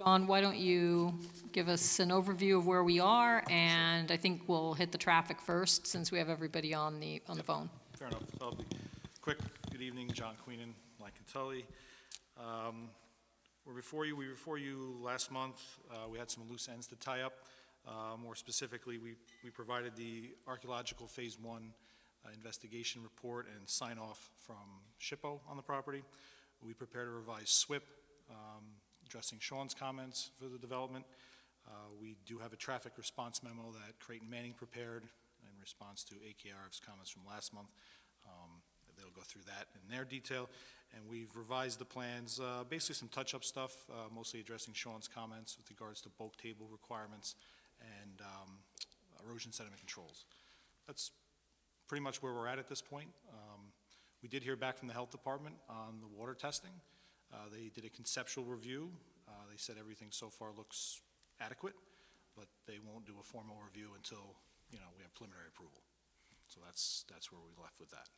Ron, why don't you give us an overview of where we are, and I think we'll hit the traffic first, since we have everybody on the phone. Fair enough. So I'll be quick. Good evening, John Queenan, Mike and Tully. We were before you last month. We had some loose ends to tie up. More specifically, we provided the archaeological phase 1 investigation report and sign off from SHPO on the property. We prepared a revised SWIP addressing Sean's comments for the development. We do have a traffic response memo that Creighton Manning prepared in response to AKRF's comments from last month. They'll go through that in their detail. And we've revised the plans, basically some touch-up stuff, mostly addressing Sean's comments with regards to bulk table requirements and erosion sediment controls. That's pretty much where we're at this point. We did hear back from the health department on the water testing. They did a conceptual review. They said everything so far looks adequate, but they won't do a formal review until, we have preliminary approval. So that's where we left with that.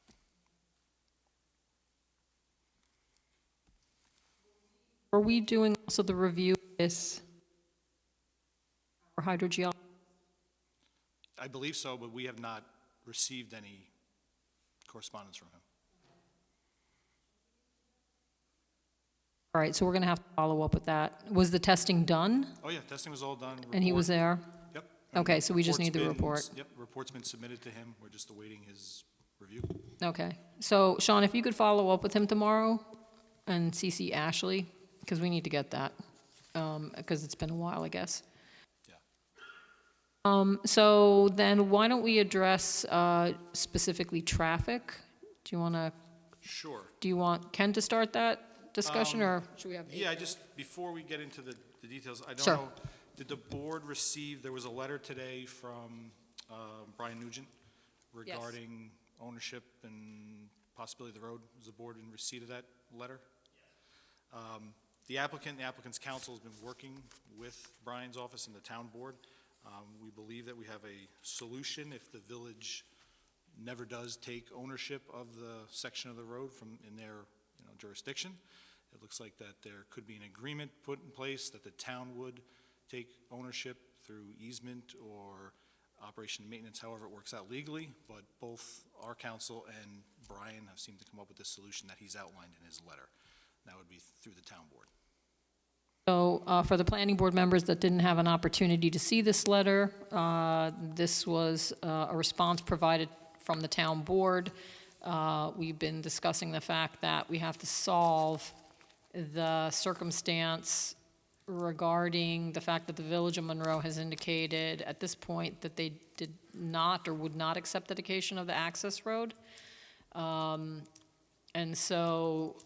Are we doing also the review of this for hydrogeology? I believe so, but we have not received any correspondence from him. All right, so we're going to have to follow up with that. Was the testing done? Oh, yeah, testing was all done. And he was there? Yep. Okay, so we just need the report. Yep, report's been submitted to him. We're just awaiting his review. Okay. So, Sean, if you could follow up with him tomorrow and CC Ashley, because we need to get that, because it's been a while, I guess. Yeah. So then why don't we address specifically traffic? Do you want to? Sure. Do you want Ken to start that discussion, or should we have? Yeah, before we get into the details, I don't Sure. know, did the board receive, there was a letter today from Brian Nugent regarding ownership and possibility of the road. Was the board in receipt of that letter? Yes. The applicant's counsel has been working with Brian's office and the town board. We believe that we have a solution if the village never does take ownership of the section of the road in their jurisdiction. It looks like that there could be an agreement put in place that the town would take ownership through easement or operation and maintenance, however it works out legally, but both our council and Brian have seemed to come up with a solution that he's outlined in his letter. That would be through the town board. So for the planning board members that didn't have an opportunity to see this letter, this was a response provided from the town board. We've been discussing the fact that we have to solve the circumstance regarding the fact that the village of Monroe has indicated at this point that they did not or would not accept dedication of the access road. And so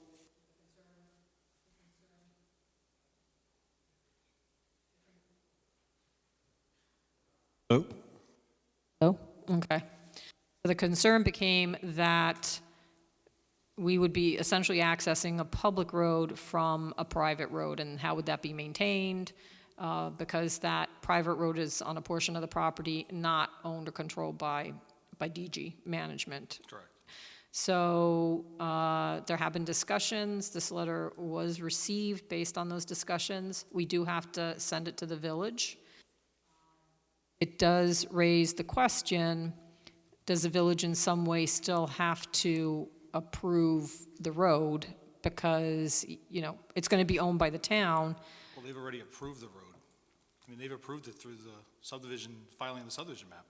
Oh, okay. So the concern became that we would be essentially accessing a public road from a private road, and how would that be maintained? Because that private road is on a portion of the property not owned or controlled by DG management. Correct. So there have been discussions. This letter was received based on those discussions. We do have to send it to the village. It does raise the question, does the village in some way still have to approve the road? Because, it's going to be owned by the town. Well, they've already approved the road. They've approved it through the subdivision, filing the subdivision map.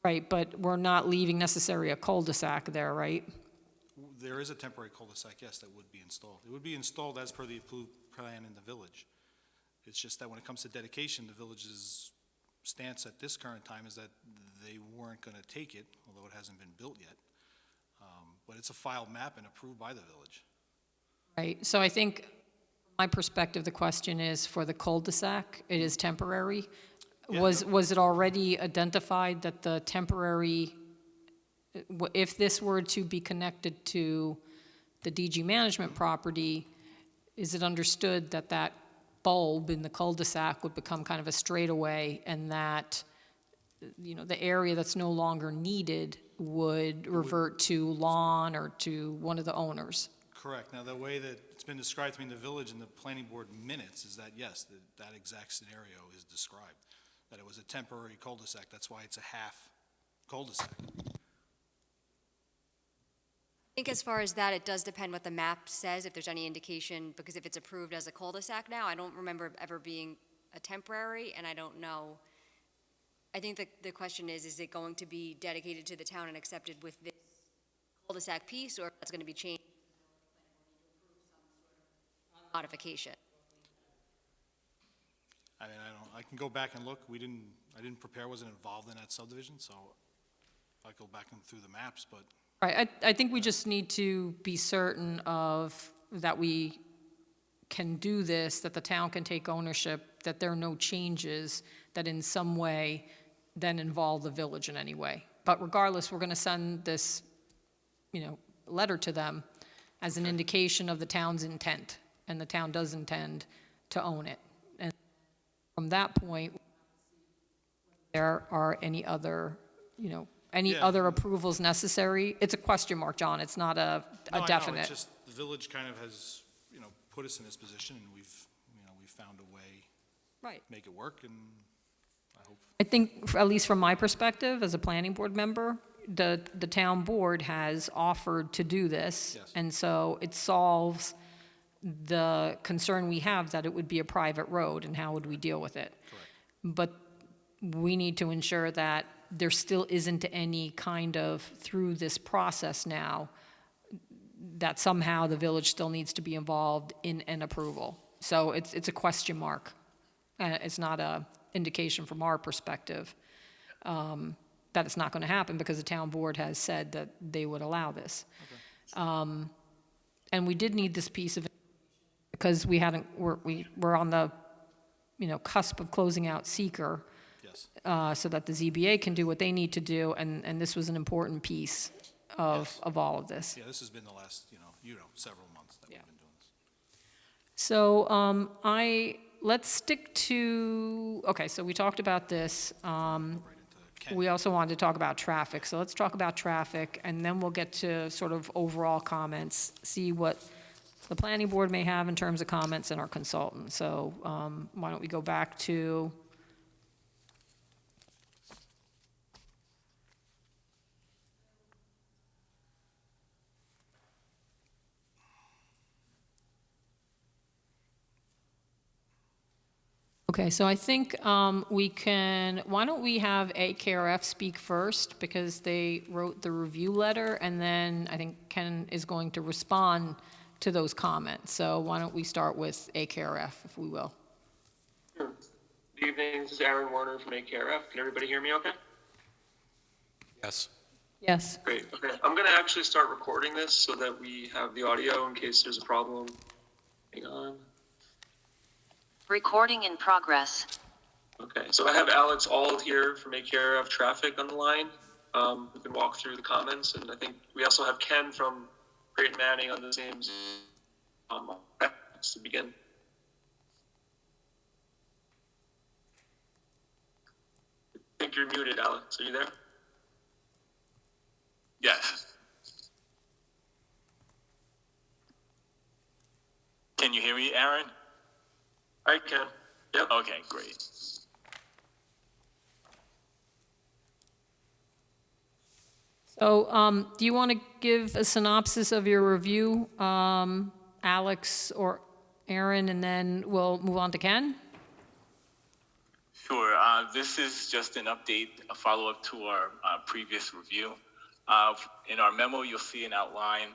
Right, but we're not leaving necessarily a cul-de-sac there, right? There is a temporary cul-de-sac, yes, that would be installed. It would be installed as per the approved plan in the village. It's just that when it comes to dedication, the village's stance at this current time is that they weren't going to take it, although it hasn't been built yet. But it's a filed map and approved by the village. Right, so I think, from my perspective, the question is for the cul-de-sac, it is temporary. Yeah, Was it already identified that the temporary, if this were to be connected to the DG management property, is it understood that that bulb in the cul-de-sac would become kind of a straightaway, and that the area that's no longer needed would revert to lawn or to one of the owners? Correct. Now, the way that it's been described to me in the village and the planning board minutes is that, yes, that exact scenario is described, that it was a temporary cul-de-sac. That's why it's a half cul-de-sac. I think as far as that, it does depend what the map says, if there's any indication, because if it's approved as a cul-de-sac now, I don't remember it ever being a temporary, and I don't know. I think the question is it going to be dedicated to the town and accepted with this cul-de-sac piece, or it's going to be changed? Modification. I mean, I can go back and look. I didn't prepare, wasn't involved in that subdivision, so I go back and through the maps, but Right, I think we just need to be certain of, that we can do this, that the town can take ownership, that there are no changes that in some way then involve the village in any way. But regardless, we're gonna send this, letter to them as an indication of the town's intent, and the town does intend to own it. And from that point, there are any other, other approvals necessary? It's a question mark, John, it's not a no, I know, definite. it's just the village kind of has, put us in this position, and we've found a way Right. to make it work, and I hope. I think, at least from my perspective, as a planning board member, the town board has offered to do this. Yes. And so it solves the concern we have that it would be a private road, and how would we deal with it? Correct. But we need to ensure that there still isn't any kind of, through this process now, that somehow the village still needs to be involved in an approval. So it's a question mark. It's not a indication from our perspective that it's not going to happen, because the town board has said that they would allow this. Okay. And we did need this piece of, because we're on the, cusp of closing out seeker, Yes. so that the ZBA can do what they need to do, and this was an important piece of all of this. Yeah, this has been the last, several months that we've been doing this. So let's stick to, okay, so we talked about this. Right into Ken. We also wanted to talk about traffic, so let's talk about traffic, and then we'll get to sort of overall comments, see what the planning board may have in terms of comments, and our consultant. So why don't we go back to, okay, so I think why don't we have AKRF speak first, because they wrote the review letter, and then I think Ken is going to respond to those comments. So why don't we start with AKRF, if we will? Sure. Good evening, this is Aaron Warner from AKRF. Can everybody hear me okay? Yes. Yes. Great, okay. I'm gonna actually start recording this so that we have the audio in case there's a problem. Hang on. Recording in progress. Okay, so I have Alex Auld here from AKRF Traffic on the line. We can walk through the comments, and I think we also have Ken from Great Manning on the same Zoom, to begin. I think you're muted, Alex. Are you there? Yes. Can you hear me, Aaron? I can. Yep. Okay, great. So do you want to give a synopsis of your review, Alex or Aaron, and then we'll move on to Ken? Sure. This is just an update, a follow-up to our previous review. In our memo, you'll see an outline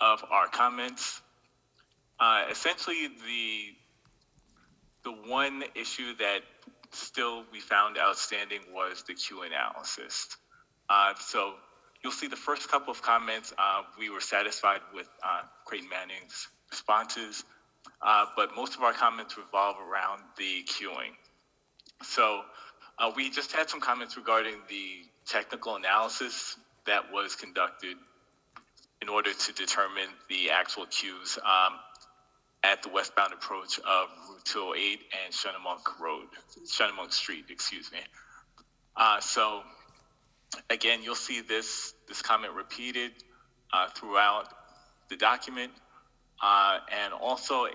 of our comments. Essentially, the one issue that still we found outstanding was the Q analysis. So you'll see the first couple of comments, we were satisfied with Creighton Manning's responses, but most of our comments revolve around the queuing. So we just had some comments regarding the technical analysis that was conducted in order to determine the actual queues at the westbound approach of Route 208 and Shunnamunk Street, excuse me. So again, you'll see this comment repeated throughout the document. And also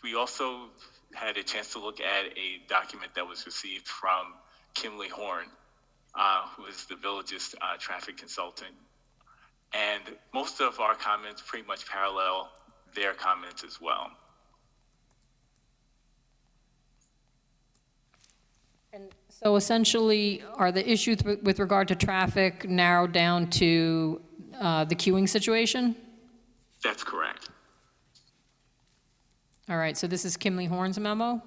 we also had a chance to look at a document that was received from Kimley Horn, who is the village's traffic consultant. And most of our comments pretty much parallel their comments as well. So essentially, are the issues with regard to traffic narrowed down to the queuing situation? That's correct. All right, so this is Kimley Horn's memo?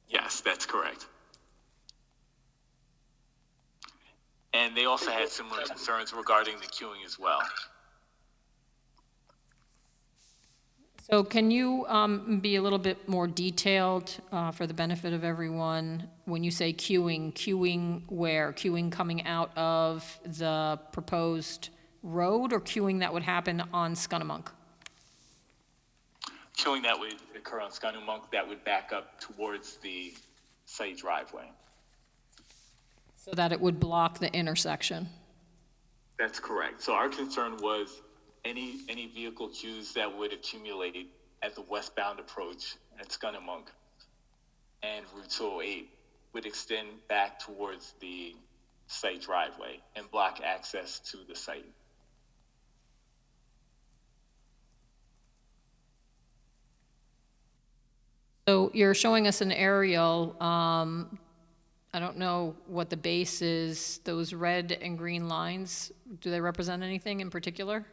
Yes, that's correct. And they also had similar concerns regarding the queuing as well. So can you be a little bit more detailed for the benefit of everyone? When you say queuing, queuing where? Queuing coming out of the proposed road, or queuing that would happen on Scunnamunk? Queuing that would occur on Scunnamunk that would back up towards the site driveway. So that it would block the intersection? That's correct. So our concern was any vehicle queues that would accumulate at the westbound approach at Scunnamunk and Route 208 would extend back towards the site driveway and block access to the site. So you're showing us an aerial. I don't know what the base is. Those red and green lines, do they represent anything in particular?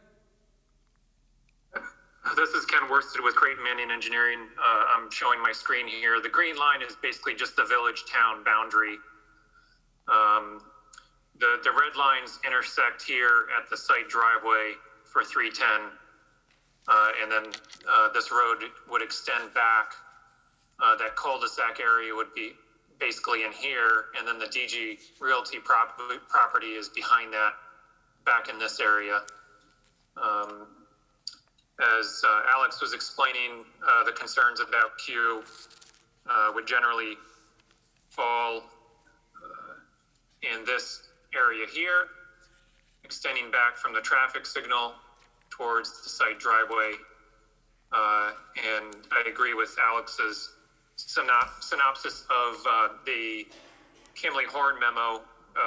This is Ken Worsted with Creighton Manning Engineering. I'm showing my screen here. The green line is basically just the village-town boundary. The red lines intersect here at the site driveway for 310. And then this road would extend back. That cul-de-sac area would be basically in here, and then the DG Realty property is behind that, back in this area. As Alex was explaining, the concerns about queue would generally fall in this area here, extending back from the traffic signal towards the site driveway. And I agree with Alex's synopsis of the Kimley Horn memo.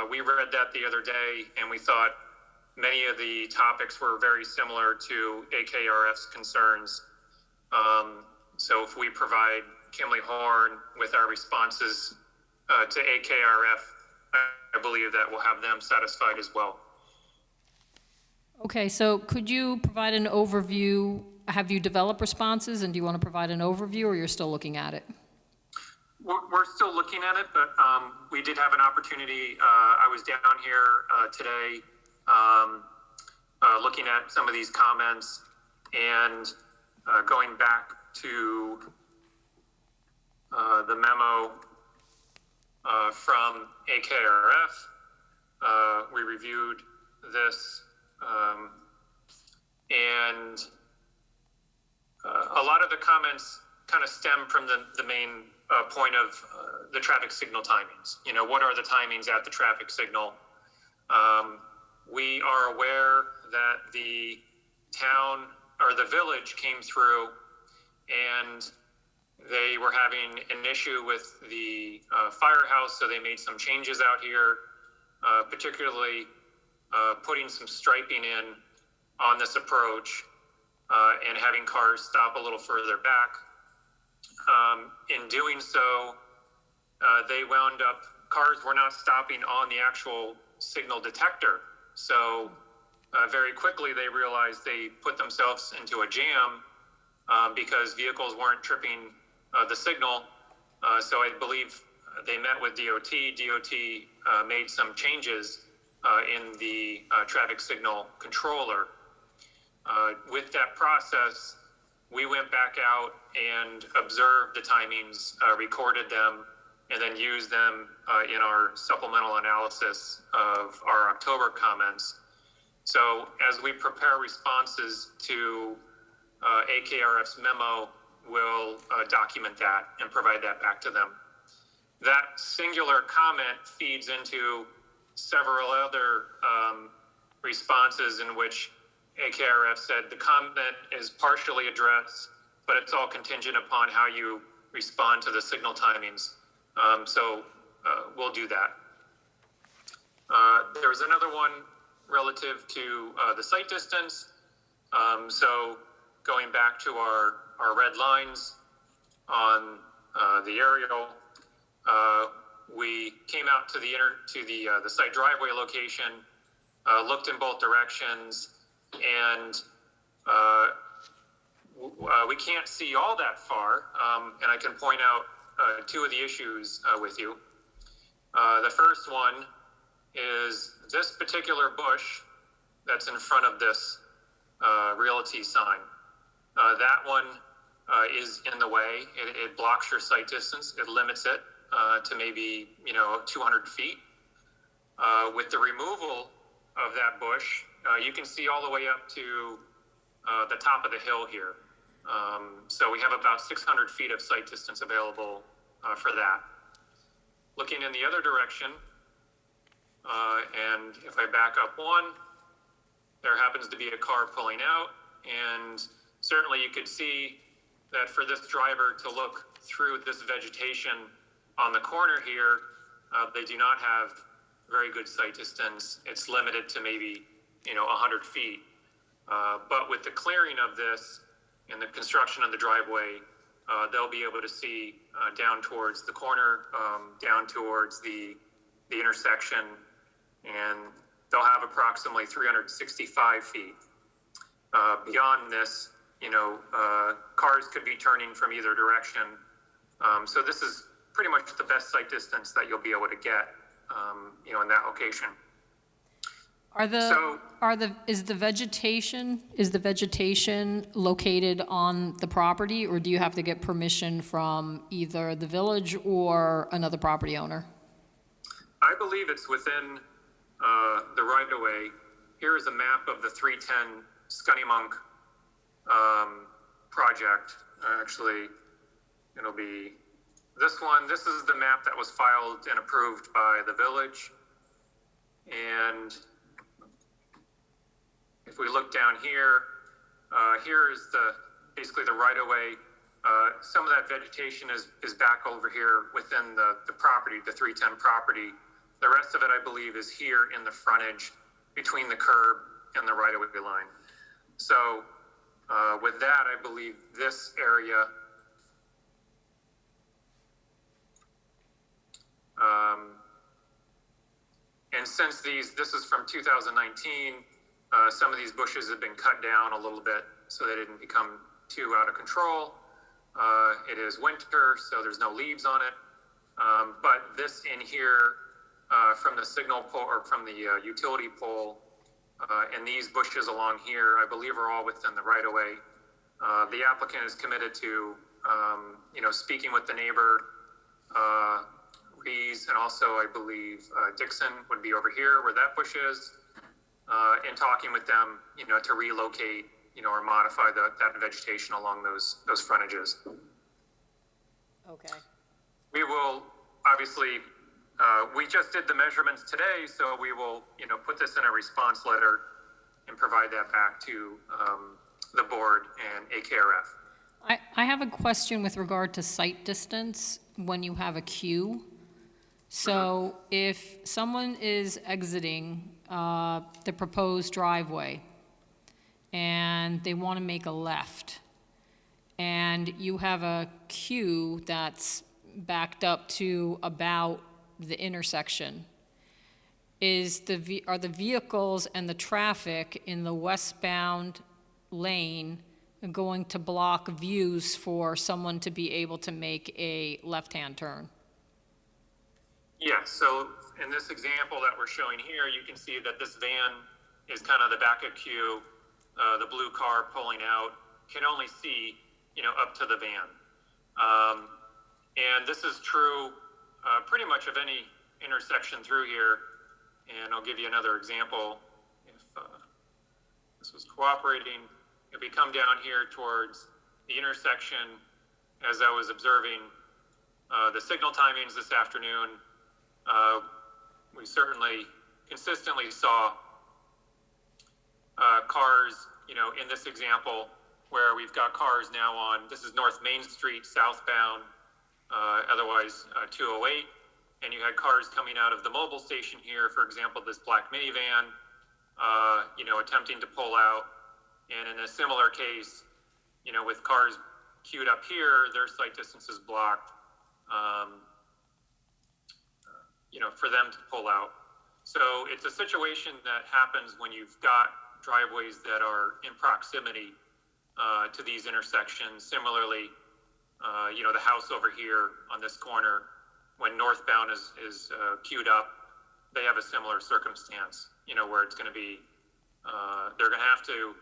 We read that the other day, and we thought many of the topics were very similar to AKRF's concerns. So if we provide Kimley Horn with our responses to AKRF, I believe that will have them satisfied as well. Okay, so could you provide an overview? Have you developed responses, and do you want to provide an overview, or you're still looking at it? We're still looking at it, but we did have an opportunity. I was down here today looking at some of these comments and going back to the memo from AKRF. We reviewed this and a lot of the comments kind of stem from the main point of the traffic signal timings. You know, what are the timings at the traffic signal? We are aware that the town or the village came through and they were having an issue with the firehouse, so they made some changes out here, particularly putting some striping in on this approach and having cars stop a little further back. In doing so, they wound up, cars were not stopping on the actual signal detector. So very quickly they realized they put themselves into a jam because vehicles weren't tripping the signal. So I believe they met with DOT. DOT made some changes in the traffic signal controller. With that process, we went back out and observed the timings, recorded them, and then used them in our supplemental analysis of our October comments. So as we prepare responses to AKRF's memo, we'll document that and provide that back to them. That singular comment feeds into several other responses in which AKRF said the comment is partially addressed, but it's all contingent upon how you respond to the signal timings. So we'll do that. There was another one relative to the site distance. So going back to our red lines on the aerial, we came out to the site driveway location, looked in both directions, and we can't see all that far. And I can point out two of the issues with you. The first one is this particular bush that's in front of this realty sign. That one is in the way. It blocks your sight distance. It limits it to maybe 200 feet. With the removal of that bush, you can see all the way up to the top of the hill here. So we have about 600 feet of sight distance available for that. Looking in the other direction, and if I back up one, there happens to be a car pulling out, and certainly you could see that for this driver to look through this vegetation on the corner here, they do not have very good sight distance. It's limited to maybe 100 feet. But with the clearing of this and the construction of the driveway, they'll be able to see down towards the corner, down towards the intersection, and they'll have approximately 365 feet. Beyond this, cars could be turning from either direction. So this is pretty much the best sight distance that you'll be able to get, in that location. Is the vegetation located on the property, or do you have to get permission from either the village or another property owner? I believe it's within the right-of-way. Here is a map of the 310 Scunnamunk project. Actually, it'll be this one. This is the map that was filed and approved by the village. And if we look down here, here is basically the right-of-way. Some of that vegetation is back over here within the property, the 310 property. The rest of it, I believe, is here in the frontage between the curb and the right-of-way line. So with that, I believe this area and since this is from 2019, some of these bushes have been cut down a little bit so they didn't become too out of control. It is winter, so there's no leaves on it. But this in here, from the signal pole or from the utility pole, and these bushes along here, I believe are all within the right of way. The applicant is committed to, speaking with the neighbor, Rees, and also I believe Dixon would be over here where that bush is, and talking with them, to relocate, or modify that vegetation along those frontages. Okay. We will obviously, we just did the measurements today, so we will, put this in a response letter and provide that back to the board and AKRF. I have a question with regard to sight distance when you have a queue. So if someone is exiting the proposed driveway and they want to make a left, and you have a queue that's backed up to about the intersection, are the vehicles and the traffic in the westbound lane going to block views for someone to be able to make a left-hand turn? Yes, so in this example that we're showing here, you can see that this van is kind of the backup queue. The blue car pulling out can only see, up to the van. And this is true pretty much of any intersection through here. And I'll give you another example. If this was cooperating, if we come down here towards the intersection, as I was observing the signal timings this afternoon, we certainly consistently saw cars, in this example, where we've got cars now on, this is North Main Street southbound, otherwise 208, and you had cars coming out of the mobile station here, for example, this black minivan, attempting to pull out. And in a similar case, with cars queued up here, their sight distance is blocked, for them to pull out. So it's a situation that happens when you've got driveways that are in proximity to these intersections. Similarly, the house over here on this corner, when northbound is queued up, they have a similar circumstance, where it's going to be, they're going to have to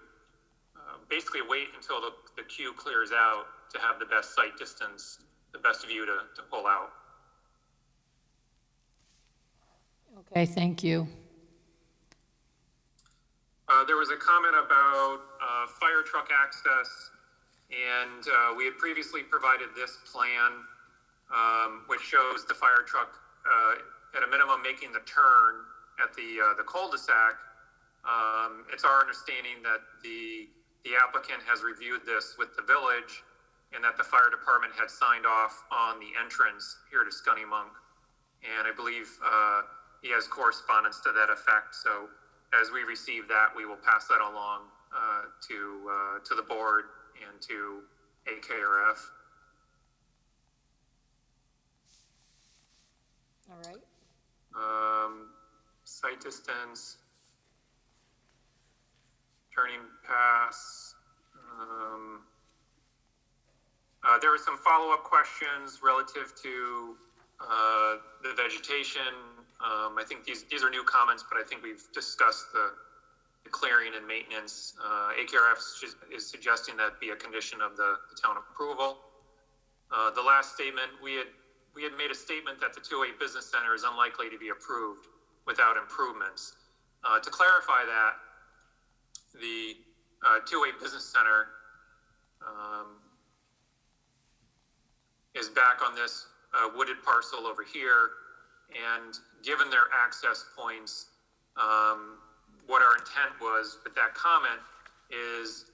basically wait until the queue clears out to have the best sight distance, the best view to pull out. Okay, thank you. There was a comment about fire truck access, and we had previously provided this plan, which shows the fire truck at a minimum making the turn at the cul-de-sac. It's our understanding that the applicant has reviewed this with the village, and that the fire department had signed off on the entrance here to Scunny Monk. And I believe he has correspondence to that effect. So as we receive that, we will pass that along to the board and to AKRF. All right. Sight distance, turning pass. There were some follow-up questions relative to the vegetation. I think these are new comments, but I think we've discussed the clearing and maintenance. AKRF is suggesting that be a condition of the town approval. The last statement, we had made a statement that the 208 Business Center is unlikely to be approved without improvements. To clarify that, the 208 Business Center is back on this wooded parcel over here, and given their access points, what our intent was with that comment is,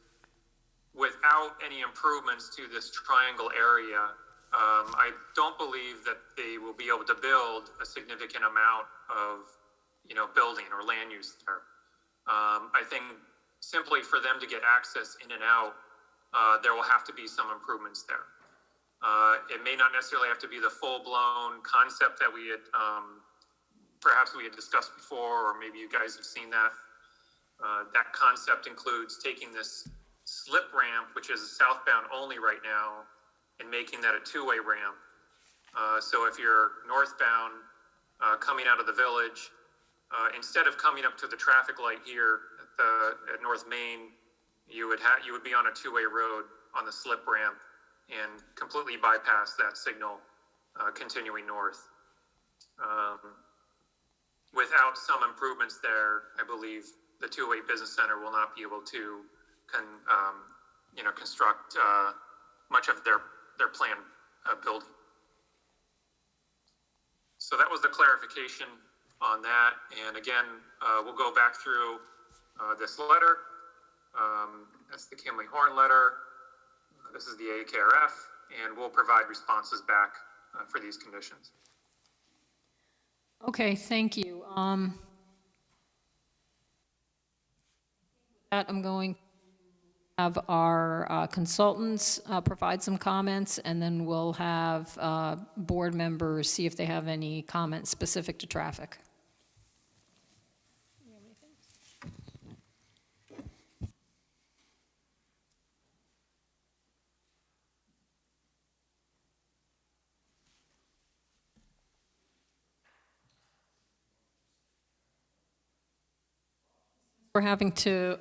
without any improvements to this triangle area, I don't believe that they will be able to build a significant amount of, building or land use there. I think simply for them to get access in and out, there will have to be some improvements there. It may not necessarily have to be the full-blown concept that we had, perhaps we had discussed before, or maybe you guys have seen that. That concept includes taking this slip ramp, which is southbound only right now, and making that a two-way ramp. So if you're northbound, coming out of the village, instead of coming up to the traffic light here at North Main, you would be on a two-way road on the slip ramp and completely bypass that signal, continuing north. Without some improvements there, I believe the 208 Business Center will not be able to construct much of their planned building. So that was the clarification on that. And again, we'll go back through this letter. That's the Kimley Horn letter. This is the AKRF, and we'll provide responses back for these conditions. Okay, thank you. I'm going to have our consultants provide some comments, and then we'll have board members see if they have any comments specific to traffic. We're having to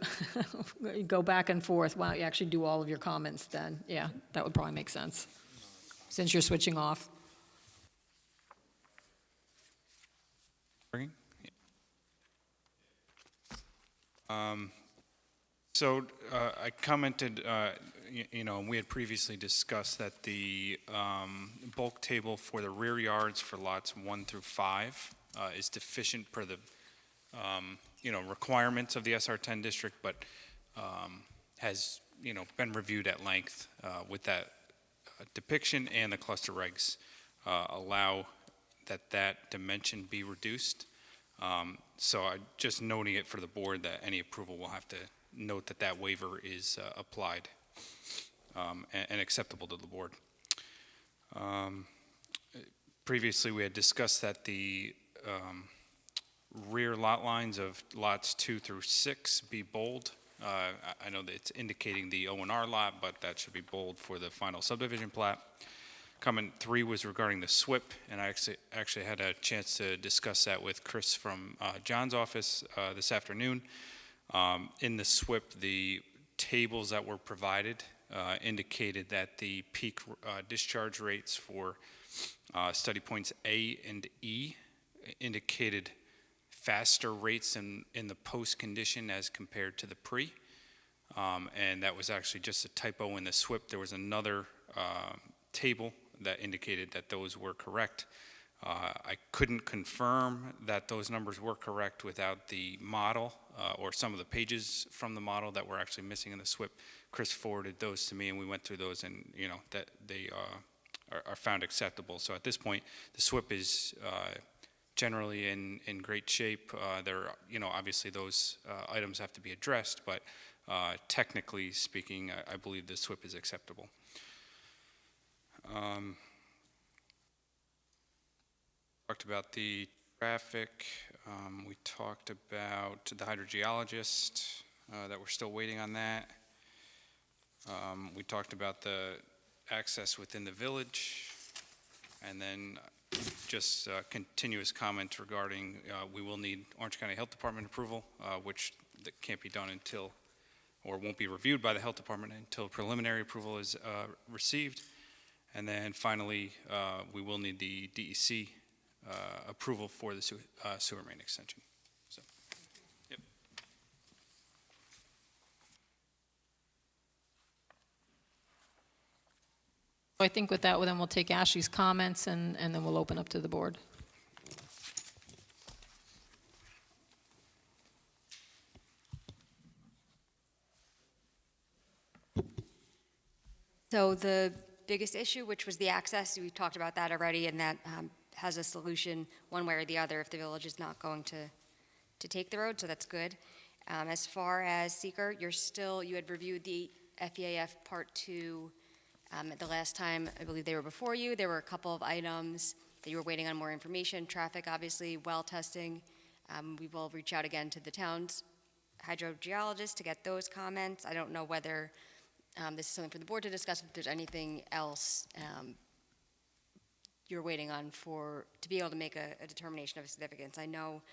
go back and forth. Why don't you actually do all of your comments then? Yeah, that would probably make sense, since you're switching off. So I commented, we had previously discussed that the bulk table for the rear yards for lots 1 through 5 is deficient per the requirements of the SR10 district, but has, been reviewed at length with that depiction, and the cluster regs allow that dimension be reduced. So I just noting it for the board that any approval will have to note that waiver is applied and acceptable to the board. Previously, we had discussed that the rear lot lines of lots 2 through 6 be bold. I know that it's indicating the O&R lot, but that should be bold for the final subdivision plat. Comment 3 was regarding the SWIP, and I actually had a chance to discuss that with Chris from John's office this afternoon. In the SWIP, the tables that were provided indicated that the peak discharge rates for study points A and E indicated faster rates in the post condition as compared to the pre. And that was actually just a typo in the SWIP. There was another table that indicated that those were correct. I couldn't confirm that those numbers were correct without the model or some of the pages from the model that were actually missing in the SWIP. Chris forwarded those to me, and we went through those, and that they are found acceptable. So at this point, the SWIP is generally in great shape. There, obviously those items have to be addressed, but technically speaking, I believe the SWIP is acceptable. Talked about the traffic. We talked about the hydrogeologist, that we're still waiting on that. We talked about the access within the village, and then just continuous comment regarding we will need Orange County Health Department approval, which that can't be done until, or won't be reviewed by the Health Department until preliminary approval is received. And then finally, we will need the DEC approval for the sewer main extension. So, yep. I think with that, then we'll take Ashley's comments, and then we'll open up to the board. So the biggest issue, which was the access, we talked about that already, and that has a solution one way or the other if the village is not going to take the road, so that's good. As far as seeker, you had reviewed the FEAF Part 2 the last time, I believe they were before you. There were a couple of items that you were waiting on more information, traffic, obviously, well testing. We will reach out again to the town's hydrogeologist to get those comments. I don't know whether this is something for the board to discuss, if there's anything else you're waiting on to be able to make a determination of significance. I know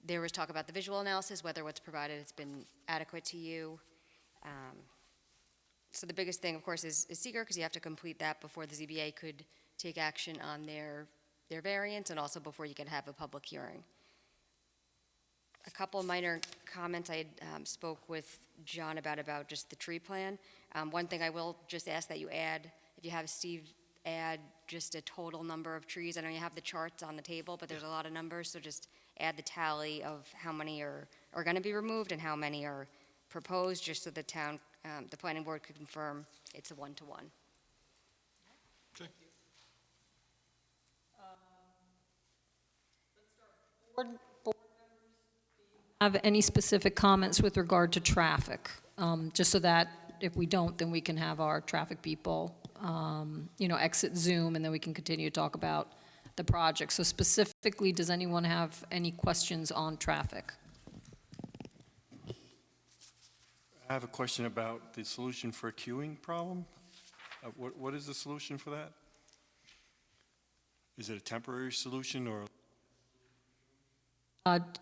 there was talk about the visual analysis, whether what's provided has been adequate to you. So the biggest thing, of course, is seeker, because you have to complete that before the ZBA could take action on their variance, and also before you can have a public hearing. A couple of minor comments I had spoke with John about just the tree plan. One thing I will just ask that you add, if you have Steve add just a total number of trees. I know you have the charts on the table, but there's a lot of numbers, so just add the tally of how many are going to be removed and how many are proposed, just so the town, the planning board could confirm it's a one-to-one. Okay. Board members, have any specific comments with regard to traffic? Just so that if we don't, then we can have our traffic people, exit Zoom, and then we can continue to talk about the project. So specifically, does anyone have any questions on traffic? I have a question about the solution for a queuing problem. What is the solution for that? Is it a temporary solution, or?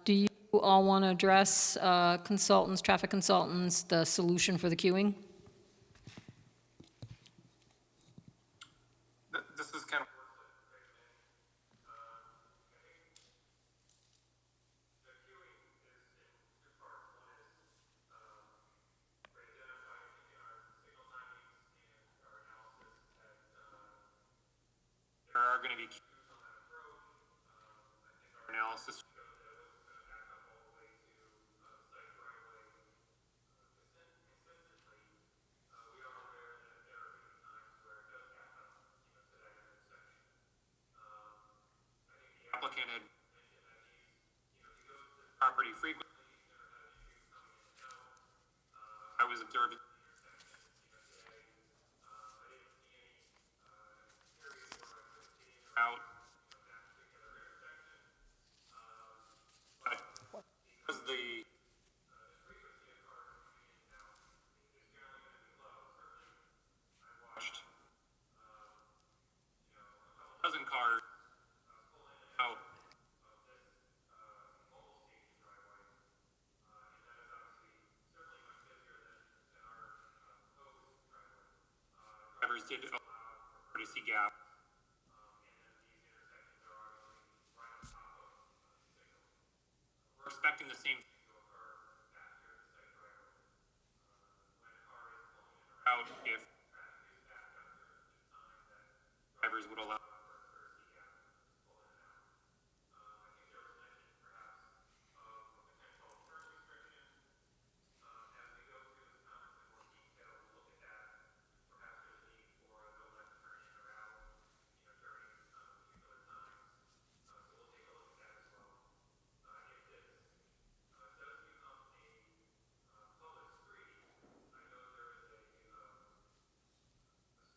Do you all want to address traffic consultants, the solution for the queuing? This is kind of. There are going to be queues on that approach. I think our analysis showed that it was going to back up all the way to applicant had property frequently. I was observing out, but because the watched dozen cars out. Drivers did allow courtesy gap. We're expecting the same out if drivers would allow.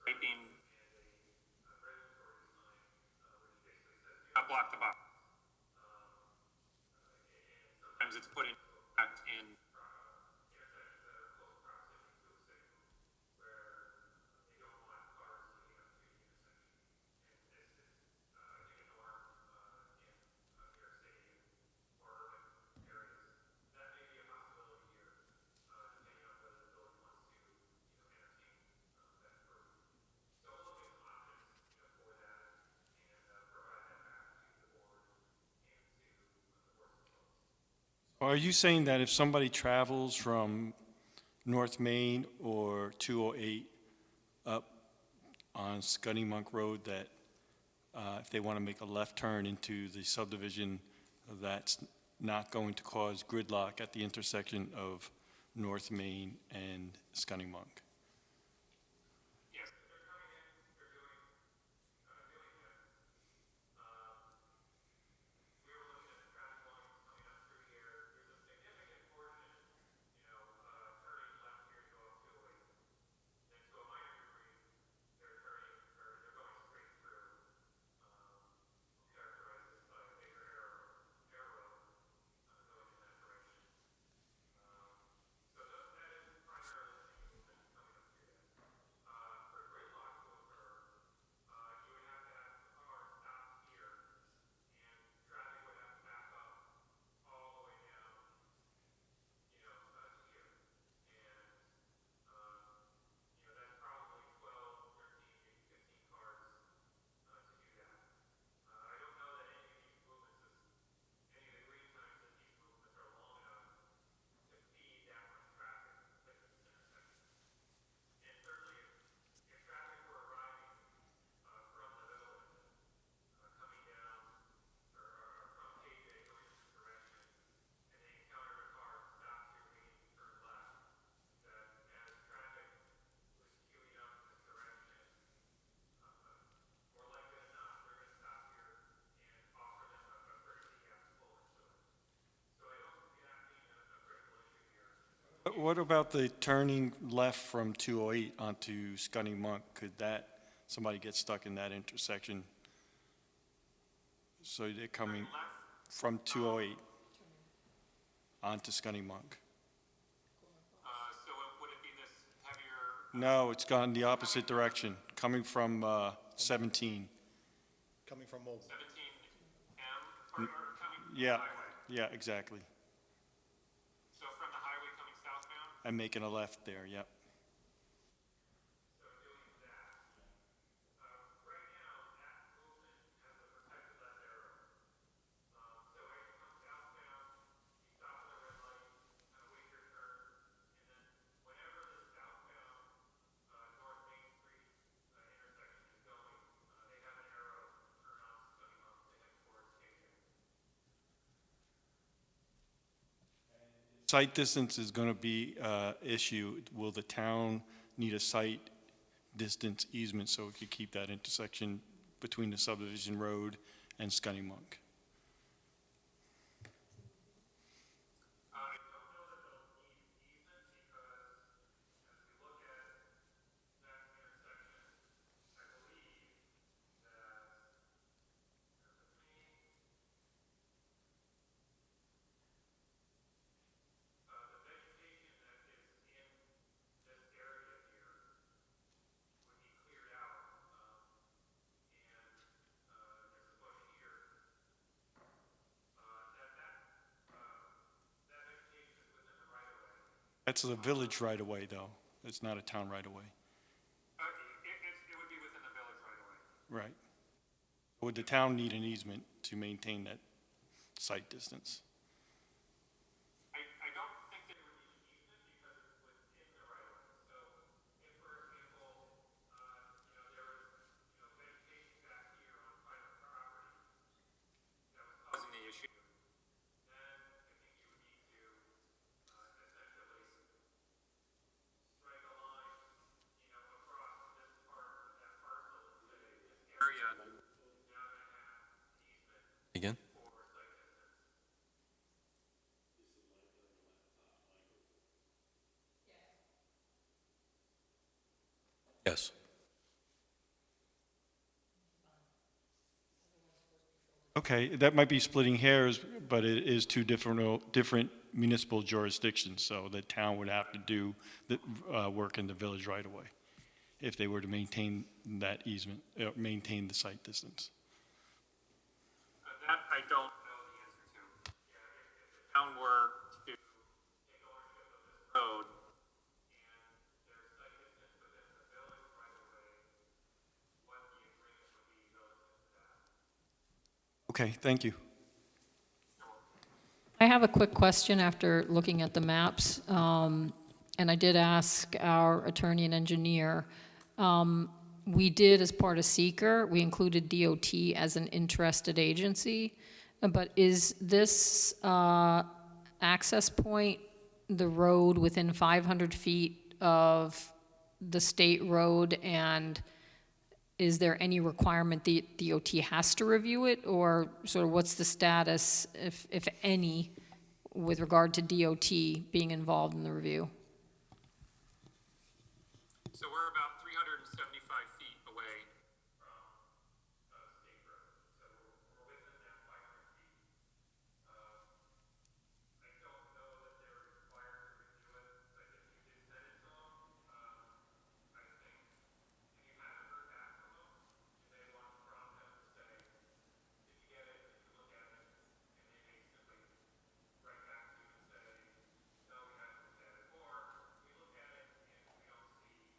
Striping, not block the box. Sometimes it's put in fact in Are you saying that if somebody travels from North Main or 208 up on Scunnamunk Road, that if they want to make a left turn into the subdivision, that's not going to cause gridlock at the intersection of North Main and Scunnamunk? yes. What about the turning left from 208 onto Scunnamunk? Could somebody get stuck in that intersection? So they're coming from 208 onto Scunnamunk? So would it be this heavier? No, it's gone the opposite direction, coming from 17. Coming from Mobile. 17M or coming from the Yeah, highway? yeah, exactly. So from the highway coming southbound? I'm making a left there, yep. Site distance is going to be issue. Will the town need a site distance easement so we could keep that intersection between the subdivision road and Scunnamunk? That's a village right away, though. It's not a town right away. It would be within the village right away. Right. Would the town need an easement to maintain that site distance? I don't think they would need an easement because it's within the right of way. So if, for example, there was, vegetation back here on private property that was causing the issue, then I think you would need to, essentially strike a line, across this part of that parcel and say this area now going to have an easement Again? for site distance. Yes. Okay, that might be splitting hairs, but it is two different municipal jurisdictions, so the town would have to do the work in the village right away if they were to maintain that easement, maintain the site distance. That I don't know the answer to. Yeah, if the town were to take ownership of this road and there's site distance within the village right away, what the agreement would be relative to that. Okay, thank you. I have a quick question after looking at the maps, and I did ask our attorney and engineer. We did, as part of seeker, we included DOT as an interested agency, but is this access point the road within 500 feet of the state road, and is there any requirement the DOT has to review it, or sort of what's the status, if any, with regard to DOT being involved in the review? So we're about 375 feet away from State Road. So we're within that 500 feet. I don't know that they're required to review it, but if you did send it to them, I think, and you haven't heard back from them, you may want to prompt them to say, did you get it, did you look at it? And they may simply write back to you and say, no, we haven't looked at it, or we look at it and we don't see any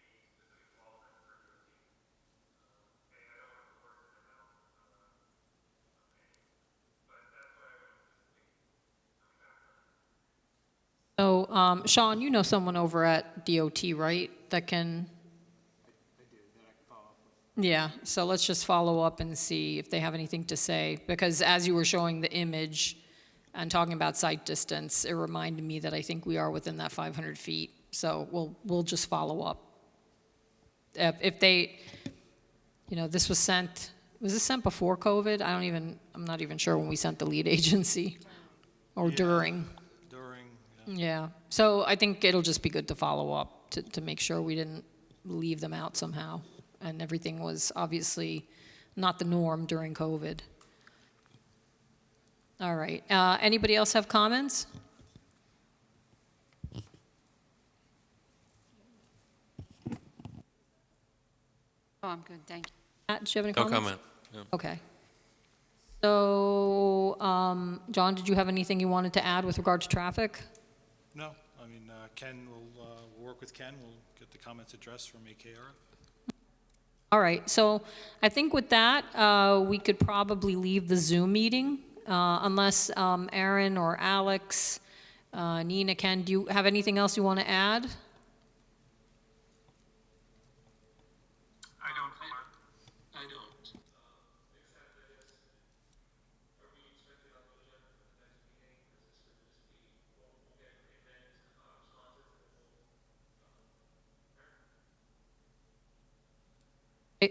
specific involvement for DOT. I don't want to force them out but that's what I would anticipate coming back from. So, Sean, you know someone over at DOT, right, that can? Yeah, so let's just follow up and see if they have anything to say, because as you were showing the image and talking about site distance, it reminded me that I think we are within that 500 feet, so we'll just follow up. If they, this was this sent before COVID? I'm not even sure when we sent the lead agency, or during. During, Yeah, so I think it'll just be good to follow up to make sure we didn't leave them out somehow. And everything was obviously not the norm during COVID. All right, anybody else have comments? Oh, I'm good, thank you. Matt, did you have any No comments? comment. No. Okay. So, John, did you have anything you wanted to add with regard to traffic? no, I mean, Ken will, we'll work with Ken, we'll get the comments addressed from AKR. All right, so I think with that, we could probably leave the Zoom meeting, unless Aaron or Alex, Nina, Ken, do you have anything else you want to add? I don't. I don't.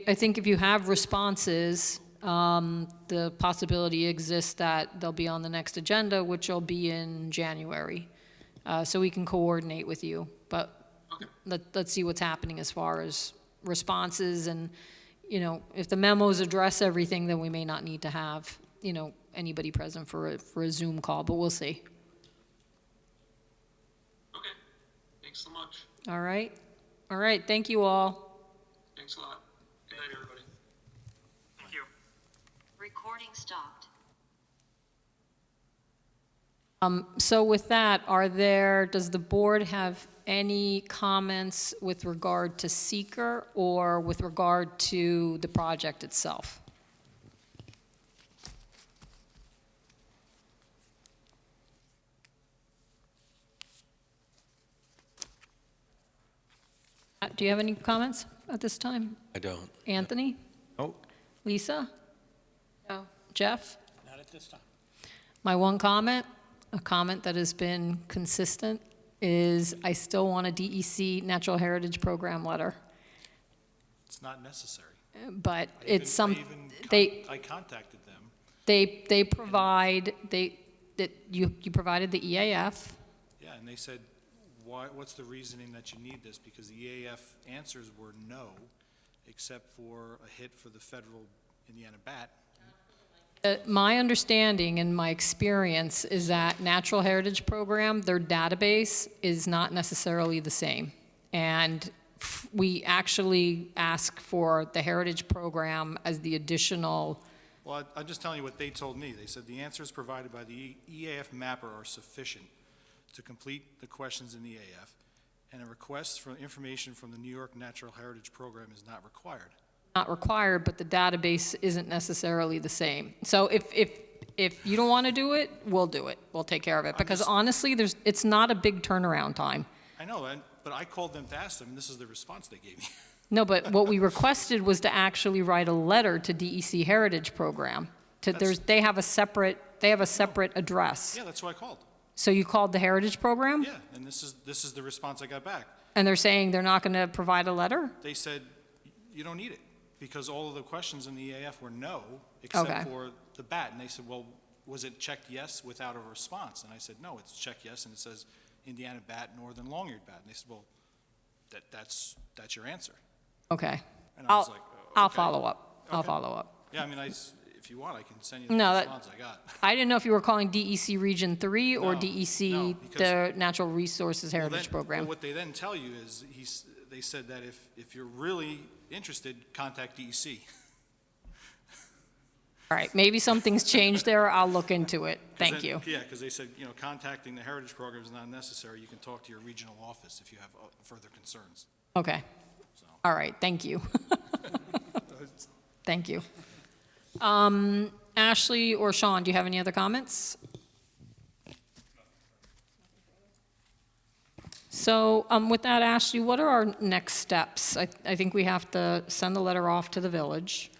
I think if you have responses, the possibility exists that they'll be on the next agenda, which will be in January. So we can coordinate with you, but let's see what's happening as far as responses, and, if the memos address everything, then we may not need to have, anybody present for a Zoom call, but we'll see. Okay. Thanks so much. All right, thank you all. Thanks a lot. Good night, everybody. Thank you. Recording stopped. So with that, does the board have any comments with regard to seeker or with regard to the project itself? Do you have any comments at this time? I don't. Anthony? Oh, Lisa? No. Jeff? not at this time. My one comment, a comment that has been consistent, is I still want a DEC Natural Heritage Program letter. It's not necessary. But I it's some, even I contacted them. they provide, that you provided the EAF. Yeah, and they said, what's the reasoning that you need this? Because the EAF answers were no, except for a hit for the federal Indiana bat. My understanding and my experience is that Natural Heritage Program, their database is not necessarily the same. And we actually ask for the Heritage Program as the additional. Well, I'm just telling you what they told me. They said the answers provided by the EAF mapper are sufficient to complete the questions in the EAF, and a request for information from the New York Natural Heritage Program is not required. Not required, but the database isn't necessarily the same. So if you don't want to do it, we'll do it. We'll take care of it. Because honestly, it's not a big turnaround time. I know, but I called them to ask them, and this is the response they gave me. No, but what we requested was to actually write a letter to DEC Heritage Program. They have a separate address. Yeah, that's who I called. So you called the Heritage Program? Yeah, and this is the response I got back. And they're saying they're not going to provide a letter? They said, you don't need it, because all of the questions in the EAF were no, except Okay. for the bat. And they said, well, was it checked yes without a response? And I said, no, it's checked yes, and it says Indiana bat, northern long-eared bat. And they said, well, that's your answer. Okay. And I was like, I'll okay. follow up. I'll Okay. follow up. Yeah, I mean, if you want, I can send you the No, response I got. I didn't know if you were calling DEC Region 3 or No, DEC, no, because- the Natural Resources Well, Heritage then- Program. well, what they then tell you is, they said that if you're really interested, contact DEC. All right, maybe something's changed there. I'll look into it. 'Cause Thank then- you. Yeah, because they said, contacting the Heritage Program is not necessary. You can talk to your regional office if you have further concerns. Okay. So. All right, thank you. Thank you. Ashley or Sean, do you have any other comments? So with that, Ashley, what are our next steps? I think we have to send the letter off to the village.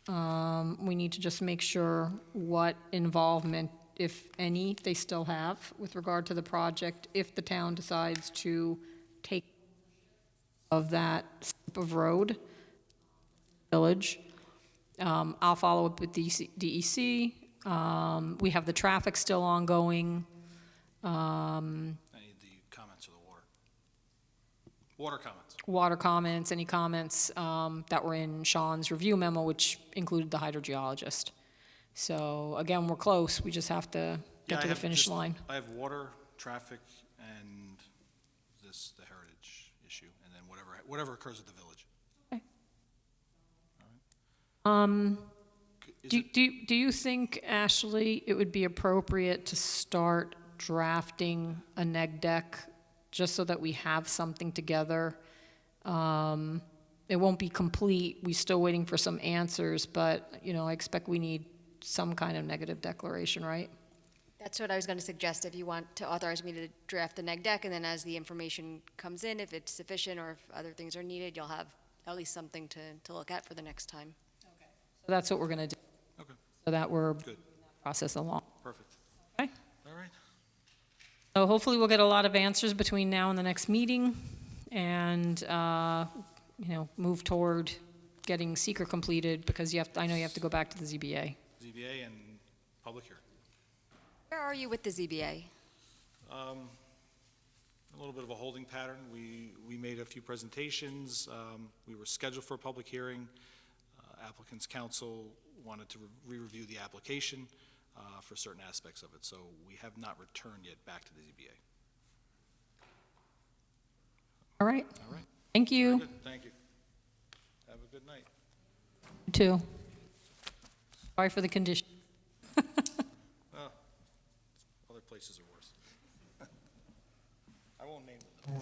We need to just make sure what involvement, if any, they still have with regard to the project, if the town decides to take of that strip of road, village. I'll follow up with DEC. We have the traffic still ongoing. I need the comments of the water. Water comments. Water comments, any comments that were in Sean's review memo, which included the hydrogeologist. So again, we're close. We just have to Yeah, get I to the have finish just- line. I have water, traffic, and the heritage issue, and then whatever occurs at the village. Okay. All right. Is it- Do you think, Ashley, it would be appropriate to start drafting a neg deck just so that we have something together? It won't be complete. We're still waiting for some answers, but, I expect we need some kind of negative declaration, right? That's what I was going to suggest, if you want to authorize me to draft the neg deck, and then as the information comes in, if it's sufficient or if other things are needed, you'll have at least something to look at for the next time. So that's what we're going to do, Okay, so that we're good, process along. perfect. Okay? All right. So hopefully we'll get a lot of answers between now and the next meeting, and, move toward getting seeker completed, because I know you have to go back to the ZBA. ZBA and public hearing. Where are you with the ZBA? A little bit of a holding pattern. We made a few presentations. We were scheduled for a public hearing. Applicant's counsel wanted to re-review the application for certain aspects of it, so we have not returned yet back to the ZBA. All right? All right, Thank you. good, thank you. Have a good night. You too. Sorry for the condition. Well, other places. places are worse. I won't name them.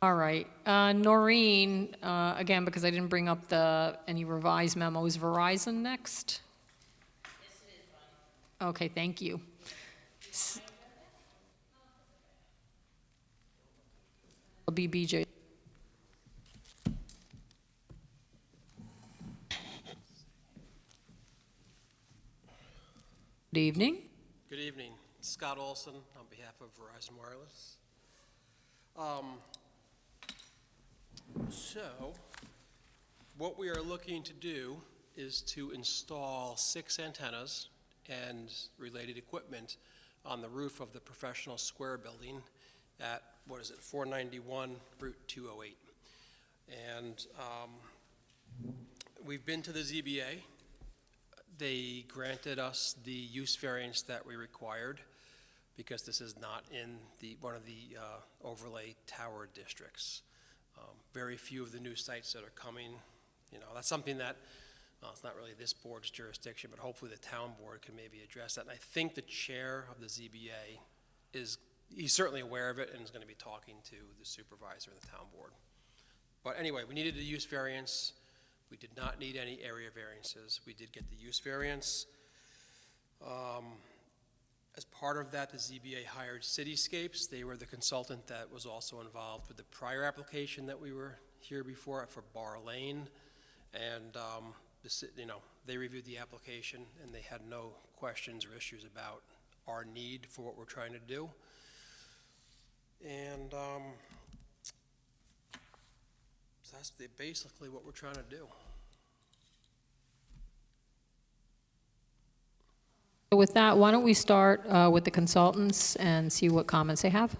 All right. Noreen, again, because I didn't bring up any revised memo, is Verizon next? Yes, it is, Bonnie. Okay, thank you. It'll be BJ. Good evening. Good evening. Scott Olson on behalf of Verizon Wireless. So, what we are looking to do is to install 6 antennas and related equipment on the roof of the Professional Square building at, 491 Route 208. And we've been to the ZBA. They granted us the use variance that we required because this is not in one of the overlay tower districts. Very few of the new sites that are coming, that's something that, it's not really this board's jurisdiction, but hopefully the town board can maybe address that. And I think the chair of the ZBA he's certainly aware of it and is going to be talking to the supervisor and the town board. But anyway, we needed a use variance. We did not need any area variances. We did get the use variance. As part of that, the ZBA hired Cityscapes. They were the consultant that was also involved with the prior application that we were here before for Bar Lane. And, they reviewed the application and they had no questions or issues about our need for what we're trying to do. And so that's basically what we're trying to do. So with that, why don't we start with the consultants and see what comments they have?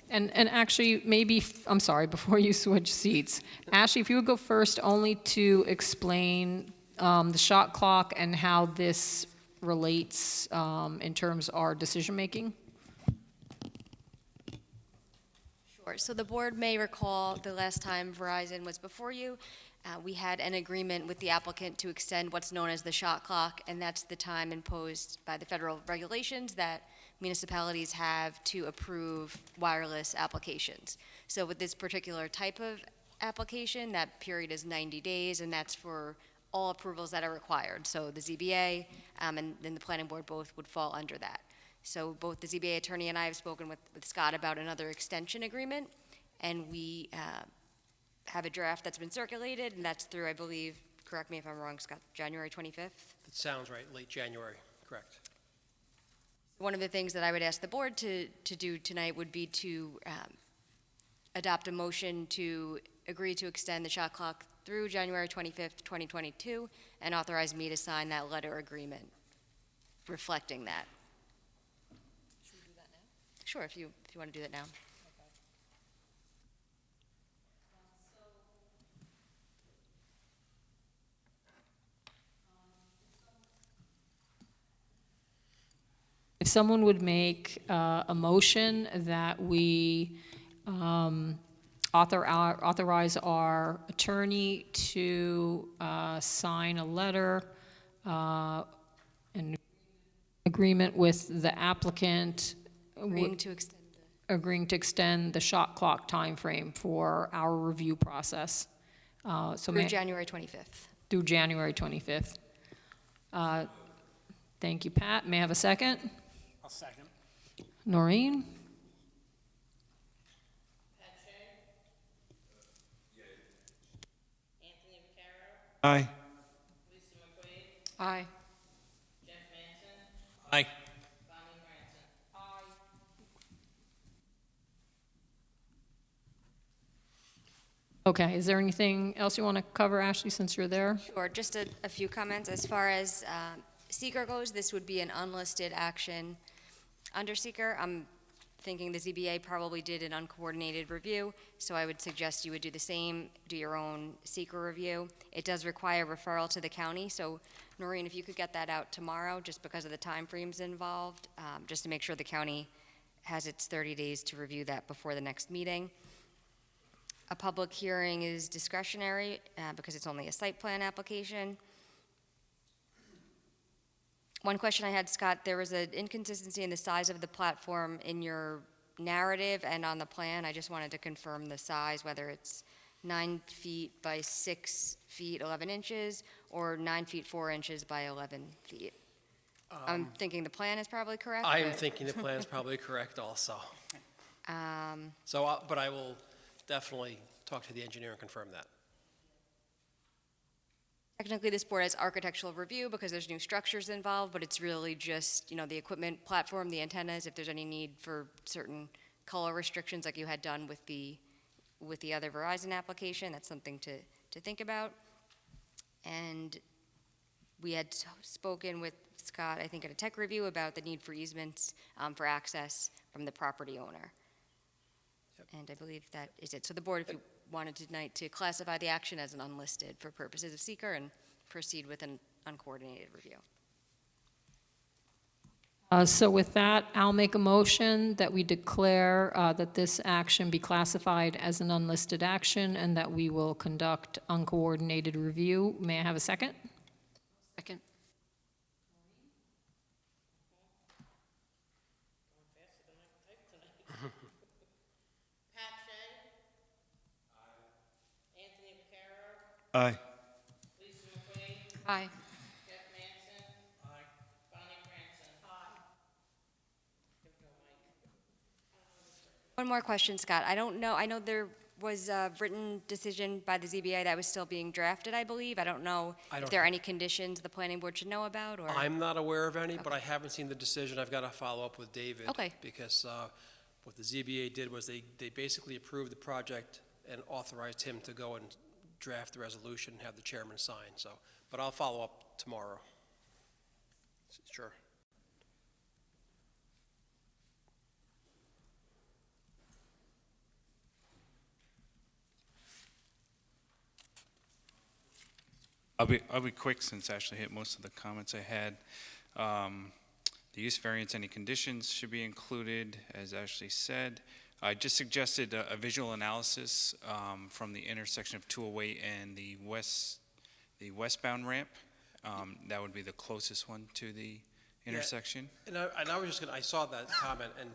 And actually, maybe, I'm sorry, before you switch seats, Ashley, if you would go first only to explain the shot clock and how this relates in terms of our decision-making. Sure. So the board may recall the last time Verizon was before you, we had an agreement with the applicant to extend what's known as the shot clock, and that's the time imposed by the federal regulations that municipalities have to approve wireless applications. So with this particular type of application, that period is 90 days, and that's for all approvals that are required. So the ZBA and then the planning board both would fall under that. So both the ZBA attorney and I have spoken with Scott about another extension agreement, and we have a draft that's been circulated, and that's through, I believe, correct me if I'm wrong, Scott, January 25th? That sounds right, late January, correct. One of the things that I would ask the board to do tonight would be to adopt a motion to agree to extend the shot clock through January 25th, 2022, and authorize me to sign that letter agreement reflecting that. Should we do that now? Sure, if you want to do that now. If someone would make a motion that we authorize our attorney to sign a letter in agreement with the applicant Agreeing to extend the shot clock timeframe for our review process. through January 25th. Through January 25th. Thank you, Pat. May I have a second? I'll second. Noreen? Anthony Vaccaro, Aye. Lisa McQuaid, Aye. Jeff Manson, Aye. Bonnie Franson. Okay, is there anything else you want to cover, Ashley, since you're there? Sure, just a few comments. As far as seeker goes, this would be an unlisted action under seeker. I'm thinking the ZBA probably did an uncoordinated review, so I would suggest you would do the same, do your own seeker review. It does require referral to the county, so Noreen, if you could get that out tomorrow, just because of the time frames involved, just to make sure the county has its 30 days to review that before the next meeting. a public hearing is discretionary because it's only a site plan application. One question I had, Scott, there was an inconsistency in the size of the platform in your narrative and on the plan. I just wanted to confirm the size, whether it's 9 feet by 6 feet, 11 inches, or 9 feet, 4 inches by 11 feet. I'm thinking the plan is probably correct. I am but- thinking the plan is probably correct also. Um, But I will definitely talk to the engineer and confirm that. Technically, this board has architectural review because there's new structures involved, but it's really just, the equipment platform, the antennas, if there's any need for certain color restrictions like you had done with the other Verizon application, that's something to think about. And we had spoken with Scott, I think, at a tech review about the need for easements for access from the property owner. Yep. And I believe that is it. So the board, if you wanted tonight to classify the action as an unlisted for purposes of seeker and proceed with an uncoordinated review. So with that, I'll make a motion that we declare that this action be classified as an unlisted action and that we will conduct uncoordinated review. May I have a second? Second. Pat Shea. Anthony Vaccaro. Aye. Lisa McQuade. Aye. Jeff Manson. Bonnie Franson. Give it to Mike. One more question, Scott. I don't know, I know there was a written decision by the ZBA that was still being drafted, I believe. I don't know I if don't there are have- any conditions the planning board should know about, or? I'm not aware of any, but I haven't seen the decision. I've got to follow up with David. Okay. Because what the ZBA did was they basically approved the project and authorized him to go and draft the resolution and have the chairman sign, so. But I'll follow up tomorrow. Sure. I'll be quick since I actually hit most of the comments I had. The use variance, any conditions should be included, as Ashley said. I just suggested a visual analysis from the intersection of 208 and the westbound ramp. That would be the closest one to the intersection. And I was just gonna, I saw that comment, and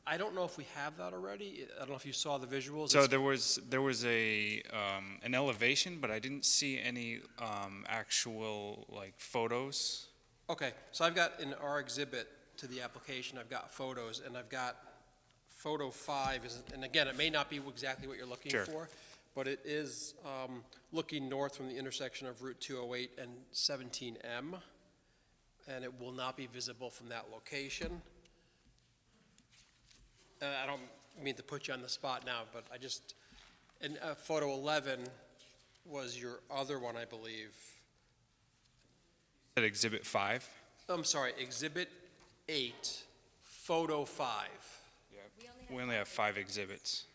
I don't know if we have that already. I don't know if you saw the visuals. So It's- there was an elevation, but I didn't see any actual like photos. Okay, so I've got in our exhibit to the application, I've got photos, and I've got photo 5, and again, it may not be exactly what you're looking Sure. for, but it is looking north from the intersection of Route 208 and 17M, and it will not be visible from that location. I don't mean to put you on the spot now, but I just, and photo 11 was your other one, I believe. At Exhibit 5. I'm sorry, Exhibit 8, Photo 5. We only have 5 exhibits.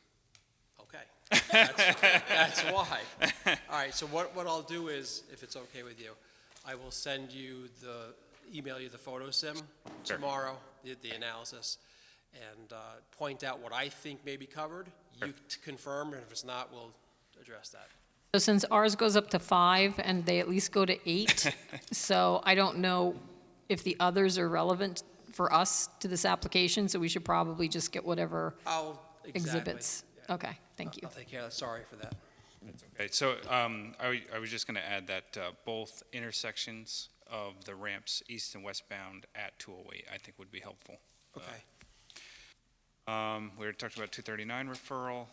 Okay. That's why. All right, so what I'll do is, if it's okay with you, I will send you email you the photo sim Sure. tomorrow, the analysis, and point out what I think may be covered. You confirm, and if it's not, we'll address that. So since ours goes up to 5 and they at least go to 8, so I don't know if the others are relevant for us to this application, so we should probably just get whatever exhibits. Yeah. Okay, thank you. I'll take care of that. Sorry for that. Okay, so I was just going to add that both intersections of the ramps east and westbound at 208, I think would be helpful. Okay. We were talking about 239 referral.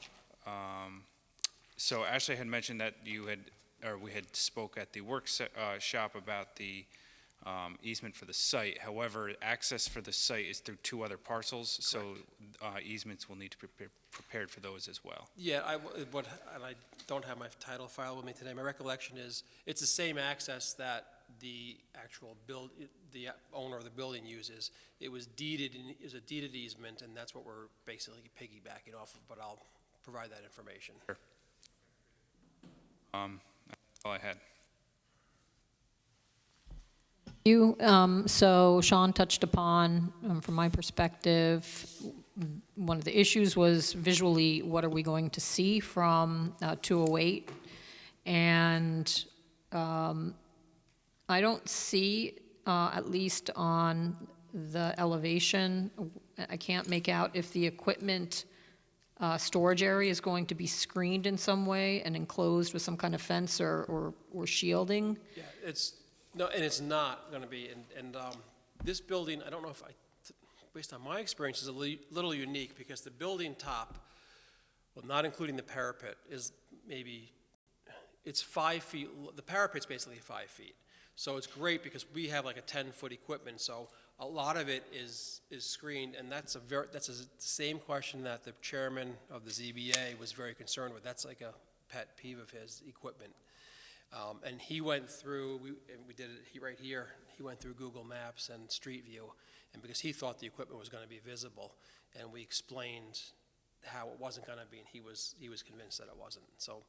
So Ashley had mentioned that we had spoke at the workshop about the easement for the site. However, access for the site is through 2 other parcels, so easements will need to be prepared for those as well. Yeah, and I don't have my title file with me today. My recollection is it's the same access that the actual the owner of the building uses. It was deeded, is a deeded easement, and that's what we're basically piggybacking off of, but I'll provide that information. Sure. That's all I had. So Sean touched upon, from my perspective, one of the issues was visually, what are we going to see from 208? And I don't see, at least on the elevation, I can't make out if the equipment storage area is going to be screened in some way and enclosed with some kind of fence or shielding. Yeah, no, and it's not gonna be, and this building, I don't know if based on my experience, is a little unique, because the building top, well, not including the parapet, is maybe, it's 5 feet, the parapet's basically 5 feet. So it's great because we have like a 10-foot equipment, so a lot of it is screened, and that's the same question that the chairman of the ZBA was very concerned with. That's like a pet peeve of his, equipment. And he went through, and we did it right here, he went through Google Maps and Street View, and because he thought the equipment was gonna be visible, and we explained how it wasn't gonna be, and he was convinced that it wasn't. So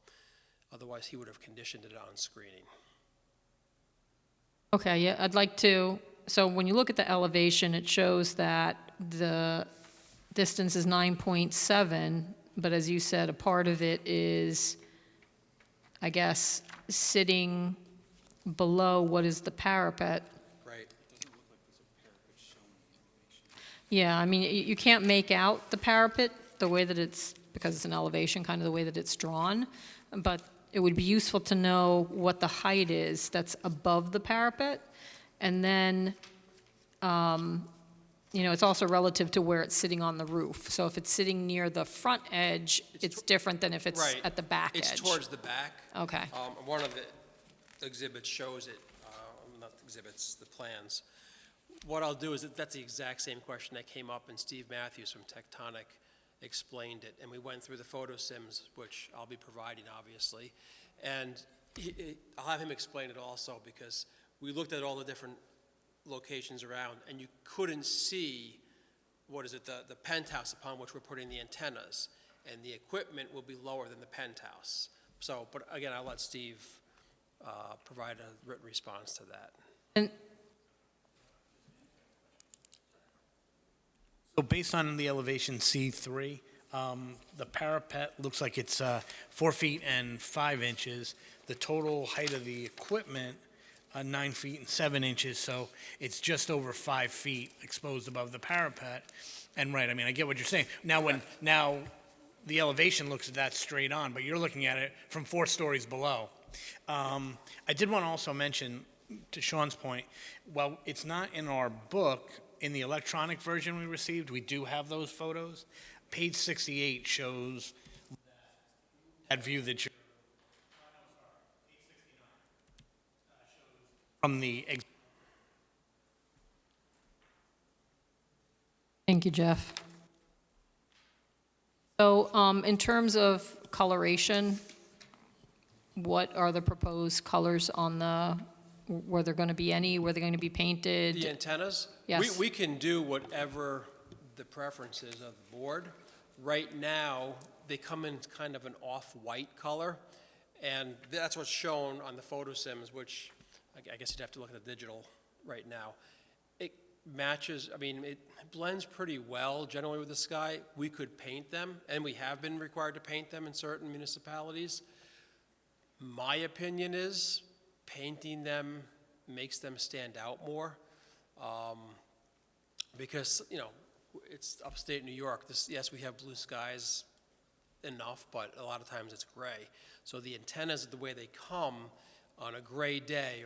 otherwise, he would have conditioned it on screening. Okay, yeah, I'd like to, so when you look at the elevation, it shows that the distance is 9.7, but as you said, a part of it is, I guess, sitting below what is the parapet. Right. Yeah, I mean, you can't make out the parapet the way that it's, because it's an elevation, kind of the way that it's drawn, but it would be useful to know what the height is that's above the parapet. And then, it's also relative to where it's sitting on the roof. So if it's sitting near the front edge, it's different than if it's Right. at the back edge. It's towards the back. Okay. One of the exhibits shows it, not the exhibits, the plans. What I'll do is, that's the exact same question that came up, and Steve Matthews from Tectonic explained it, and we went through the photo sims, which I'll be providing, obviously, and I'll have him explain it also, because we looked at all the different locations around, and you couldn't see, the penthouse upon which we're putting the antennas, and the equipment will be lower than the penthouse. So, but again, I'll let Steve provide a written response to that. And So based on the elevation C3, the parapet looks like it's 4 feet and 5 inches. The total height of the equipment, 9 feet and 7 inches, so it's just over 5 feet exposed above the parapet. And right, I mean, I get what you're saying. Now the elevation looks at that straight on, but you're looking at it from 4 stories below. I did want to also mention, to Sean's point, while it's not in our book, in the electronic version we received, we do have those photos. Page 68 shows that view that you're, from the, Thank you, Jeff. So in terms of coloration, what are the proposed colors on the, were there going to be any, were they going to be painted? The antennas? Yes. We can do whatever the preference is of the board. Right now, they come in kind of an off-white color, and that's what's shown on the photo sims, which I guess you'd have to look at the digital right now. It matches, I mean, it blends pretty well generally with the sky. We could paint them, and we have been required to paint them in certain municipalities. My opinion is painting them makes them stand out more, because, it's upstate New York. Yes, we have blue skies enough, but a lot of times it's gray. So the antennas, the way they come on a gray day,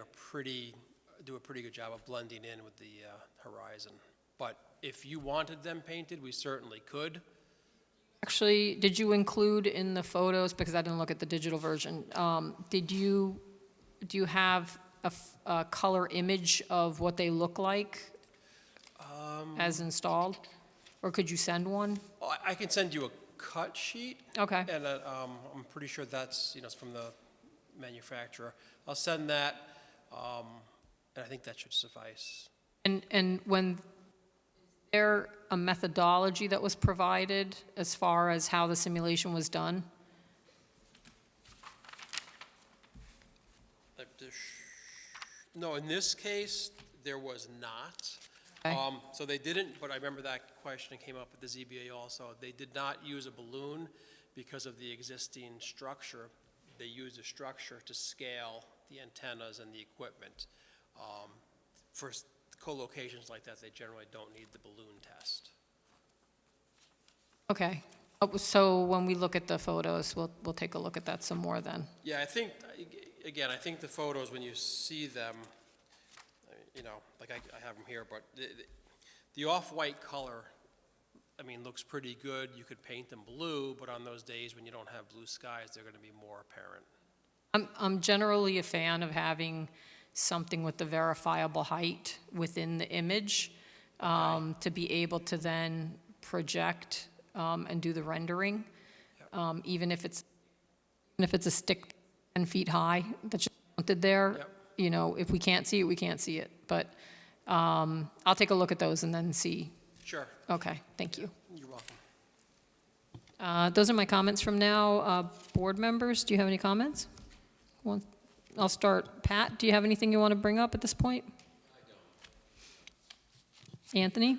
do a pretty good job of blending in with the horizon. But if you wanted them painted, we certainly could. Actually, did you include in the photos, because I didn't look at the digital version, do you have a color image of what they look like as installed? Or could you send one? I can send you a cut sheet. Okay. And I'm pretty sure that's, it's from the manufacturer. I'll send that, and I think that should suffice. And when, is there a methodology that was provided as far as how the simulation was done? No, in this case, there was not. So they didn't, but I remember that question came up at the ZBA also. They did not use a balloon because of the existing structure. They used a structure to scale the antennas and the equipment. For co-locations like that, they generally don't need the balloon test. Okay. So when we look at the photos, we'll take a look at that some more then. Yeah, I think, again, I think the photos, when you see them, you know, like I have them here, but the off-white color, I mean, looks pretty good. You could paint them blue, but on those days when you don't have blue skies, they're going to be more apparent. I'm generally a fan of having something with the verifiable height within the image to be able to then project and do the rendering, even if it's a stick 10 feet high that's just mounted there. Yep. You know, if we can't see it, we can't see it. But I'll take a look at those and then see. Sure. Okay, thank you. You're welcome. Those are my comments from now. Board members, do you have any comments? I'll start. Pat, do you have anything you want to bring up at this point? I don't. Anthony?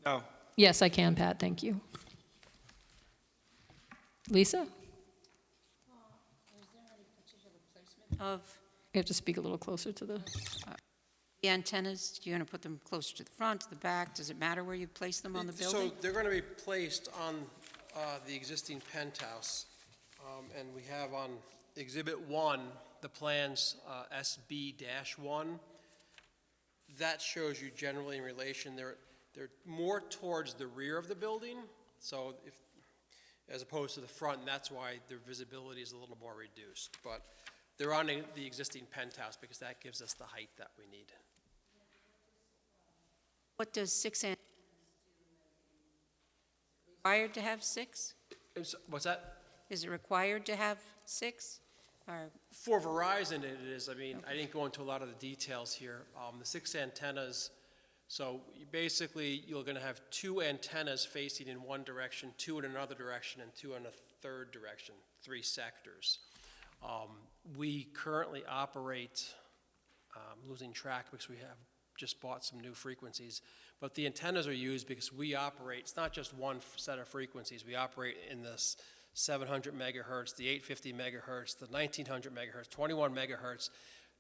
No. Yes, I can, Pat, thank you. Lisa? Of You have to speak a little closer to the... the antennas, you're going to put them closer to the front, to the back? Does it matter where you place them on the building? So they're going to be placed on the existing penthouse. And we have on Exhibit 1, the plans SB-1. That shows you generally in relation, they're more towards the rear of the building, so as opposed to the front, and that's why their visibility is a little more reduced. But they're on the existing penthouse because that gives us the height that we need. What does 6 antennas do? Required to have 6? What's that? Is it required to have 6? Or For Verizon, it is. I mean, I didn't go into a lot of the details here. The 6 antennas, so basically, you're going to have 2 antennas facing in one direction, 2 in another direction, and 2 in a third direction, 3 sectors. We currently operate, losing track because we have just bought some new frequencies, but the antennas are used because we operate, it's not just one set of frequencies. We operate in this 700 megahertz, the 850 megahertz, the 1900 megahertz, 21 megahertz,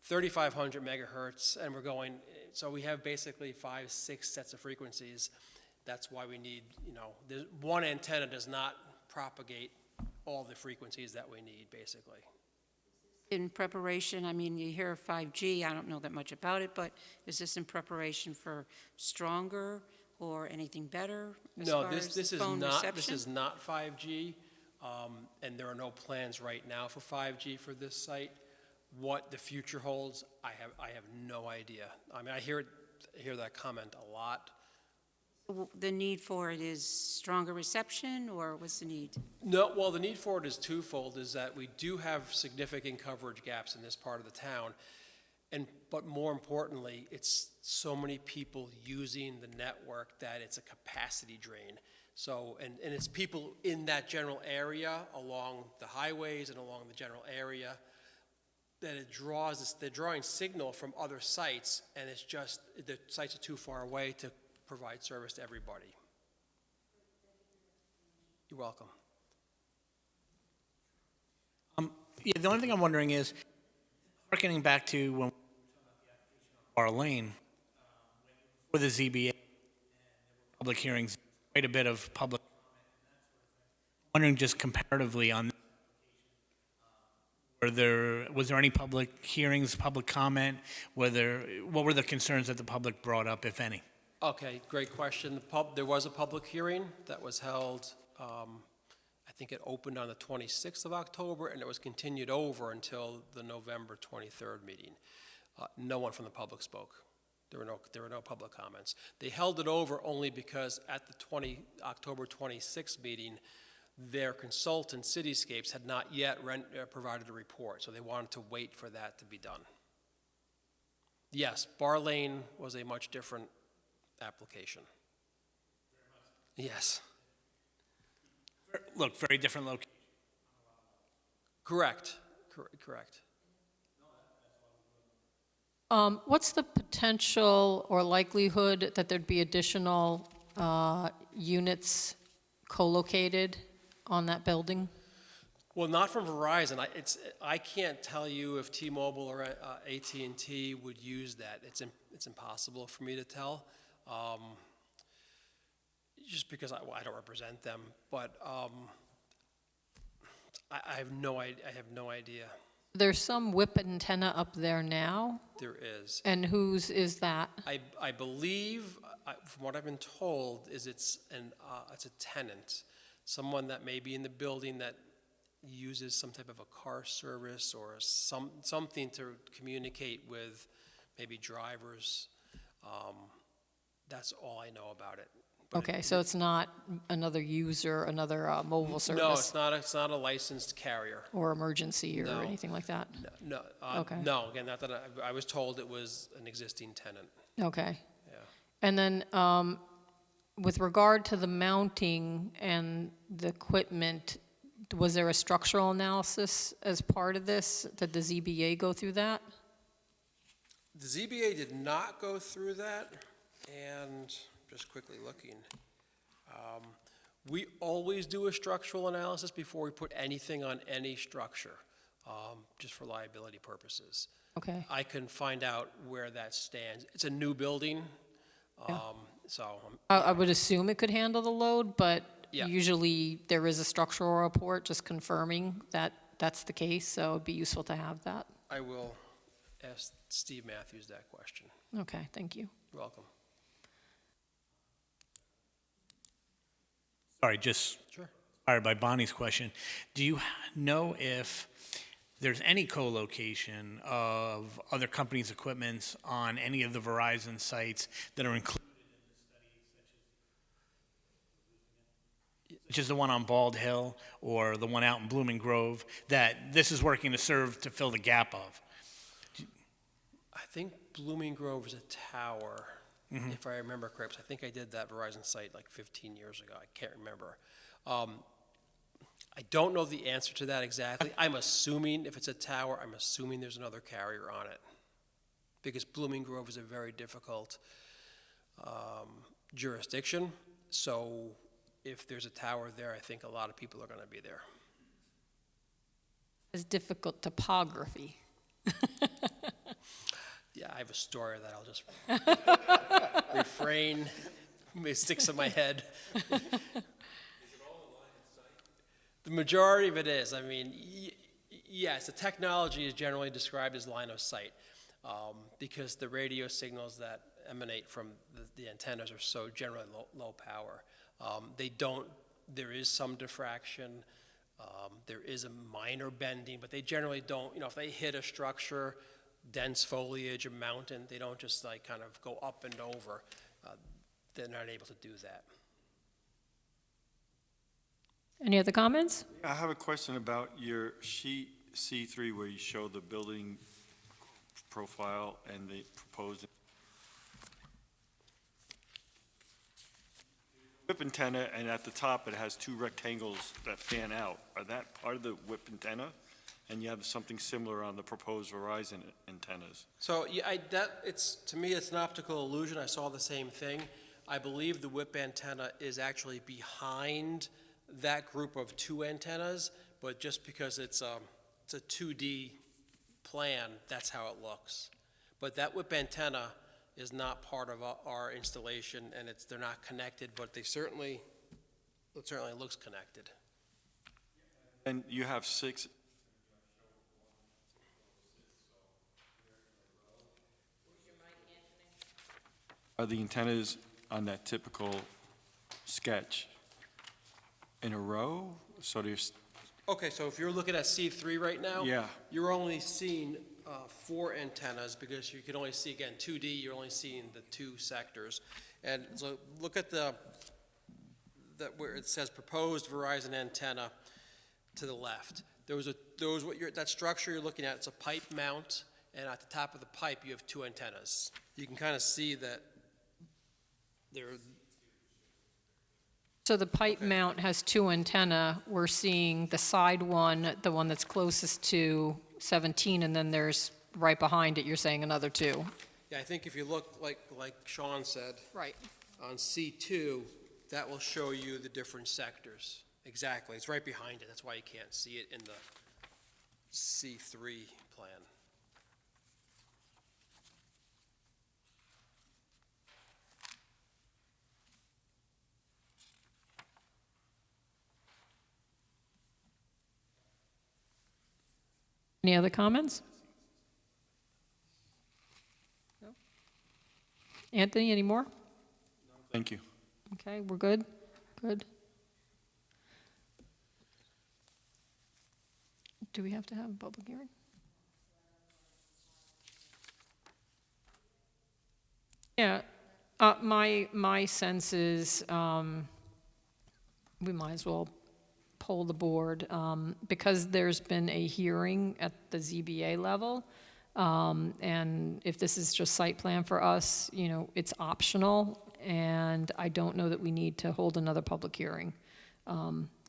3500 megahertz, and we're going, so we have basically 5, 6 sets of frequencies. That's why we need, you know, one antenna does not propagate all the frequencies that we need, basically. in preparation, I mean, you hear 5G, I don't know that much about it, but is this in preparation for stronger or anything better as No, far as this is phone not, reception? this is not 5G, and there are no plans right now for 5G for this site. What the future holds, I have no idea. I mean, I hear that comment a lot. The need for it is stronger reception, or what's the need? No, well, the need for it is twofold, is that we do have significant coverage gaps in this part of the town, but more importantly, it's so many people using the network that it's a capacity drain. So, and it's people in that general area, along the highways and along the general area, that it draws this, they're drawing signal from other sites, and it's just, the sites are too far away to provide service to everybody. You're welcome. Yeah, the only thing I'm wondering is, harkening back to when Carr Lane, for the ZBA, public hearings, quite a bit of public, wondering just comparatively on, was there any public hearings, public comment, what were the concerns that the public brought up, if any? Okay, great question. There was a public hearing that was held, I think it opened on the 26th of October, and it was continued over until the November 23rd meeting. No one from the public spoke. There were no public comments. They held it over only because at the October 26th meeting, their consultant, Cityscapes, had not yet provided a report, so they wanted to wait for that to be done. Yes, Bar Lane was a much different application. Yes. Look, very different location. Correct. What's the potential or likelihood that there'd be additional units co-located on that building? Well, not from Verizon. I can't tell you if T-Mobile or AT&T would use that. It's impossible for me to tell, just because I don't represent them. But I have no idea. There's some whip antenna up there now, There is. and whose is that? I believe, from what I've been told, is it's a tenant, someone that may be in the building that uses some type of a car service or something to communicate with maybe drivers. That's all I know about it. But Okay, so it's not another user, another mobile service? No, it's not a licensed carrier. Or emergency or No. anything like that? No, Okay. no, again, not that I was told it was an existing tenant. Okay. Yeah. And then with regard to the mounting and the equipment, was there a structural analysis as part of this? Did the ZBA go through that? The ZBA did not go through that, and just quickly looking. We always do a structural analysis before we put anything on any structure, just for liability purposes. Okay. I can find out where that stands. It's a new building, so, I would assume it could handle the load, but Yeah. usually there is a structural report just confirming that that's the case, so it'd be useful to have that. I will ask Steve Matthews that question. Okay, thank you. You're welcome. Sorry, just Sure. inspired by Bonnie's question. Do you know if there's any co-location of other companies' equipments on any of the Verizon sites that are included in the study, such as the one on Bald Hill or the one out in Blooming Grove, that this is working to serve to fill the gap of? I think Blooming Grove is a tower, if I remember correctly. I think I did that Verizon site like 15 years ago. I can't remember. I don't know the answer to that exactly. I'm assuming if it's a tower, I'm assuming there's another carrier on it. Because Blooming Grove is a very difficult jurisdiction. So if there's a tower there, I think a lot of people are going to be there. It's difficult topography. Yeah, I have a story that I'll just refrain. It sticks in my head. The majority of it is. I mean, yes, the technology is generally described as line of sight because the radio signals that emanate from the antennas are so generally low power. There is some diffraction. There is a minor bending, but they generally don't, if they hit a structure, dense foliage, a mountain, they don't just like kind of go up and over. They're not able to do that. Any other comments? I have a question about your sheet C3 where you show the building profile and the proposed whip antenna, and at the top it has two rectangles that fan out. Are that part of the whip antenna? And you have something similar on the proposed Verizon antennas. So yeah, to me, it's an optical illusion. I saw the same thing. I believe the whip antenna is actually behind that group of two antennas, but just because it's a 2D plan, that's how it looks. But that whip antenna is not part of our installation, and they're not connected, but it certainly looks connected. And you have 6. Are the antennas on that typical sketch in a row? So there's, Okay, so if you're looking at C3 right now, Yeah. you're only seeing 4 antennas because you can only see, again, 2D, you're only seeing the 2 sectors. And so look at where it says proposed Verizon antenna to the left. That structure you're looking at, it's a pipe mount, and at the top of the pipe you have 2 antennas. You can kind of see that So the pipe mount has 2 antenna. We're seeing the side one, the one that's closest to 17, and then there's right behind it, you're saying another 2. Yeah, I think if you look, like Sean said, Right. on C2, that will show you the different sectors. Exactly, it's right behind it, that's why you can't see it in the C3 plan. Any other comments? No? Anthony, any more? Thank you. Okay, we're good? Good. Do we have to have a public hearing? Yeah, my sense is, we might as well poll the board, because there's been a hearing at the ZBA level, and if this is just site plan for us, you know, it's optional, and I don't know that we need to hold another public hearing,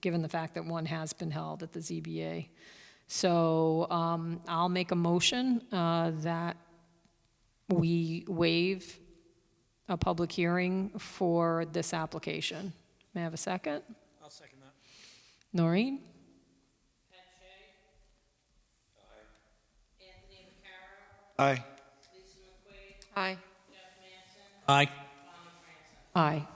given the fact that one has been held at the ZBA. So I'll make a motion that we waive a public hearing for this application. May I have a second? I'll second that. Noreen? Aye. Aye. Aye. Aye.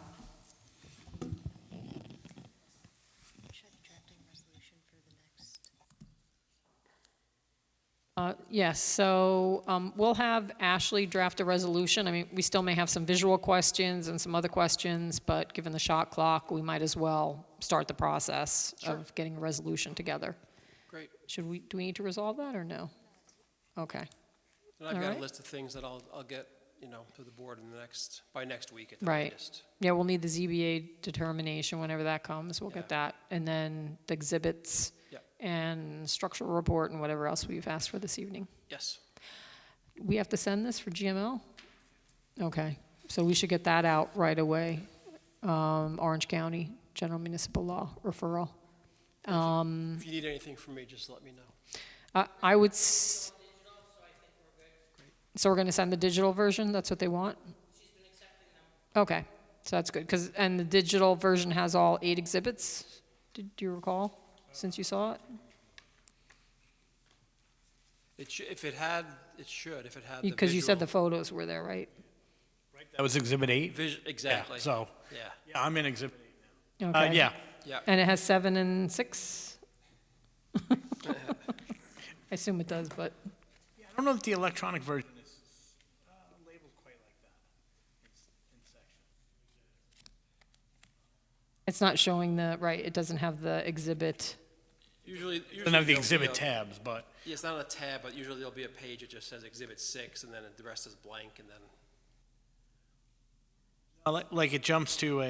Yes, so we'll have Ashley draft a resolution. I mean, we still may have some visual questions and some other questions, but given the shot clock, we might as well start the process of getting a resolution together. Great. Do we need to resolve that or no? Okay. And I've All got right. a list of things that I'll get, to the board by next week at the Right. latest. Yeah, we'll need the ZBA determination whenever that comes. We'll get that. And then the exhibits Yep. and structural report and whatever else we've asked for this evening. Yes. We have to send this for GML? Okay, so we should get that out right away. Orange County General Municipal Law referral. If you need anything from me, just let me know. I would, so we're gonna send the digital version, that's what they want? Okay, so that's good, and the digital version has all 8 exhibits, do you recall, since you saw it? It should, if it had the Because you said the visual- photos were there, right? That was Exhibit 8? Exactly. Yeah, so, Yeah, yeah, I'm in Exhibit 8 now. Okay. Yeah. yeah. And it has 7 and 6? I assume it does, but, I don't know if the electronic version is labeled quite like that in section. it's not showing it doesn't have the exhibit. Usually Doesn't have the there'll be exhibit a- tabs, but Yeah, it's not a tab, but usually there'll be a page that just says Exhibit 6, and then the rest is blank, and then, like it jumps to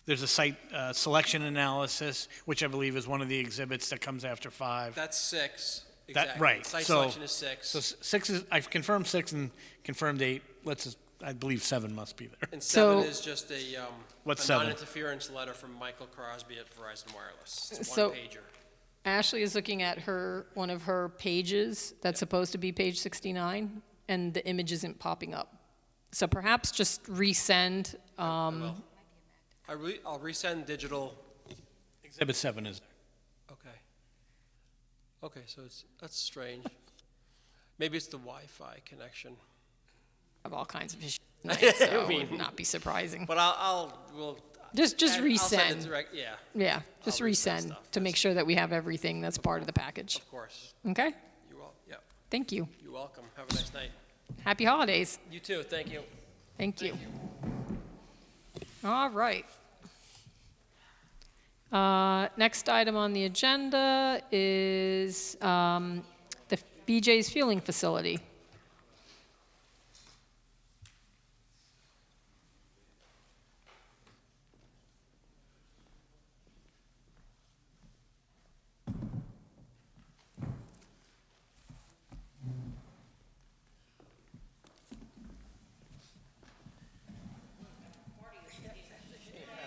there's a site selection analysis, which I believe is one of the exhibits that comes after 5. that's 6. That- Exactly. right, Site so- selection is 6. So 6 is, I've confirmed 6 and confirmed 8. I believe 7 must be there. And 7 So- is just What's a 7? non-interference letter from Michael Crosby at Verizon Wireless. It's a So- one-pager. Ashley is looking at one of her pages that's supposed to be page 69, and the image isn't popping up. So perhaps just resend, Well, I'll resend digital. Exhibit 7 is there. Okay. Okay, so that's strange. Maybe it's the Wi-Fi connection. of all kinds of issues tonight, so it mean- would not be surprising. But we'll. Just I'll send it resend. direct, yeah, Yeah, just I'll resend resend stuff. to make sure that we have everything that's part of the package. of course. Okay? Yeah, Thank you. you're welcome. Have a nice night. Happy holidays. You too, thank you. Thank you. All right. Next item on the agenda is the BJ's Fueling Facility.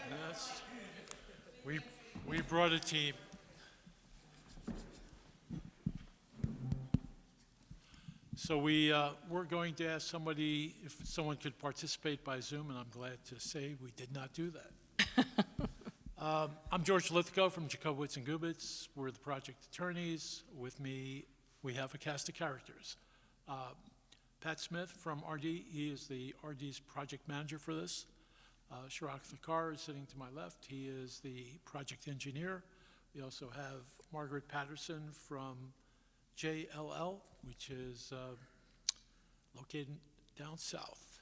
Yes. We brought a team. So we're going to ask somebody if someone could participate by Zoom, and I'm glad to say we did not do that. I'm George Lithgow from Jacobowitz and Gubitz. We're the project attorneys. With me, we have a cast of characters. Pat Smith from RD, he is the RD's project manager for this. Chirag Carr is sitting to my left. He is the project engineer. We also have Margaret Patterson from JLL, which is located down south.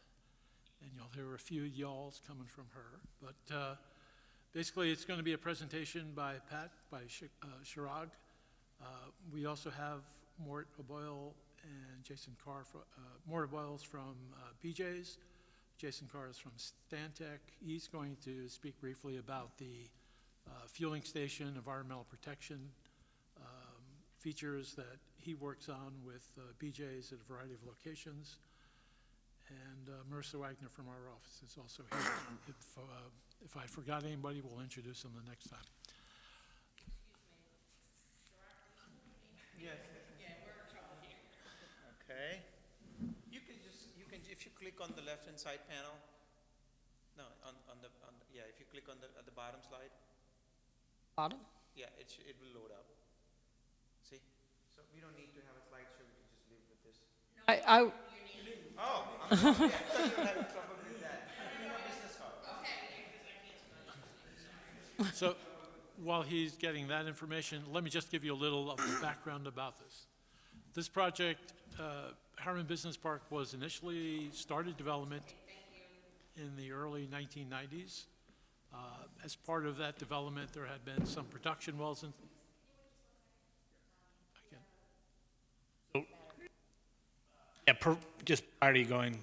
And you'll hear a few y'alls coming from her. But basically, it's going to be a presentation by Pat, by Chirag. We also have Mort O'Boyle and Jason Carr. Mort O'Boyle's from BJ's. Jason Carr is from Stantec. He's going to speak briefly about the fueling station, environmental protection features that he works on with BJ's at a variety of locations. And Marissa Wagner from our office is also here. If I forgot anybody, we'll introduce them the next time. Yes. Yeah, we're in trouble here. Okay. You can, if you click on the left-hand side panel, no, yeah, if you click on at the bottom slide. Bottom? Yeah, it will load up. See? So we don't need to have a slideshow, we can just leave with this. Oh, I'm sorry. I thought you were having trouble with that. Give me my business card. So while he's getting that information, let me just give you a little of the background about this. This project, Harriman Business Park, was initially started development in the early 1990s. As part of that development, there had been some production wells. Just prior to you going,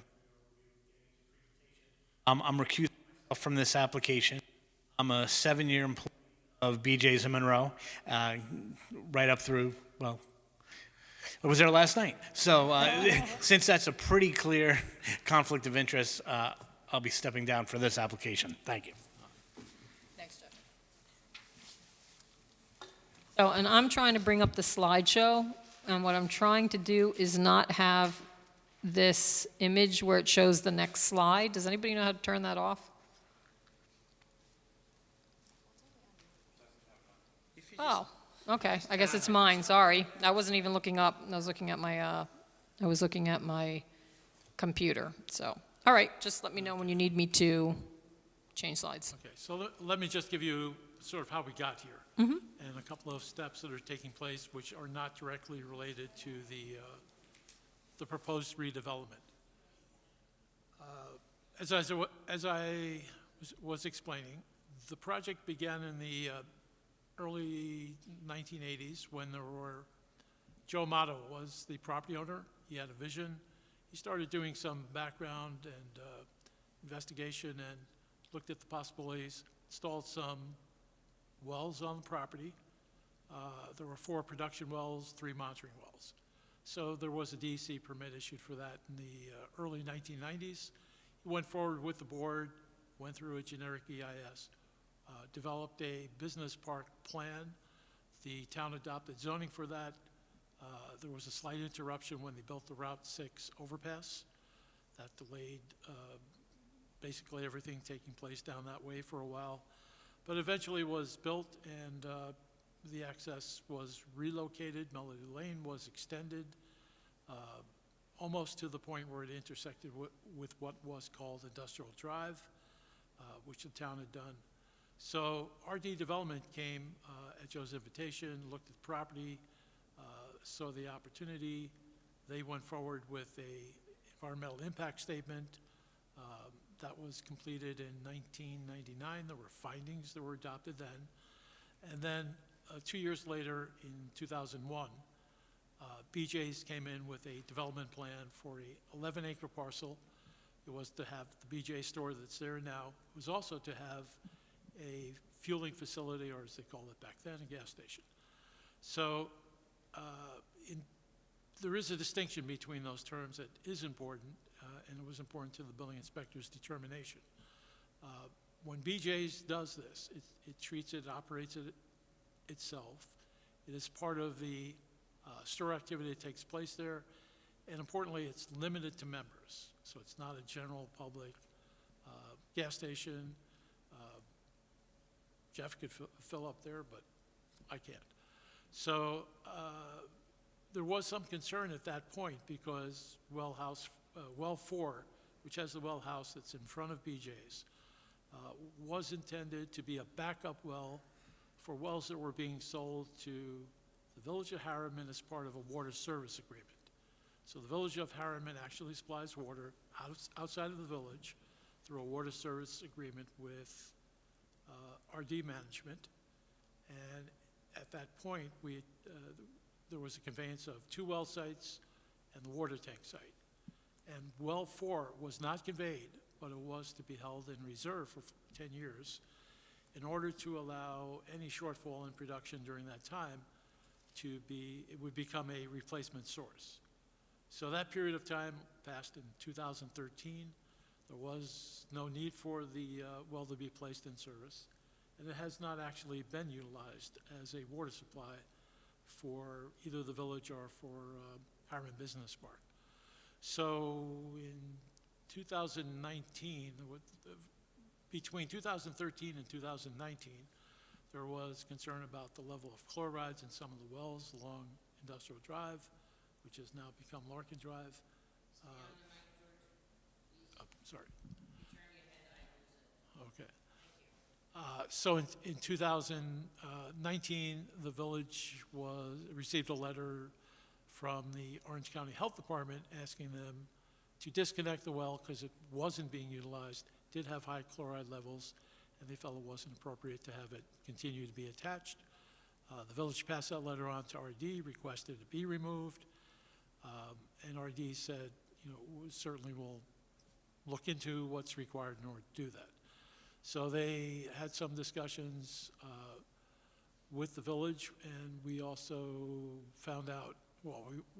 I'm recusing myself from this application. I'm a 7-year employee of BJ's in Monroe, right up through, well, I was there last night. So since that's a pretty clear conflict of interest, I'll be stepping down for this application. Thank you. Next up. So, and I'm trying to bring up the slideshow, and what I'm trying to do is not have this image where it shows the next slide. Does anybody know how to turn that off? Oh, okay. I guess it's mine. Sorry. I wasn't even looking up. I was looking at my computer. So, all right. Just let me know when you need me to change slides. Okay, so let me just give you sort of how we got here. And a couple of steps that are taking place which are not directly related to the proposed redevelopment. As I was explaining, the project began in the early 1980s when Joe Motto was the property owner. He had a vision. He started doing some background and investigation and looked at the possibilities, installed some wells on the property. There were 4 production wells, 3 monitoring wells. So there was a DEC permit issued for that in the early 1990s. He went forward with the board, went through a generic EIS, developed a business park plan. The town adopted zoning for that. There was a slight interruption when they built the Route 6 overpass. That delayed basically everything taking place down that way for a while. But eventually was built, and the access was relocated. Melody Lane was extended almost to the point where it intersected with what was called Industrial Drive, which the town had done. So RD Development came at Joe's invitation, looked at the property, saw the opportunity. They went forward with a environmental impact statement. That was completed in 1999. There were findings that were adopted then. And then 2 years later, in 2001, BJ's came in with a development plan for a 11-acre parcel. It was to have the BJ store that's there now. It was also to have a fueling facility, or as they called it back then, a gas station. So there is a distinction between those terms that is important, and it was important to the building inspector's determination. When BJ's does this, it treats it, operates it itself. It is part of the store activity that takes place there. and importantly, it's limited to members. So it's not a general public gas station. Jeff could fill up there, but I can't. So there was some concern at that point because well 4, which has the well house that's in front of BJ's, was intended to be a backup well for wells that were being sold to the Village of Harriman as part of a water service agreement. So the Village of Harriman actually supplies water outside of the village through a water service agreement with RD Management. And at that point, there was a conveyance of 2 well sites and the water tank site. And well 4 was not conveyed, but it was to be held in reserve for 10 years in order to allow any shortfall in production during that time it would become a replacement source. So that period of time passed in 2013. There was no need for the well to be placed in service, and it has not actually been utilized as a water supply for either the village or for Harriman Business Park. So in 2019, between 2013 and 2019, there was concern about the level of chlorides in some of the wells along Industrial Drive, which has now become Larkin Drive. Sorry. Okay. So in 2019, the village received a letter from the Orange County Health Department asking them to disconnect the well because it wasn't being utilized, did have high chloride levels, and they felt it wasn't appropriate to have it continue to be attached. The village passed that letter on to RD, requested it be removed, and RD said, we certainly will look into what's required in order to do that. So they had some discussions with the village, and we also found out,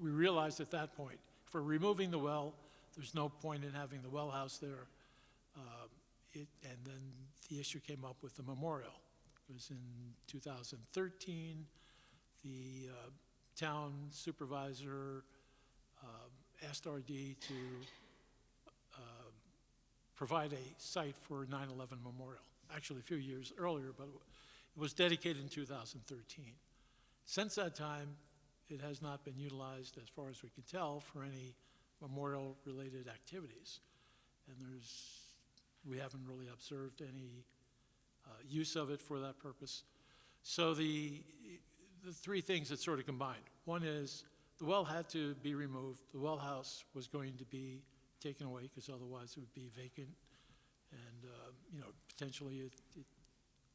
we realized at that point, for removing the well, there's no point in having the well house there. And then the issue came up with the memorial. It was in 2013. The town supervisor asked RD to provide a site for 9/11 memorial. Actually, a few years earlier, but it was dedicated in 2013. Since that time, it has not been utilized, as far as we can tell, for any memorial-related activities. And we haven't really observed any use of it for that purpose. So the 3 things that sort of combined. One is the well had to be removed. The well house was going to be taken away because otherwise it would be vacant, and potentially it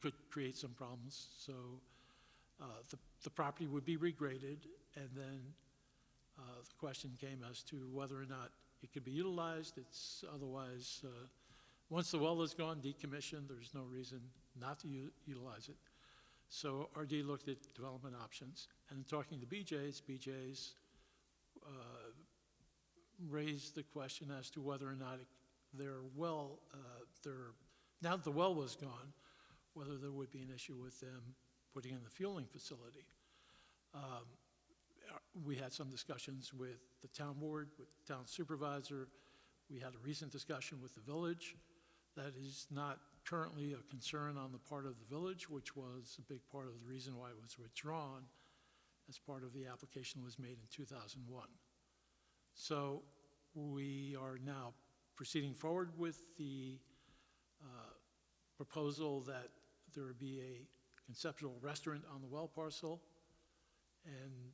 could create some problems. So the property would be regraded, and then the question came as to whether or not it could be utilized. It's otherwise, once the well is gone, decommissioned, there's no reason not to utilize it. So RD looked at development options, and in talking to BJ's raised the question as to whether or not now that the well was gone, whether there would be an issue with them putting in the fueling facility. We had some discussions with the town board, with the town supervisor. We had a recent discussion with the village. That is not currently a concern on the part of the village, which was a big part of the reason why it was withdrawn as part of the application was made in 2001. So we are now proceeding forward with the proposal that there would be a conceptual restaurant on the well parcel and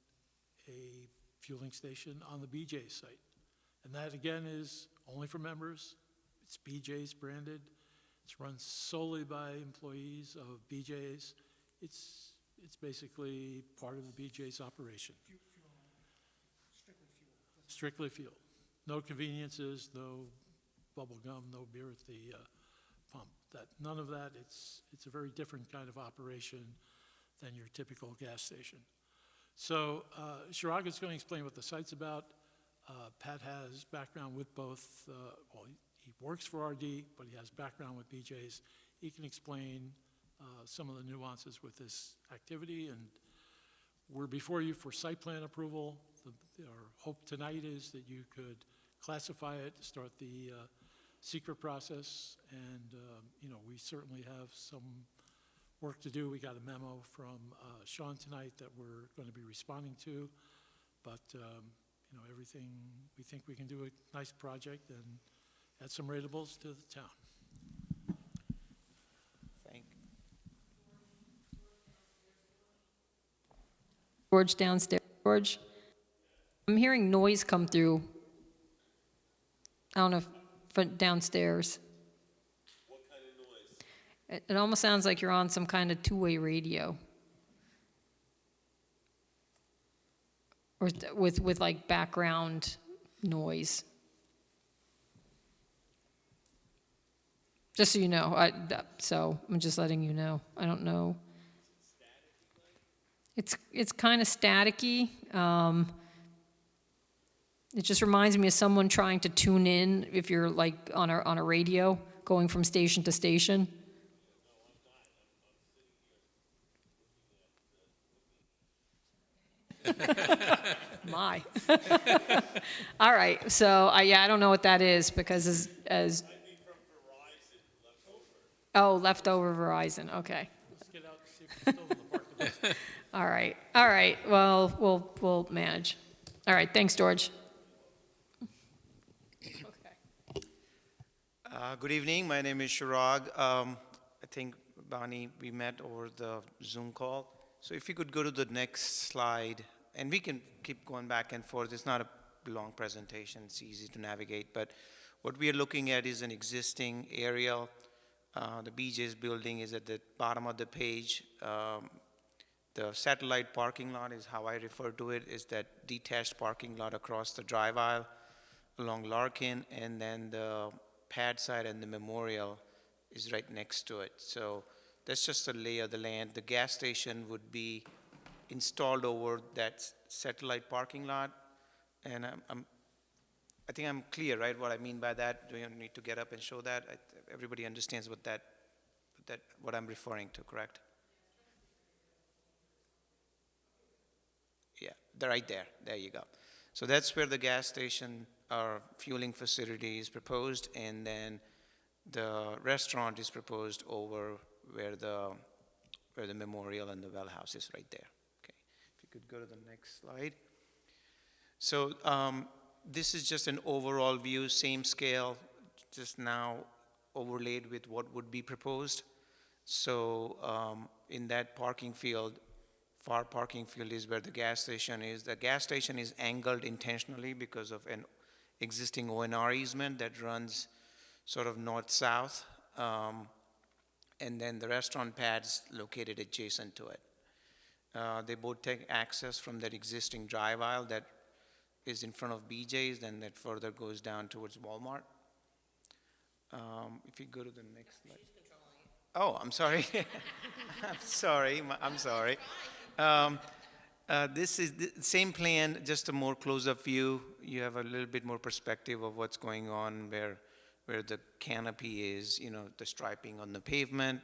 a fueling station on the BJ site. And that, again, is only for members. It's BJ's branded. It's run solely by employees of BJ's. It's basically part of the BJ's operation. Strictly fuel. No conveniences, no bubble gum, no beer at the pump. None of that. It's a very different kind of operation than your typical gas station. So Shiraga's going to explain what the site's about. Pat has background with both, he works for RD, but he has background with BJ's. He can explain some of the nuances with this activity, and we're before you for site plan approval. our hope tonight is that you could classify it, start the secret process, and, we certainly have some work to do. We got a memo from Sean tonight that we're going to be responding to, but, everything, we think we can do a nice project and add some ratables to the town. Thank George downstairs. George, I'm hearing noise come through. I don't know if downstairs. What kind of noise? It almost sounds like you're on some kind of two-way radio. Or with like background noise. Just so you know, so I'm just letting you know. I don't know. It's kind of staticky. It just reminds me of someone trying to tune in if you're like on a radio, going from station to station. My. All right, so I don't know what that is because as oh, leftover Verizon. Okay. Let's get out and see if it's still in the market. All right. Well, we'll manage. All right. Thanks, George. Good evening, my name is Shirag. I think, Bonnie, we met over the Zoom call. So if you could go to the next slide, and we can keep going back and forth. It's not a long presentation, it's easy to navigate, but what we are looking at is an existing aerial. The BJ's building is at the bottom of the page. The satellite parking lot is how I refer to it, is that detached parking lot across the drive aisle along Larkin, and then the pad side and the memorial is right next to it. So that's just a lay of the land. The gas station would be installed over that satellite parking lot, and I think I'm clear, right, what I mean by that. Do you need to get up and show that? Everybody understands what I'm referring to, correct? Yeah, they're right there. There you go. So that's where the gas station or fueling facility is proposed, and then the restaurant is proposed over where the memorial and the well house is right there. Okay, if you could go to the next slide. So this is just an overall view, same scale, just now overlaid with what would be proposed. So in that parking field, far parking field is where the gas station is. The gas station is angled intentionally because of an existing O&R easement that runs sort of north-south. And then the restaurant pad's located adjacent to it. They both take access from that existing drive aisle that is in front of BJ's, then that further goes down towards Walmart. If you go to the next slide. Oh, I'm sorry. I'm sorry. This is the same plan, just a more close-up view. You have a little bit more perspective of what's going on, where the canopy is, the striping on the pavement,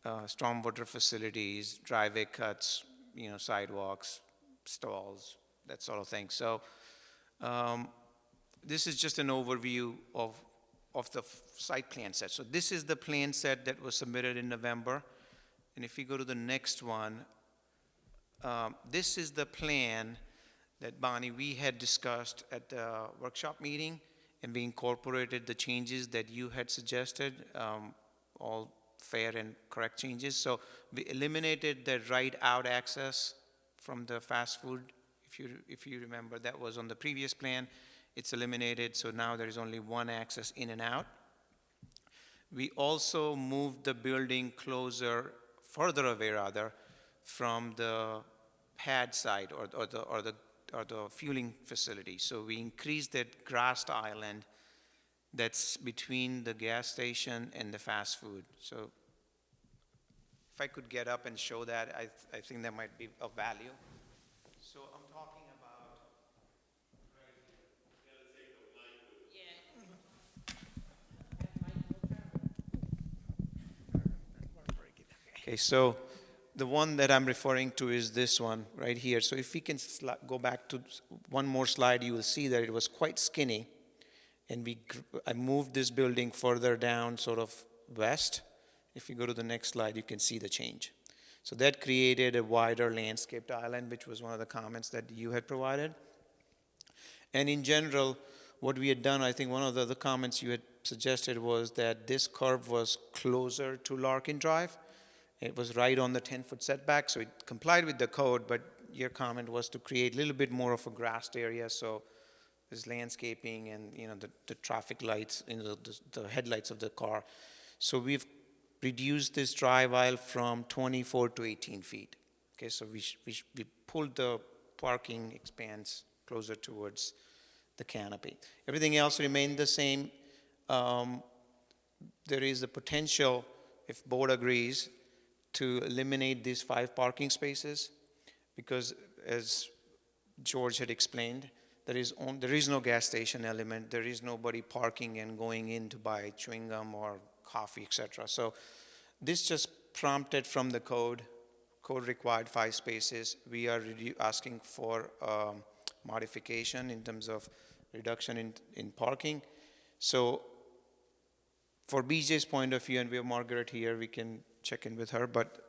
stormwater facilities, driveway cuts, sidewalks, stalls, that sort of thing. So this is just an overview of the site plan set. So this is the plan set that was submitted in November. And if you go to the next one, this is the plan that, Bonnie, we had discussed at the workshop meeting, and we incorporated the changes that you had suggested, all fair and correct changes. So we eliminated the right-out access from the fast food. If you remember, that was on the previous plan. It's eliminated, so now there is only one access in and out. We also moved the building further away rather, from the pad side or the fueling facility. So we increased that grassed island that's between the gas station and the fast food. So if I could get up and show that, I think that might be of value. So I'm talking about. Okay, so the one that I'm referring to is this one right here. So if we can go back to one more slide, you will see that it was quite skinny. And I moved this building further down, sort of west. If you go to the next slide, you can see the change. So that created a wider landscaped island, which was one of the comments that you had provided. And in general, what we had done, I think one of the other comments you had suggested was that this curve was closer to Larkin Drive. It was right on the 10-foot setback, so it complied with the code, but your comment was to create a little bit more of a grassed area, so there's landscaping and, you know, the traffic lights, you know, the headlights of the car. So we've reduced this drive aisle from 24 to 18 feet. Okay, so we pulled the parking expanse closer towards the canopy. Everything else remained the same. There is a potential, if board agrees, to eliminate these 5 parking spaces, because as George had explained, there is no gas station element. There is nobody parking and going in to buy chewing gum or coffee, etc. So this just prompted from the code. Code required 5 spaces. We are asking for modification in terms of reduction in parking. So for BJ's point of view, and we have Margaret here, we can check in with her, but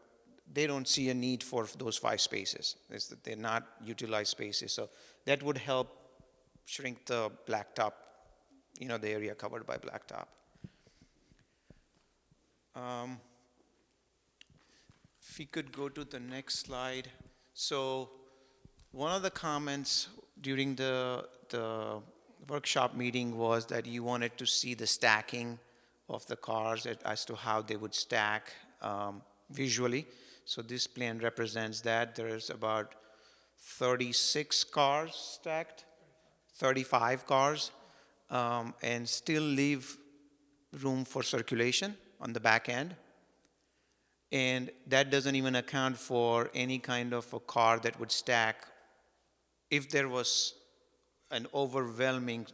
they don't see a need for those 5 spaces. They're not utilized spaces. So that would help shrink the blacktop, you know, the area covered by blacktop. If we could go to the next slide. So one of the comments during the workshop meeting was that you wanted to see the stacking of the cars as to how they would stack visually. So this plan represents that. There's about 36 cars stacked, 35 cars, and still leave room for circulation on the back end. And that doesn't even account for any kind of a car that would stack if there was an overwhelming,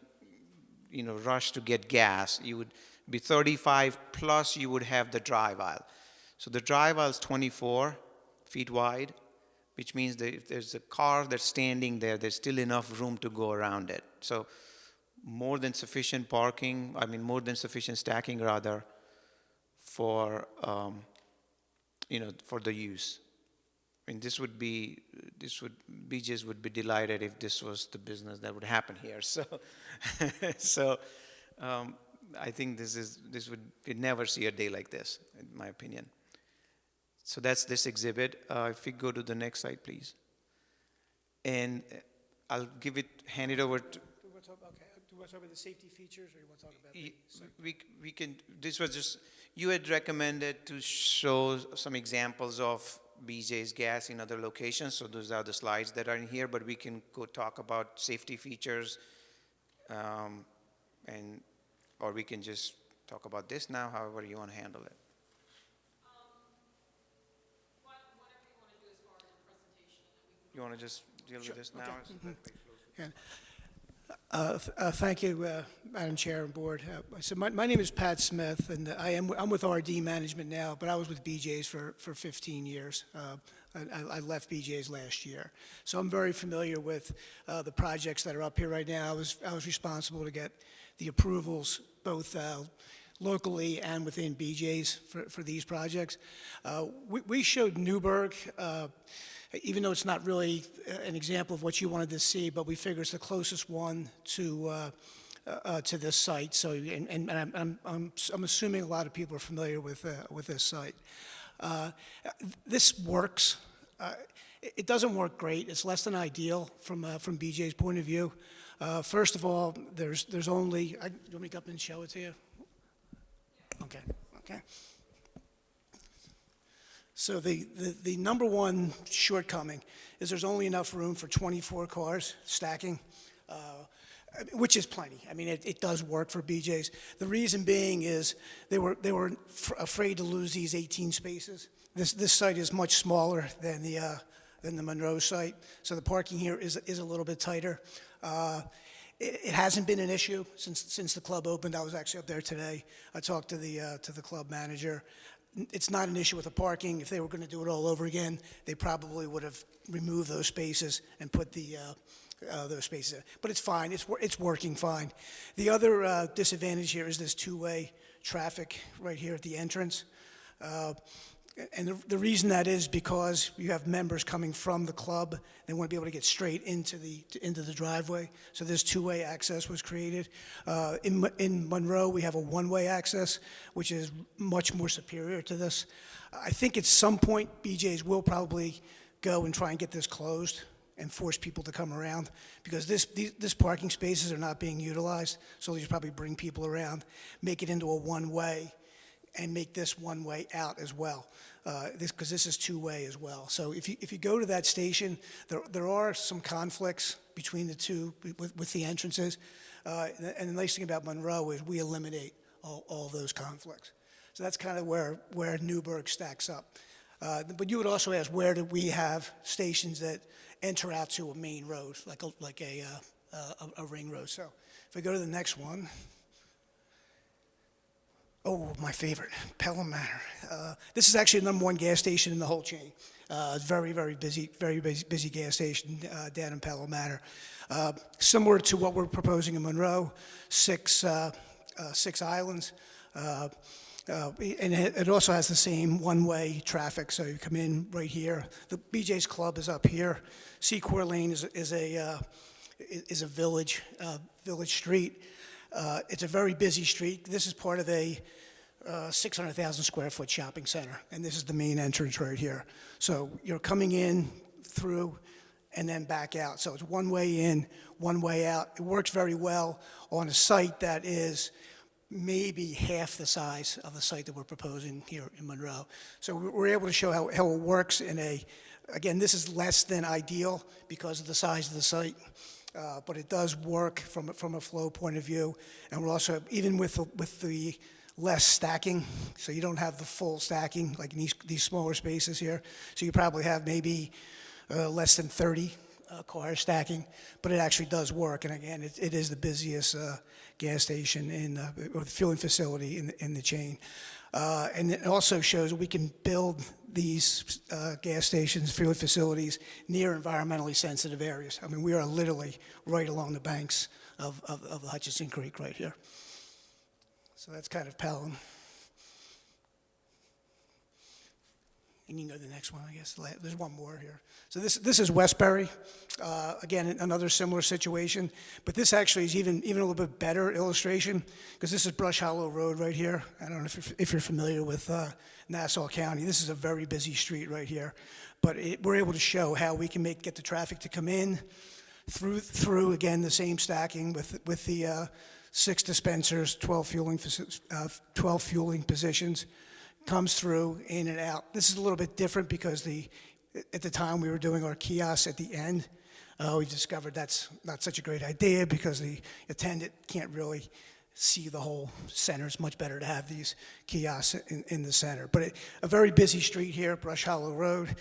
you know, rush to get gas. You would be 35 plus you would have the drive aisle. So the drive aisle is 24 feet wide, which means that if there's a car that's standing there, there's still enough room to go around it. So more than sufficient parking, more than sufficient stacking rather, for, you know, for the use. BJ's would be delighted if this was the business that would happen here. So, I think we'd never see a day like this, in my opinion. So that's this exhibit. If we go to the next slide, please. And I'll hand it over to. Do you want to talk about the safety features, or you want to talk about we can, this was just, you had recommended to show some examples of BJ's gas in other locations, so those are the slides that are in here, but we can go talk about safety features, or we can just talk about this now, however you want to handle it. Whatever you want to do as far as the presentation. You want to just deal with this now? Okay. Thank you, Madam Chair and Board. So my name is Pat Smith, and I'm with RD Management now, but I was with BJ's for 15 years. I left BJ's last year. So I'm very familiar with the projects that are up here right now. I was responsible to get the approvals both locally and within BJ's for these projects. We showed Newburgh, even though it's not really an example of what you wanted to see, but we figure it's the closest one to this site. So, and I'm assuming a lot of people are familiar with this site. This works. It doesn't work great. It's less than ideal from BJ's point of view. First of all, there's only. You want me to come up and show it to you? Okay. So the number one shortcoming is there's only enough room for 24 cars stacking, which is plenty. It does work for BJ's. The reason being is they were afraid to lose these 18 spaces. This site is much smaller than the Monroe site, so the parking here is a little bit tighter. It hasn't been an issue since the club opened. I was actually up there today. I talked to the club manager. it's not an issue with the parking. If they were going to do it all over again, they probably would have removed those spaces and put those spaces in. But it's fine, it's working fine. The other disadvantage here is this two-way traffic right here at the entrance. And the reason that is because you have members coming from the club, they want to be able to get straight into the driveway. So this two-way access was created. In Monroe, we have a one-way access, which is much more superior to this. I think at some point, BJ's will probably go and try and get this closed and force people to come around, because this parking spaces are not being utilized, so they'll just probably bring people around, make it into a one-way, and make this one-way out as well, because this is two-way as well. So if you go to that station, there are some conflicts between the two with the entrances, and the nice thing about Monroe is we eliminate all those conflicts. So that's kind of where Newburgh stacks up. But you would also ask, where do we have stations that enter out to a main road, like a ring road? So if we go to the next one. Oh, my favorite, Pelham Manor. This is actually the #1 gas station in the whole chain. It's very busy gas station down in Pelham Manor. Similar to what we're proposing in Monroe, six islands. And it also has the same one-way traffic, so you come in right here. The BJ's Club is up here. Secor Lane is a village street. It's a very busy street. This is part of a 600,000 square foot shopping center, and this is the main entrance right here. So you're coming in through and then back out. So it's one way in, one way out. It works very well on a site that is maybe half the size of the site that we're proposing here in Monroe. So we're able to show how it works again, this is less than ideal because of the size of the site. But it does work from a flow point of view, and we're also, even with the less stacking, so you don't have the full stacking like in these smaller spaces here. So you probably have maybe less than 30 cars stacking, but it actually does work. And again, it is the busiest gas station or the fueling facility in the chain. And it also shows we can build these gas stations, fueling facilities near environmentally sensitive areas. I mean, we are literally right along the banks of the Hutchinson Creek right here. So that's kind of Pelham. And you can go to the next one, I guess. There's one more here. So this is Westbury. Again, another similar situation. But this actually is even a little bit better illustration, because this is Brush Hollow Road right here. I don't know if you're familiar with Nassau County. This is a very busy street right here. But we're able to show how we can get the traffic to come in through again, the same stacking with the 6 dispensers, 12 fueling positions, comes through, in and out. This is a little bit different because at the time we were doing our kiosks at the end, we discovered that's not such a great idea because the attendant can't really see the whole center. It's much better to have these kiosks in the center. But a very busy street here, Brush Hollow Road,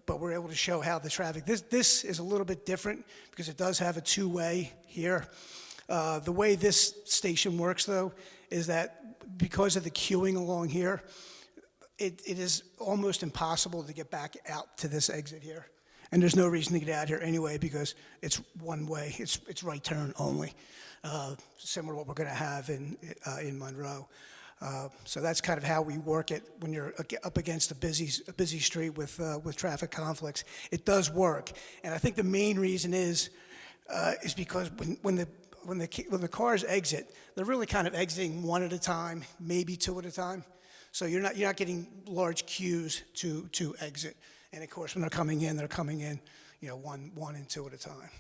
but we're able to show how the traffic, this is a little bit different because it does have a two-way here. The way this station works, though, is that because of the queuing along here, it is almost impossible to get back out to this exit here. And there's no reason to get out here anyway because it's one way. It's right turn only, similar to what we're going to have in Monroe. So that's kind of how we work it when you're up against a busy street with traffic conflicts. It does work, and I think the main reason is because when the cars exit, they're really kind of exiting one at a time, maybe two at a time. So you're not getting large queues to exit. And of course, when they're coming in, one and two at a time.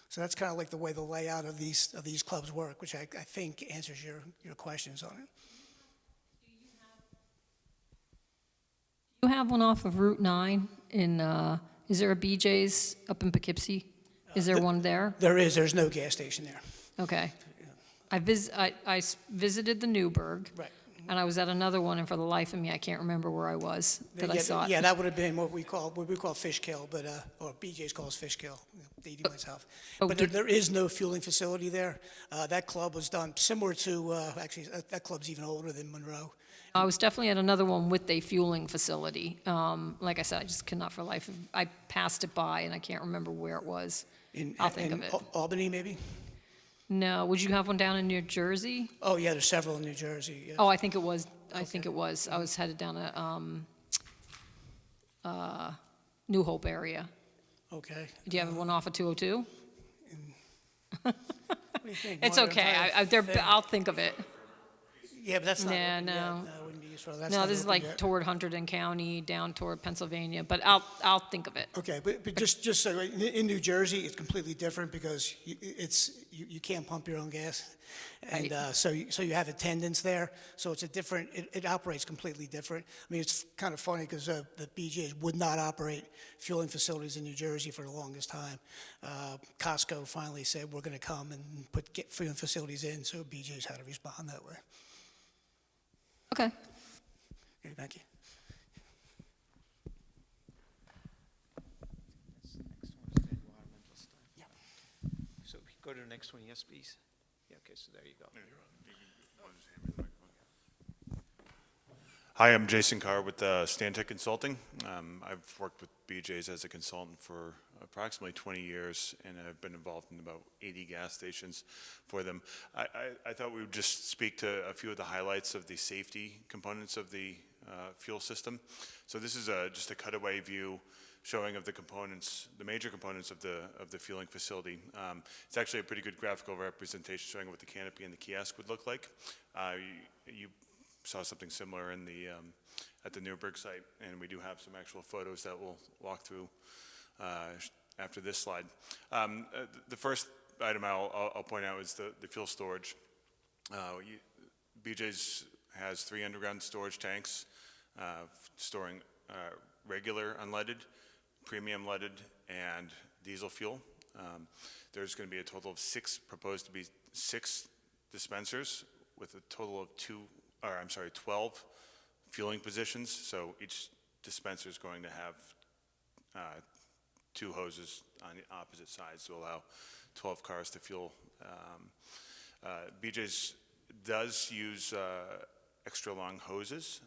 So that's kind of like the way the layout of these clubs work, which I think answers your questions on it. You have one off of Route 9 is there a BJ's up in Poughkeepsie? Is there one there? There is. There's no gas station there. Okay. I visited the Newburgh. Right. And I was at another one, and for the life of me, I can't remember where I was that I saw it. Yeah, that would have been what we call fish kill, but or BJ's calls fish kill. Dating myself. But there is no fueling facility there. That club was done similar to actually that club's even older than Monroe. I was definitely at another one with a fueling facility. Like I said, I just cannot for life, I passed it by and I can't remember where it was. I'll think of it. Albany, maybe? No, would you have one down in New Jersey? Oh, yeah, there's several in New Jersey, yes. Oh, I think it was, I was headed down to, New Hope area. Okay. Do you have one off of 202? What do you think? It's Mark? I'm okay, trying to think. I'll think of it. Yeah, but that's not. Nah, open yet. no. No, it wouldn't be useful. That's No, not this is open like yet. toward Hunterdon County, down toward Pennsylvania, but I'll think of it. Okay, but just so, in New Jersey, it's completely different because you can't pump your own gas. And Right. so you have attendants there, so it's a different, it operates completely different. I mean, it's kind of funny because the BJ's would not operate fueling facilities in New Jersey for the longest time. Costco finally said, we're going to come and get fueling facilities in, so BJ's had to respond that way. Okay. Okay, thank you. So go to the next one, yes, please. Yeah, okay, so there you go. Hi, I'm Jason Carr with Stantec Consulting. I've worked with BJ's as a consultant for approximately 20 years, and I've been involved in about 80 gas stations for them. I thought we would just speak to a few of the highlights of the safety components of the fuel system. So this is just a cutaway view showing of the components, the major components of the fueling facility. It's actually a pretty good graphical representation showing what the canopy and the kiosk would look like. You saw something similar in the at the Newburgh site, and we do have some actual photos that we'll walk through after this slide. The first item I'll point out is the fuel storage. BJ's has 3 underground storage tanks storing regular unleaded, premium leaded, and diesel fuel. There's going to be a total of proposed to be 6 dispensers with a total of 12 fueling positions. So each dispenser is going to have 2 hoses on the opposite sides to allow 12 cars to fuel. BJ's does use extra long hoses.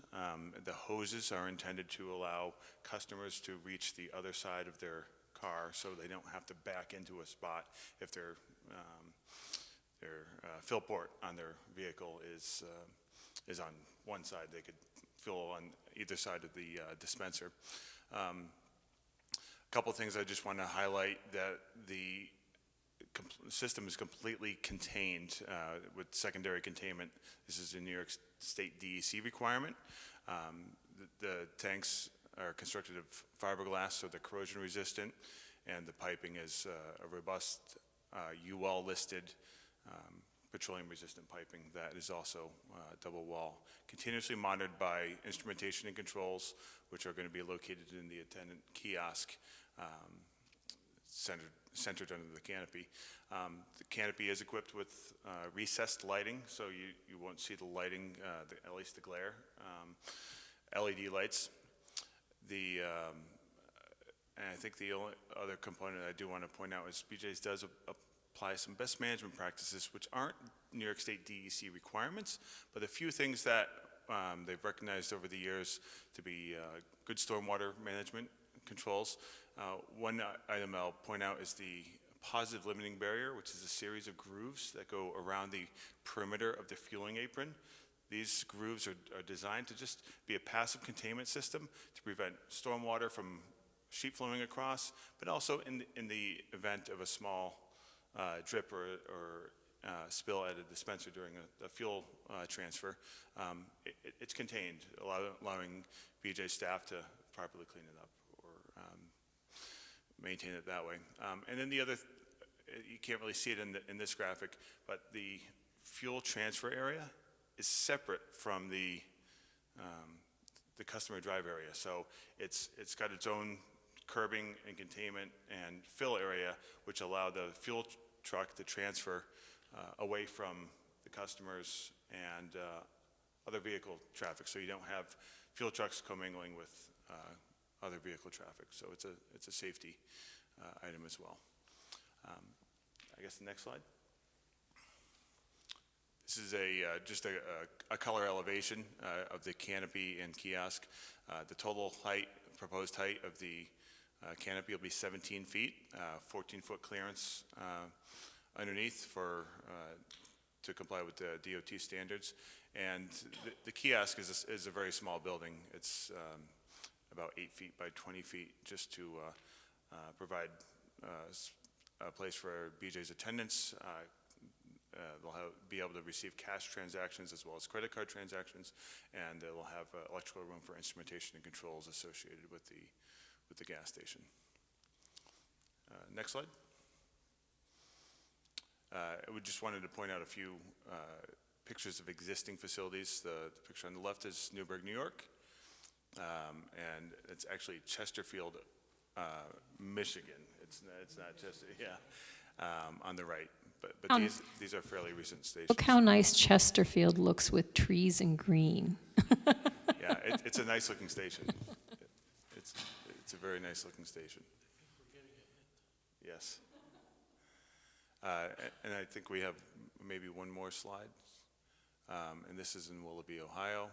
The hoses are intended to allow customers to reach the other side of their car so they don't have to back into a spot if their fill port on their vehicle is on one side. They could fill on either side of the dispenser. A couple things I just want to highlight: that the system is completely contained with secondary containment. This is a New York State DEC requirement. The tanks are constructed of fiberglass, so they're corrosion resistant, and the piping is a robust UL listed petroleum resistant piping that is also double wall. Continuously monitored by instrumentation and controls, which are going to be located in the attendant kiosk centered under the canopy. The canopy is equipped with recessed lighting, so you won't see the lighting, at least the glare. LED lights. And I think the only other component I do want to point out is BJ's does apply some best management practices, which aren't New York State DEC requirements, but a few things that they've recognized over the years to be good stormwater management controls. One item I'll point out is the positive limiting barrier, which is a series of grooves that go around the perimeter of the fueling apron. These grooves are designed to just be a passive containment system to prevent stormwater from sheet flowing across, but also in the event of a small drip or spill at a dispenser during a fuel transfer, it's contained, allowing BJ staff to properly clean it up or maintain it that way. And then the other, you can't really see it in this graphic, but the fuel transfer area is separate from the customer drive area. So it's got its own curbing and containment and fill area, which allow the fuel truck to transfer away from the customers and other vehicle traffic. So you don't have fuel trucks commingling with other vehicle traffic. So it's a safety item as well. I guess the next slide. This is just a color elevation of the canopy and kiosk. The total height, proposed height of the canopy will be 17 feet, 14-foot clearance underneath to comply with the DOT standards. And the kiosk is a very small building. It's about 8 feet by 20 feet, just to provide a place for BJ's attendants. They'll be able to receive cash transactions as well as credit card transactions, and they'll have electrical room for instrumentation and controls associated with the gas station. Next slide. We just wanted to point out a few pictures of existing facilities. The picture on the left is Newburgh, New York, and it's actually Chesterfield, Michigan. It's not just, on the right. But these are fairly recent stations. Look how nice Chesterfield looks with trees and green. Yeah, it's a nice looking station. It's a very nice looking station. Yes. And I think we have maybe one more slide. And this is in Willoughby, Ohio.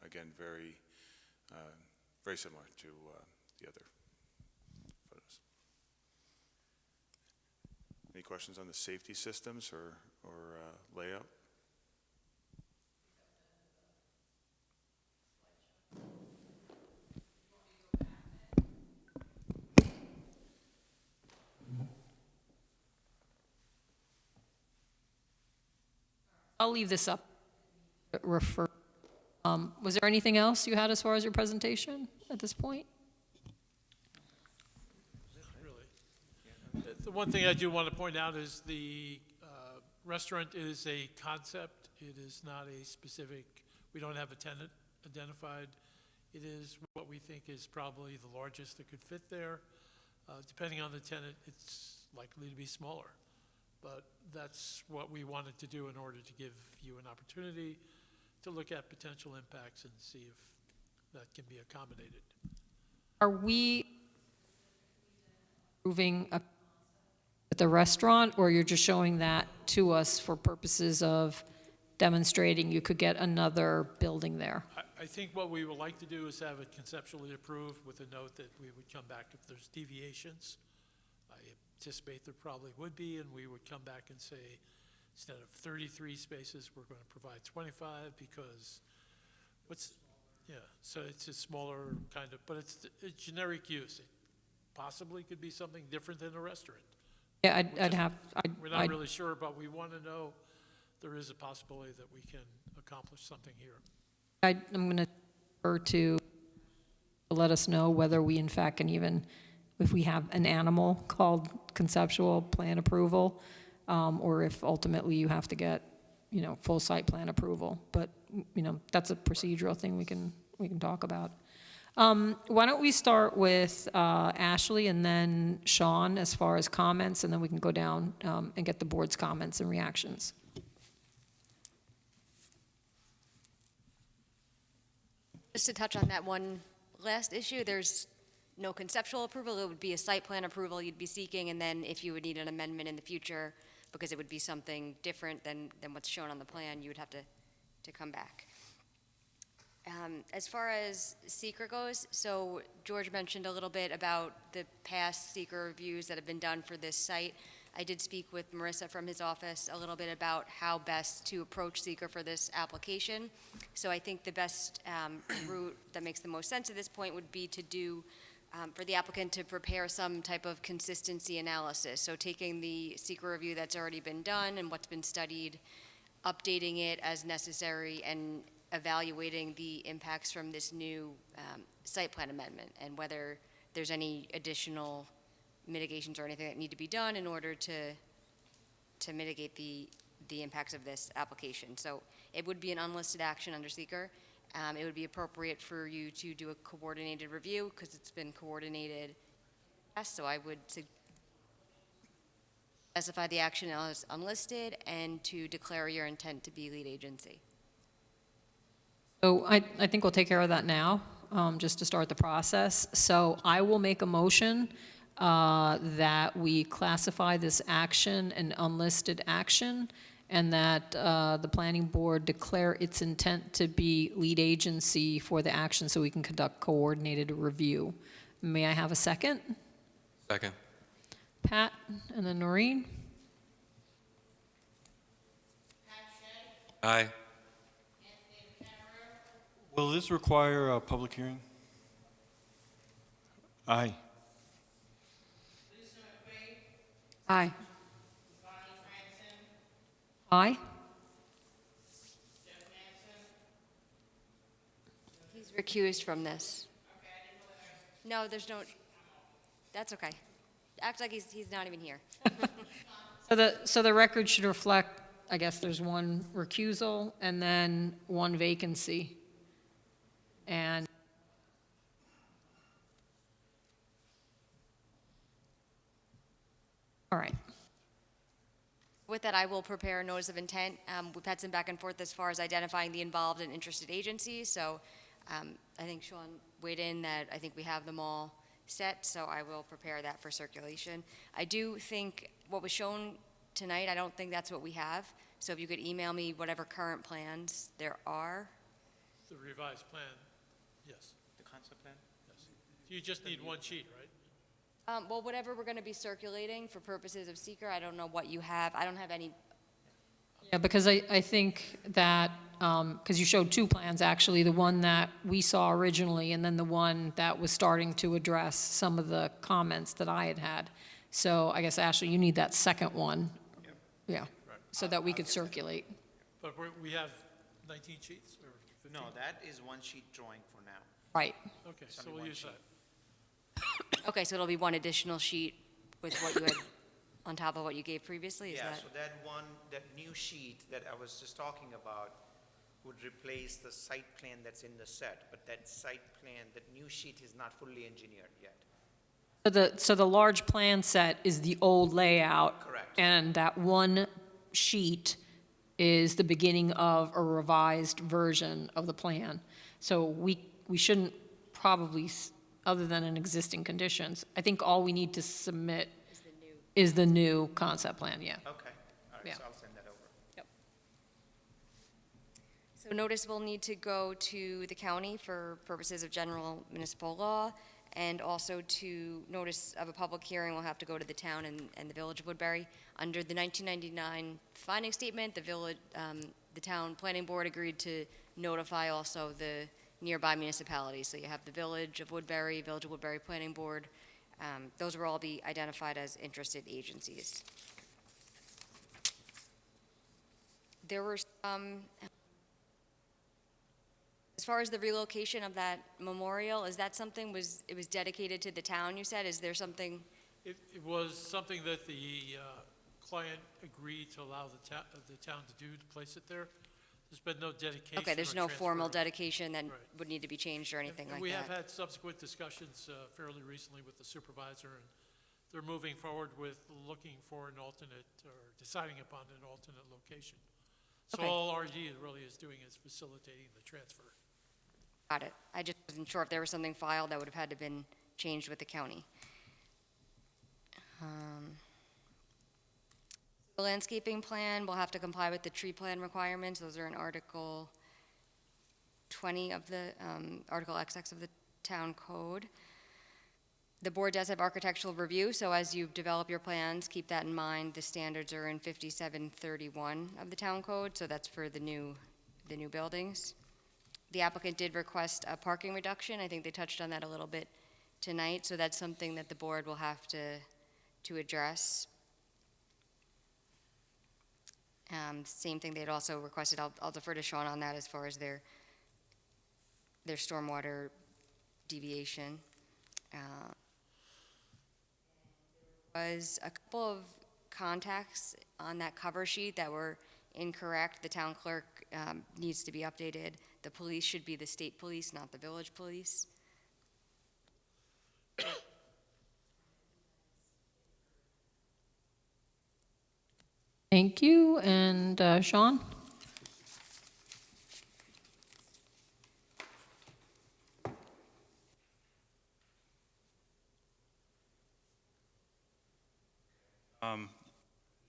Again, very similar to the other photos. Any questions on the safety systems or layout? I'll leave this up. Was there anything else you had as far as your presentation at this point? The one thing I do want to point out is the restaurant is a concept. It is not a specific, we don't have a tenant identified. It is what we think is probably the largest that could fit there. Depending on the tenant, it's likely to be smaller. But that's what we wanted to do in order to give you an opportunity to look at potential impacts and see if that can be accommodated. Are we approving at the restaurant, or you're just showing that to us for purposes of demonstrating you could get another building there? I think what we would like to do is have it conceptually approved with a note that we would come back if there's deviations. I anticipate there probably would be, and we would come back and say, instead of 33 spaces, we're going to provide 25 because so it's a smaller kind of, but it's a generic use. It possibly could be something different than a restaurant. Yeah, We're not really sure, but we want to know there is a possibility that we can accomplish something here. I'm going to refer to let us know whether we in fact can even, if we have an animal called conceptual plan approval, or if ultimately you have to get, full site plan approval. But, that's a procedural thing we can talk about. Why don't we start with Ashley and then Sean as far as comments, and then we can go down and get the board's comments and reactions. Just to touch on that one last issue, there's no conceptual approval. It would be a site plan approval you'd be seeking, and then if you would need an amendment in the future, because it would be something different than what's shown on the plan, you would have to come back. As far as seeker goes, so George mentioned a little bit about the past seeker reviews that have been done for this site. I did speak with Marissa from his office a little bit about how best to approach seeker for this application. So I think the best route that makes the most sense at this point would be to do, for the applicant to prepare some type of consistency analysis. So taking the seeker review that's already been done and what's been studied, updating it as necessary, and evaluating the impacts from this new site plan amendment, and whether there's any additional mitigations or anything that need to be done in order to mitigate the impacts of this application. So it would be an unlisted action under seeker. It would be appropriate for you to do a coordinated review because it's been coordinated. So I would specify the action as unlisted and to declare your intent to be lead agency. So I think we'll take care of that now, just to start the process. So I will make a motion that we classify this action an unlisted action and that the planning board declare its intent to be lead agency for the action so we can conduct coordinated review. May I have a second? Second. Pat, and then Noreen? Aye. Will this require a public hearing? Aye. Aye. Aye. He's recused from this. No, there's no, that's okay. Act like he's not even here. So the record should reflect, I guess there's one recusal and then one vacancy. And all right. With that, I will prepare a notice of intent. We've had some back and forth as far as identifying the involved and interested agencies, so I think Sean weighed in that I think we have them all set, so I will prepare that for circulation. I do think what was shown tonight, I don't think that's what we have, so if you could email me whatever current plans there are. The revised plan, yes. The concept plan? Yes. You just need one sheet, right? Well, whatever we're going to be circulating for purposes of seeker, I don't know what you have. I don't have any. Yeah, because I think that, because you showed two plans, actually, the one that we saw originally and then the one that was starting to address some of the comments that I had had. So I guess, Ashley, you need that second one. Yeah, Right. so that we could circulate. But we have 19 sheets or 15? No, that is one sheet drawing for now. Right. Okay, It's so only we'll one use sheet. that. Okay, so it'll be one additional sheet with what you had on top of what you gave previously, is Yeah, that? so that new sheet that I was just talking about would replace the site plan that's in the set, but that site plan, that new sheet is not fully engineered yet. So the large plan set is the old layout. Correct. And that one sheet is the beginning of a revised version of the plan. So we shouldn't probably, other than in existing conditions, I think all we need to submit is the new concept plan, yeah. Okay, all right, Yeah. so I'll send that over. So notice will need to go to the county for purposes of general municipal law, and also to notice of a public hearing will have to go to the town and the Village of Woodbury. Under the 1999 finding statement, the town planning board agreed to notify also the nearby municipalities. So you have the Village of Woodbury Planning Board. Those will all be identified as interested agencies. There were some, as far as the relocation of that memorial, is that something it was dedicated to the town, you said? Is there something? It was something that the client agreed to allow the town to do, to place it there. There's been no dedication. Okay, there's or no formal transfer. dedication that Right. would need to be changed or anything like We that? have had subsequent discussions fairly recently with the supervisor, and they're moving forward with looking for an alternate, or deciding upon an alternate location. So Okay. all RD really is doing is facilitating the transfer. Got it. I just wasn't sure if there was something filed that would have had to been changed with the county. The landscaping plan will have to comply with the tree plan requirements. Those are in Article 20 of the, Article XX of the town code. The board does have architectural review, so as you develop your plans, keep that in mind. The standards are in 5731 of the town code, so that's for the new buildings. The applicant did request a parking reduction. I think they touched on that a little bit tonight, so that's something that the board will have to address. Same thing, they'd also requested, I'll defer to Sean on that as far as their stormwater deviation. Was a couple of contacts on that cover sheet that were incorrect. The town clerk needs to be updated. The police should be the state police, not the village police. Thank you, and Sean?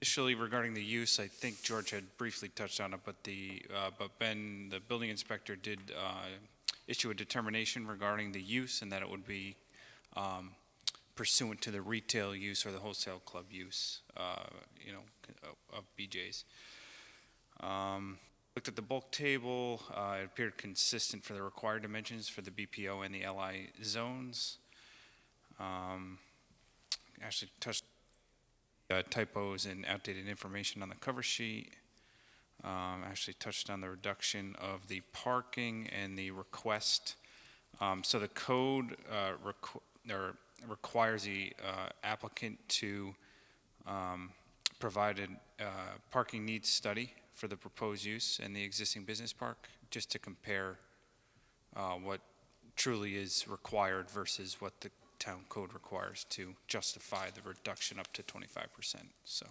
Initially, regarding the use, I think George had briefly touched on it, but Ben, the building inspector, did issue a determination regarding the use and that it would be pursuant to the retail use or the wholesale club use, of BJ's. Looked at the bulk table, it appeared consistent for the required dimensions for the BPO and the LI zones. Actually touched typos and outdated information on the cover sheet. Actually touched on the reduction of the parking and the request. So the code requires the applicant to provide a parking needs study for the proposed use and the existing business park, just to compare what truly is required versus what the town code requires to justify the reduction up to 25%. So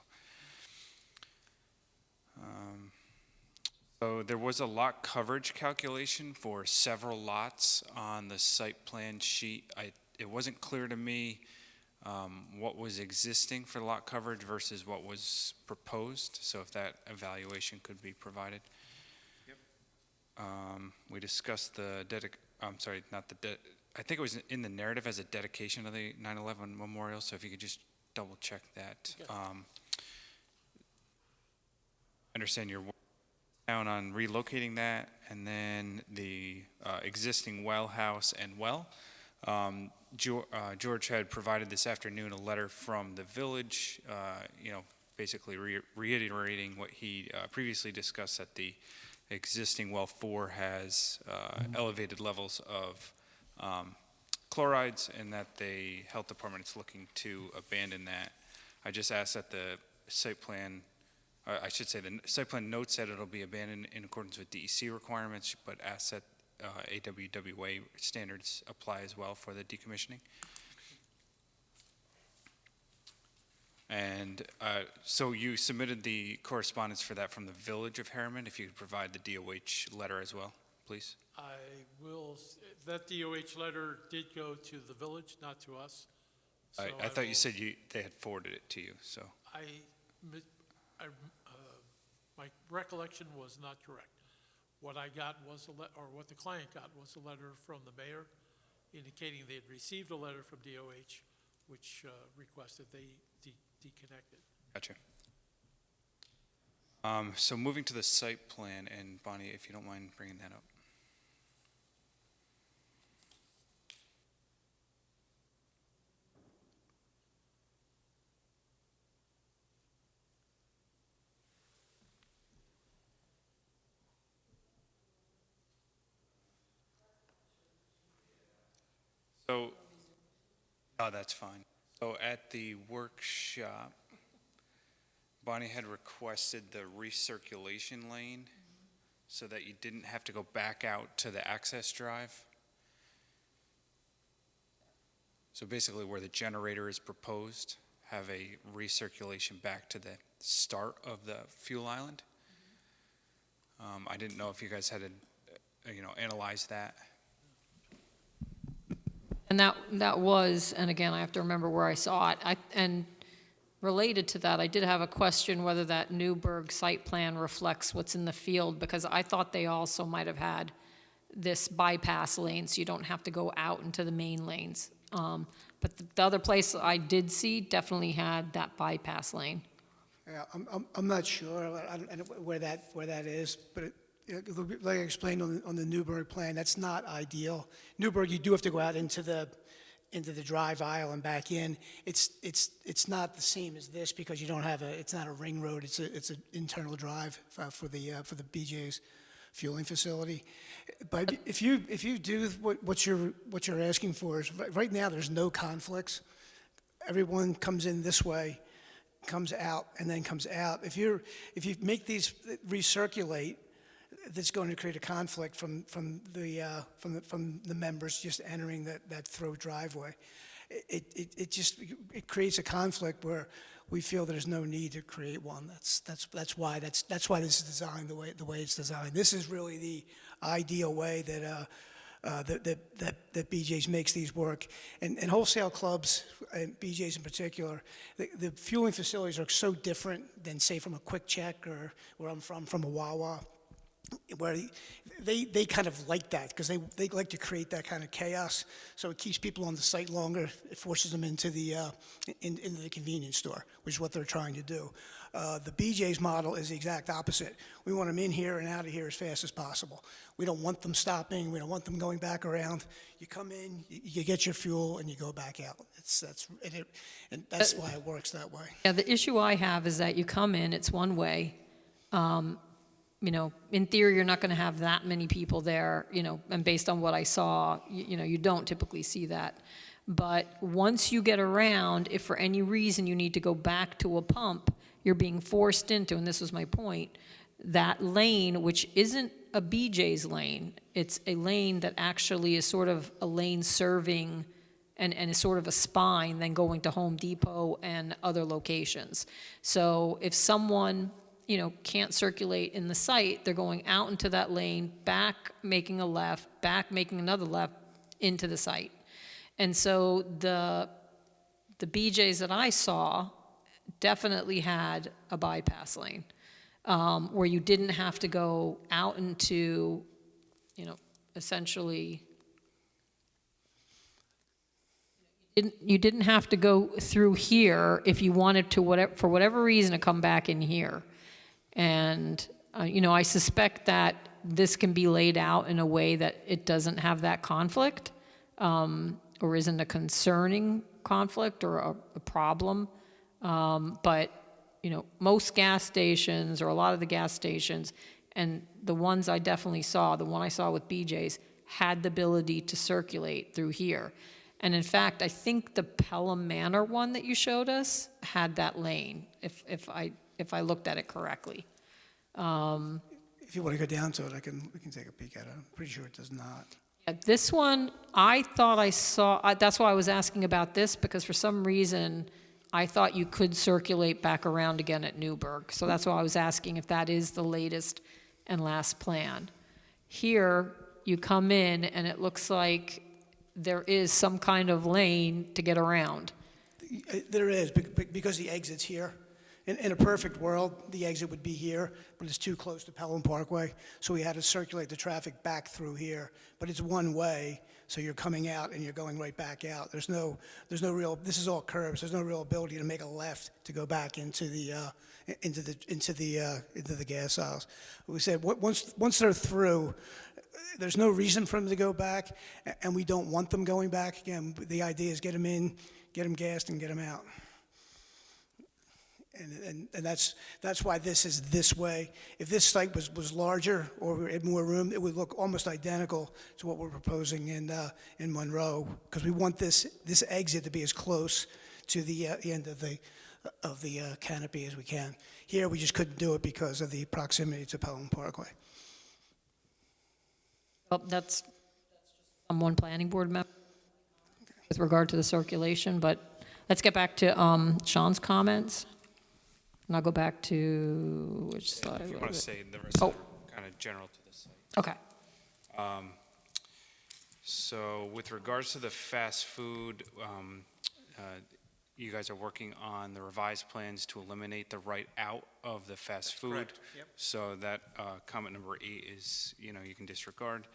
there was a lot coverage calculation for several lots on the site plan sheet. It wasn't clear to me what was existing for lot coverage versus what was proposed, so if that evaluation could be provided. Yep. We discussed I think it was in the narrative as a dedication of the 9/11 memorial, so if you could just double check that. Okay. I understand you're down on relocating that, and then the existing well house and well. George had provided this afternoon a letter from the village, basically reiterating what he previously discussed, that the existing well 4 has elevated levels of chlorides, and that the health department is looking to abandon that. I just asked that the site plan, the site plan notes that it'll be abandoned in accordance with DEC requirements, but asked that AWWA standards apply as well for the decommissioning. And so you submitted the correspondence for that from the Village of Harriman. If you could provide the DOH letter as well, please. I will, that DOH letter did go to the village, not to us. So I thought you said they had forwarded it to you, so. My recollection was not correct. What I got was what the client got was a letter from the mayor indicating they had received a letter from DOH, which requested they deconnect it. Gotcha. So moving to the site plan, and Bonnie, if you don't mind bringing that up. So, that's fine. So at the workshop, Bonnie had requested the recirculation lane so that you didn't have to go back out to the access drive. So basically where the generator is proposed, have a recirculation back to the start of the fuel island. I didn't know if you guys had analyzed that. And that was, and again, I have to remember where I saw it. And related to that, I did have a question whether that Newburgh site plan reflects what's in the field, because I thought they also might have had this bypass lane, so you don't have to go out into the main lanes. But the other place I did see definitely had that bypass lane. Yeah, I'm not sure where that is, but like I explained on the Newburgh plan, that's not ideal. Newburgh, you do have to go out into the drive aisle and back in. It's not the same as this because you don't have it's not a ring road. It's an internal drive for the BJ's fueling facility. But if you do what you're asking for, is right now there's no conflicts. Everyone comes in this way, comes out, and then comes out. If you make these recirculate, that's going to create a conflict from the members just entering that throw driveway. It creates a conflict where we feel there's no need to create one. That's why this is designed the way it's designed. This is really the ideal way that that BJ's makes these work. And wholesale clubs, and BJ's in particular, the fueling facilities are so different than, say, from a Quick Check or where I'm from a Wawa, where they kind of like that because they like to create that kind of chaos. So it keeps people on the site longer. It forces them into the into the convenience store, which is what they're trying to do. The BJ's model is the exact opposite. We want them in here and out of here as fast as possible. We don't want them stopping. We don't want them going back around. You come in, you get your fuel, and you go back out. And that's why it works that way. Yeah, the issue I have is that you come in, it's one way. You know, in theory, you're not going to have that many people there, you know, and based on what I saw, you know, you don't typically see that. But once you get around, if for any reason you need to go back to a pump, you're being forced into, and this was my point, that lane, which isn't a BJ's lane, it's a lane that actually is sort of a lane serving and is sort of a spine then going to Home Depot and other locations. So if someone, you know, can't circulate in the site, they're going out into that lane, back making a left, back making another left into the site. And so the BJ's that I saw definitely had a bypass lane where you didn't have to go out into, you know, essentially, you didn't have to go through here if you wanted to, for whatever reason, to come back in here. And, you know, I suspect that this can be laid out in a way that it doesn't have that conflict or isn't a concerning conflict or a problem. But, you know, most gas stations or a lot of the gas stations, and the ones I definitely saw, the one I saw with BJ's, had the ability to circulate through here. And in fact, I think the Pelham Manor one that you showed us had that lane, if I looked at it correctly. If you want to go down to it, we can take a peek at it. I'm pretty sure it does not. Yeah, this one, I thought I saw, that's why I was asking about this, because for some reason, I thought you could circulate back around again at Newburgh. So that's why I was asking if that is the latest and last plan. Here, you come in, and it looks like there is some kind of lane to get around. There is, because the exit's here. In a perfect world, the exit would be here, but it's too close to Pelham Parkway, so we had to circulate the traffic back through here. But it's one way, so you're coming out and you're going right back out. There's no real. This is all curbs. There's no real ability to make a left to go back into the gas aisles. We said once they're through, there's no reason for them to go back, and we don't want them going back again. The idea is get them in, get them gassed, and get them out. And that's why this is this way. If this site was larger or we had more room, it would look almost identical to what we're proposing in Monroe, because we want this exit to be as close to the end of the canopy as we can. Here, we just couldn't do it because of the proximity to Pelham Parkway. Well, that's on one planning board member with regard to the circulation, but let's get back to Sean's comments. And I'll go back to which slide? If you want to say the rest are kind of general to this site. Okay. So with regards to the fast food, you guys are working on the revised plans to eliminate the right out of the fast food. Correct. Yep. So that comment number 8 is, you know, you can disregard.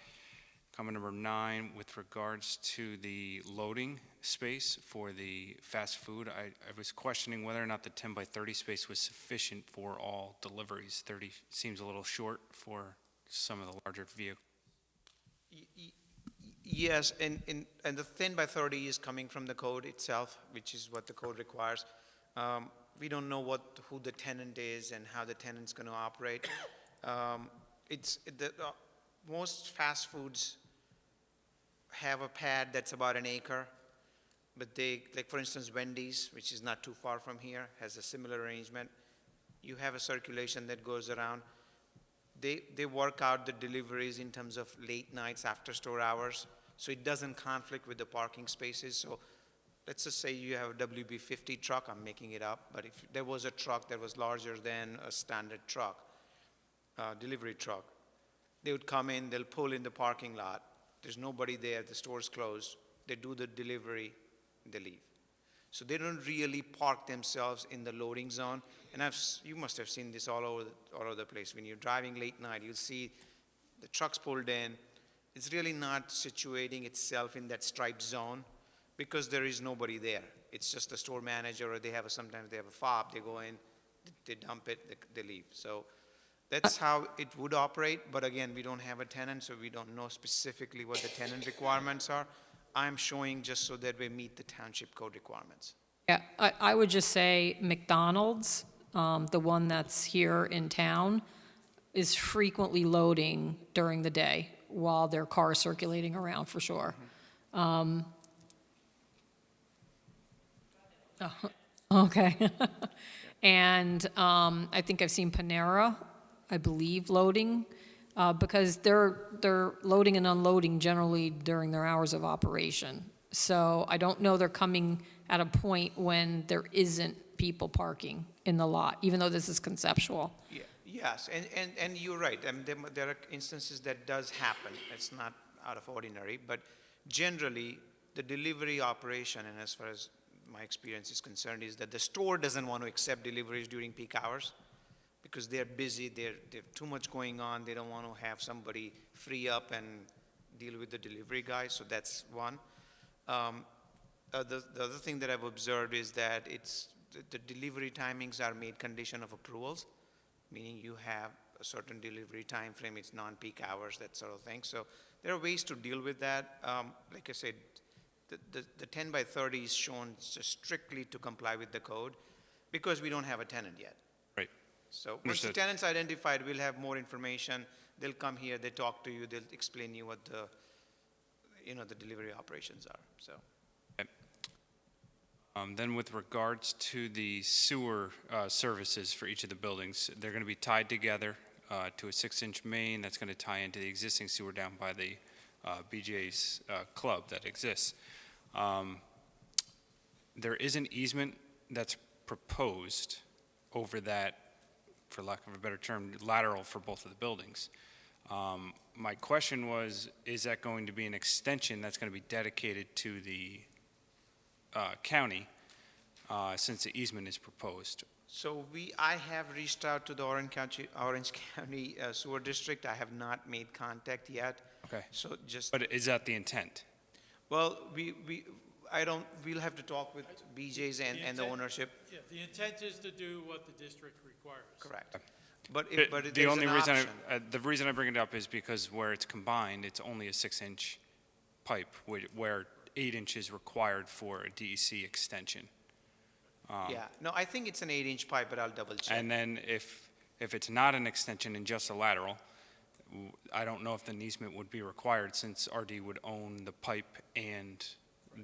Comment number 9, with regards to the loading space for the fast food, I was questioning whether or not the 10 by 30 space was sufficient for all deliveries. 30 seems a little short for some of the larger vehicles. Yes, and the 10 by 30 is coming from the code itself, which is what the code requires. We don't know who the tenant is and how the tenant's going to operate. Most fast foods have a pad that's about an acre, but they, like for instance, Wendy's, which is not too far from here, has a similar arrangement. You have a circulation that goes around. They work out the deliveries in terms of late nights, after store hours, so it doesn't conflict with the parking spaces. So let's just say you have a WB50 truck, I'm making it up, but if there was a truck that was larger than a standard truck, delivery truck, they would come in, they'll pull in the parking lot, there's nobody there, the store's closed, they do the delivery, they leave. So they don't really park themselves in the loading zone. And you must have seen this all over the place. When you're driving late night, you'll see the trucks pulled in. It's really not situating itself in that striped zone because there is nobody there. It's just the store manager, or sometimes they have a fob, they go in, they dump it, they leave. So that's how it would operate, but again, we don't have a tenant, so we don't know specifically what the tenant requirements are. I'm showing just so that we meet the township code requirements. Yeah, I would just say McDonald's, the one that's here in town, is frequently loading during the day while their car is circulating around, for sure. Okay. And I think I've seen Panera, I believe, loading, because they're loading and unloading generally during their hours of operation. So I don't know they're coming at a point when there isn't people parking in the lot, even though this is conceptual. Yeah, yes, and you're right. There are instances that does happen. It's not out of ordinary, but generally, the delivery operation, and as far as my experience is concerned, is that the store doesn't want to accept deliveries during peak hours because they're busy, they have too much going on, they don't want to have somebody free up and deal with the delivery guy, so that's one. The other thing that I've observed is that the delivery timings are made condition of approvals, meaning you have a certain delivery time frame, it's non-peak hours, that sort of thing. So there are ways to deal with that. Like I said, the 10 by 30 is shown just strictly to comply with the code because we don't have a tenant yet. Right. So once the tenant's identified, we'll have more information. They'll come here, they talk to you, they'll explain you what the delivery operations are, so. Then with regards to the sewer services for each of the buildings, they're going to be tied together to a 6-inch main that's going to tie into the existing sewer down by the BJ's club that exists. There is an easement that's proposed over that, for lack of a better term, lateral for both of the buildings. My question was, is that going to be an extension that's going to be dedicated to the county since the easement is proposed? So I have reached out to the Orange County Sewer District. I have not made contact yet. Okay. So But is that the intent? Well, we'll have to talk with BJ's and the ownership. Yeah, the intent is to do what the district requires. Correct. But if The there's only an reason, option. the reason I bring it up is because where it's combined, it's only a 6-inch pipe, where 8 inches required for a DEC extension. Yeah, no, I think it's an 8-inch pipe, but I'll double check. And then if it's not an extension and just a lateral, I don't know if the easement would be required since RD would own the pipe and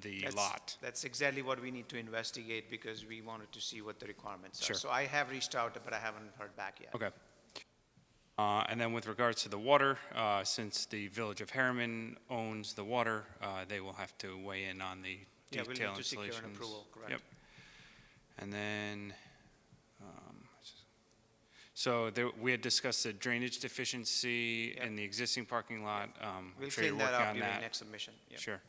the lot. That's exactly what we need to investigate because we wanted to see what the requirements are. Sure. So I have reached out, but I haven't heard back yet. Okay. And then with regards to the water, since the Village of Harriman owns the water, they will have to weigh in on the Yeah, we'll detail need to secure an installations. approval, correct. Yep. And then, so we had discussed the drainage deficiency Yep. in the existing parking lot. We'll I'm sure you're clean that working up on during that. next submission. Yep. Sure.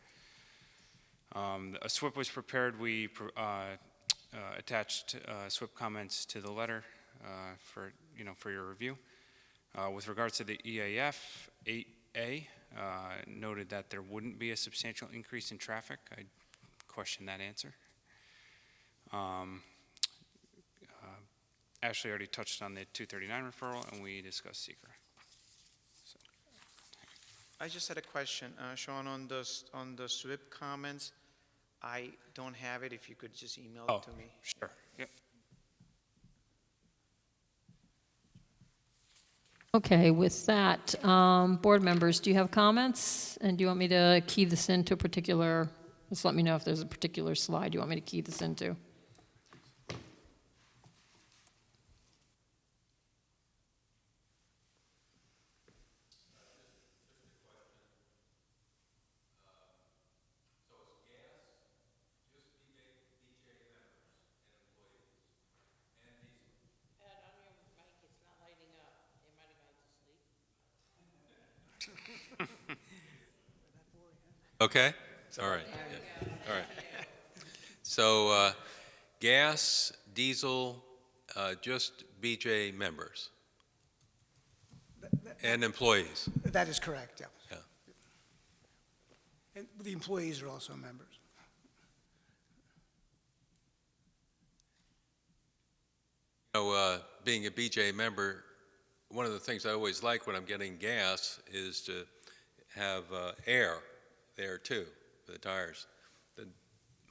A SWIP was prepared. We attached SWIP comments to the letter for your review. With regards to the EAF 8A, noted that there wouldn't be a substantial increase in traffic. I question that answer. Ashley already touched on the 239 referral, and we discussed SECR. I just had a question, Sean, on the SWIP comments. I don't have it. If you could just email it to me. Sure. Yep. Okay, with that, board members, do you have comments? And do you want me to key this into a particular, just let me know if there's a particular slide you want me to key this into. Okay, all right, yeah. All right. So, gas, diesel, just BJ members and employees. That is correct, yeah. Yeah. And the employees are also members. Being a BJ member, one of the things I always like when I'm getting gas is to have air there too, for the tires. That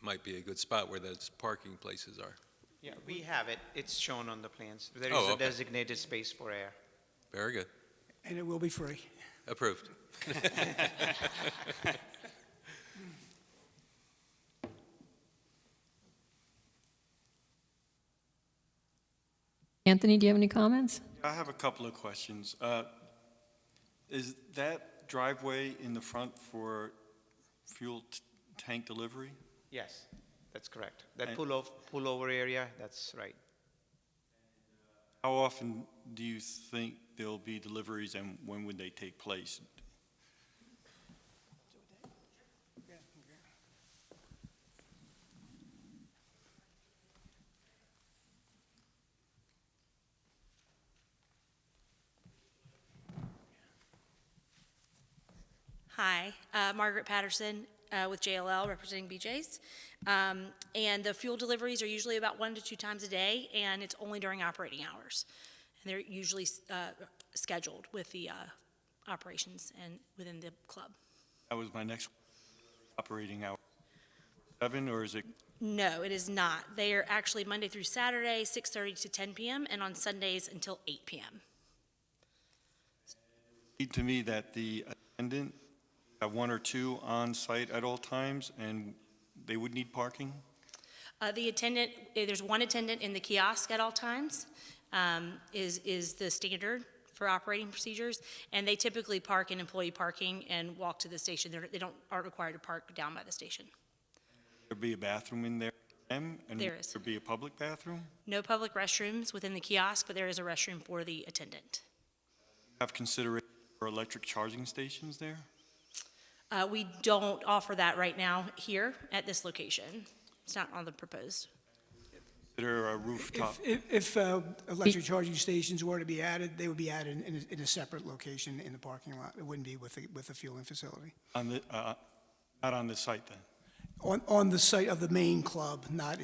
might be a good spot where those parking places are. Yeah, we have it. It's shown on the plans. There is Oh, a okay. designated space for air. Very good. And it will be free. Approved. Anthony, do you have any comments? I have a couple of questions. Is that driveway in the front for fuel tank delivery? Yes, that's correct. That And- pullover area, that's right. How often do you think there'll be deliveries, and when would they take place? Hi, Margaret Patterson with JLL, representing BJ's. And the fuel deliveries are usually about 1 to 2 times a day, and it's only during operating hours. And they're usually scheduled with the operations and within the club. That was my next operating hour. 7, or is it? No, it is not. They are actually Monday through Saturday, 6:30 to 10 p.m., and on Sundays until 8 p.m. Seemed to me that the attendant have 1 or 2 on site at all times, and they would need parking? The attendant, there's one attendant in the kiosk at all times, is the standard for operating procedures, and they typically park in employee parking and walk to the station. Aren't required to park down by the station. There'd be a bathroom in there for them? And There is. there'd be a public bathroom? No public restrooms within the kiosk, but there is a restroom for the attendant. Have consideration for electric charging stations there? We don't offer that right now here at this location. It's not on the proposed. Consider a rooftop? If electric charging stations were to be added, they would be added in a separate location in the parking lot. It wouldn't be with the fueling facility. On the, not on the site then? On the site of the main club, not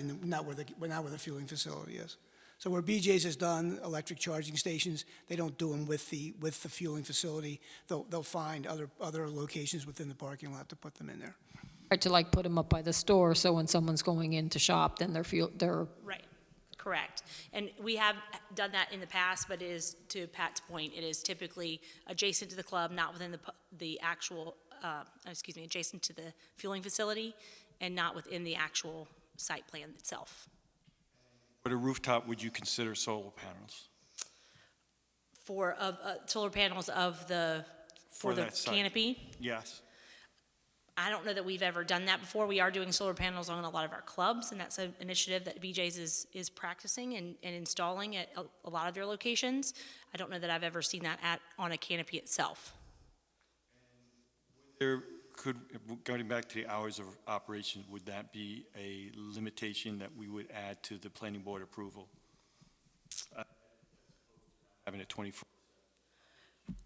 where the fueling facility is. So where BJ's has done electric charging stations, they don't do them with the fueling facility. They'll find other locations within the parking lot to put them in there. Or to like put them up by the store, so when someone's going in to shop, then they're Right, correct. And we have done that in the past, but it is, to Pat's point, it is typically adjacent to the club, not within the actual, adjacent to the fueling facility, and not within the actual site plan itself. For the rooftop, would you consider solar panels? For solar panels for the that site? canopy, Yes. I don't know that we've ever done that before. We are doing solar panels on a lot of our clubs, and that's an initiative that BJ's is practicing and installing at a lot of their locations. I don't know that I've ever seen that on a canopy itself. Going back to the hours of operation, would that be a limitation that we would add to the planning board approval? Having it 24?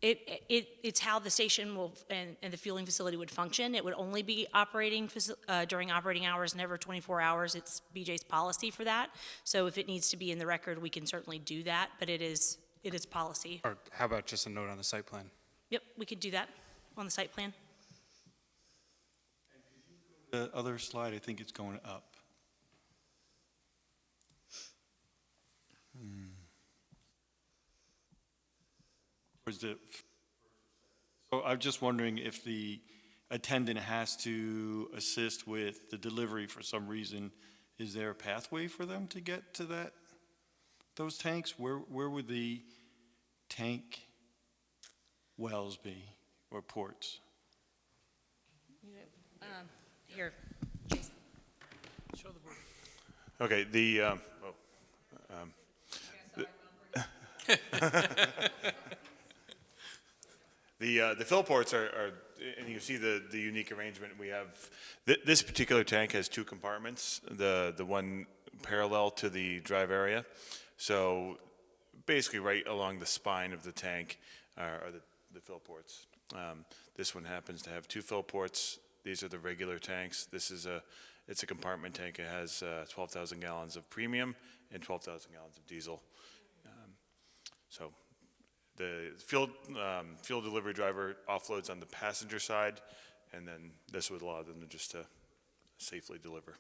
It's how the station will, and the fueling facility would function. It would only be operating during operating hours, never 24 hours. It's BJ's policy for that. So if it needs to be in the record, we can certainly do that, but it is policy. Or how about just a note on the site plan? Yep, we could do that on the site plan. The other slide, I think it's going up. So I'm just wondering if the attendant has to assist with the delivery for some reason, is there a pathway for them to get to those tanks? Where would the tank wells be, or ports? Here. Show the board. Okay, The fill ports are, and you see the unique arrangement. We have, this particular tank has two compartments, the one parallel to the drive area. So basically right along the spine of the tank are the fill ports. This one happens to have two fill ports. These are the regular tanks. This is it's a compartment tank. It has 12,000 gallons of premium and 12,000 gallons of diesel. So the fuel delivery driver offloads on the passenger side, and then this would allow them to just to safely deliver.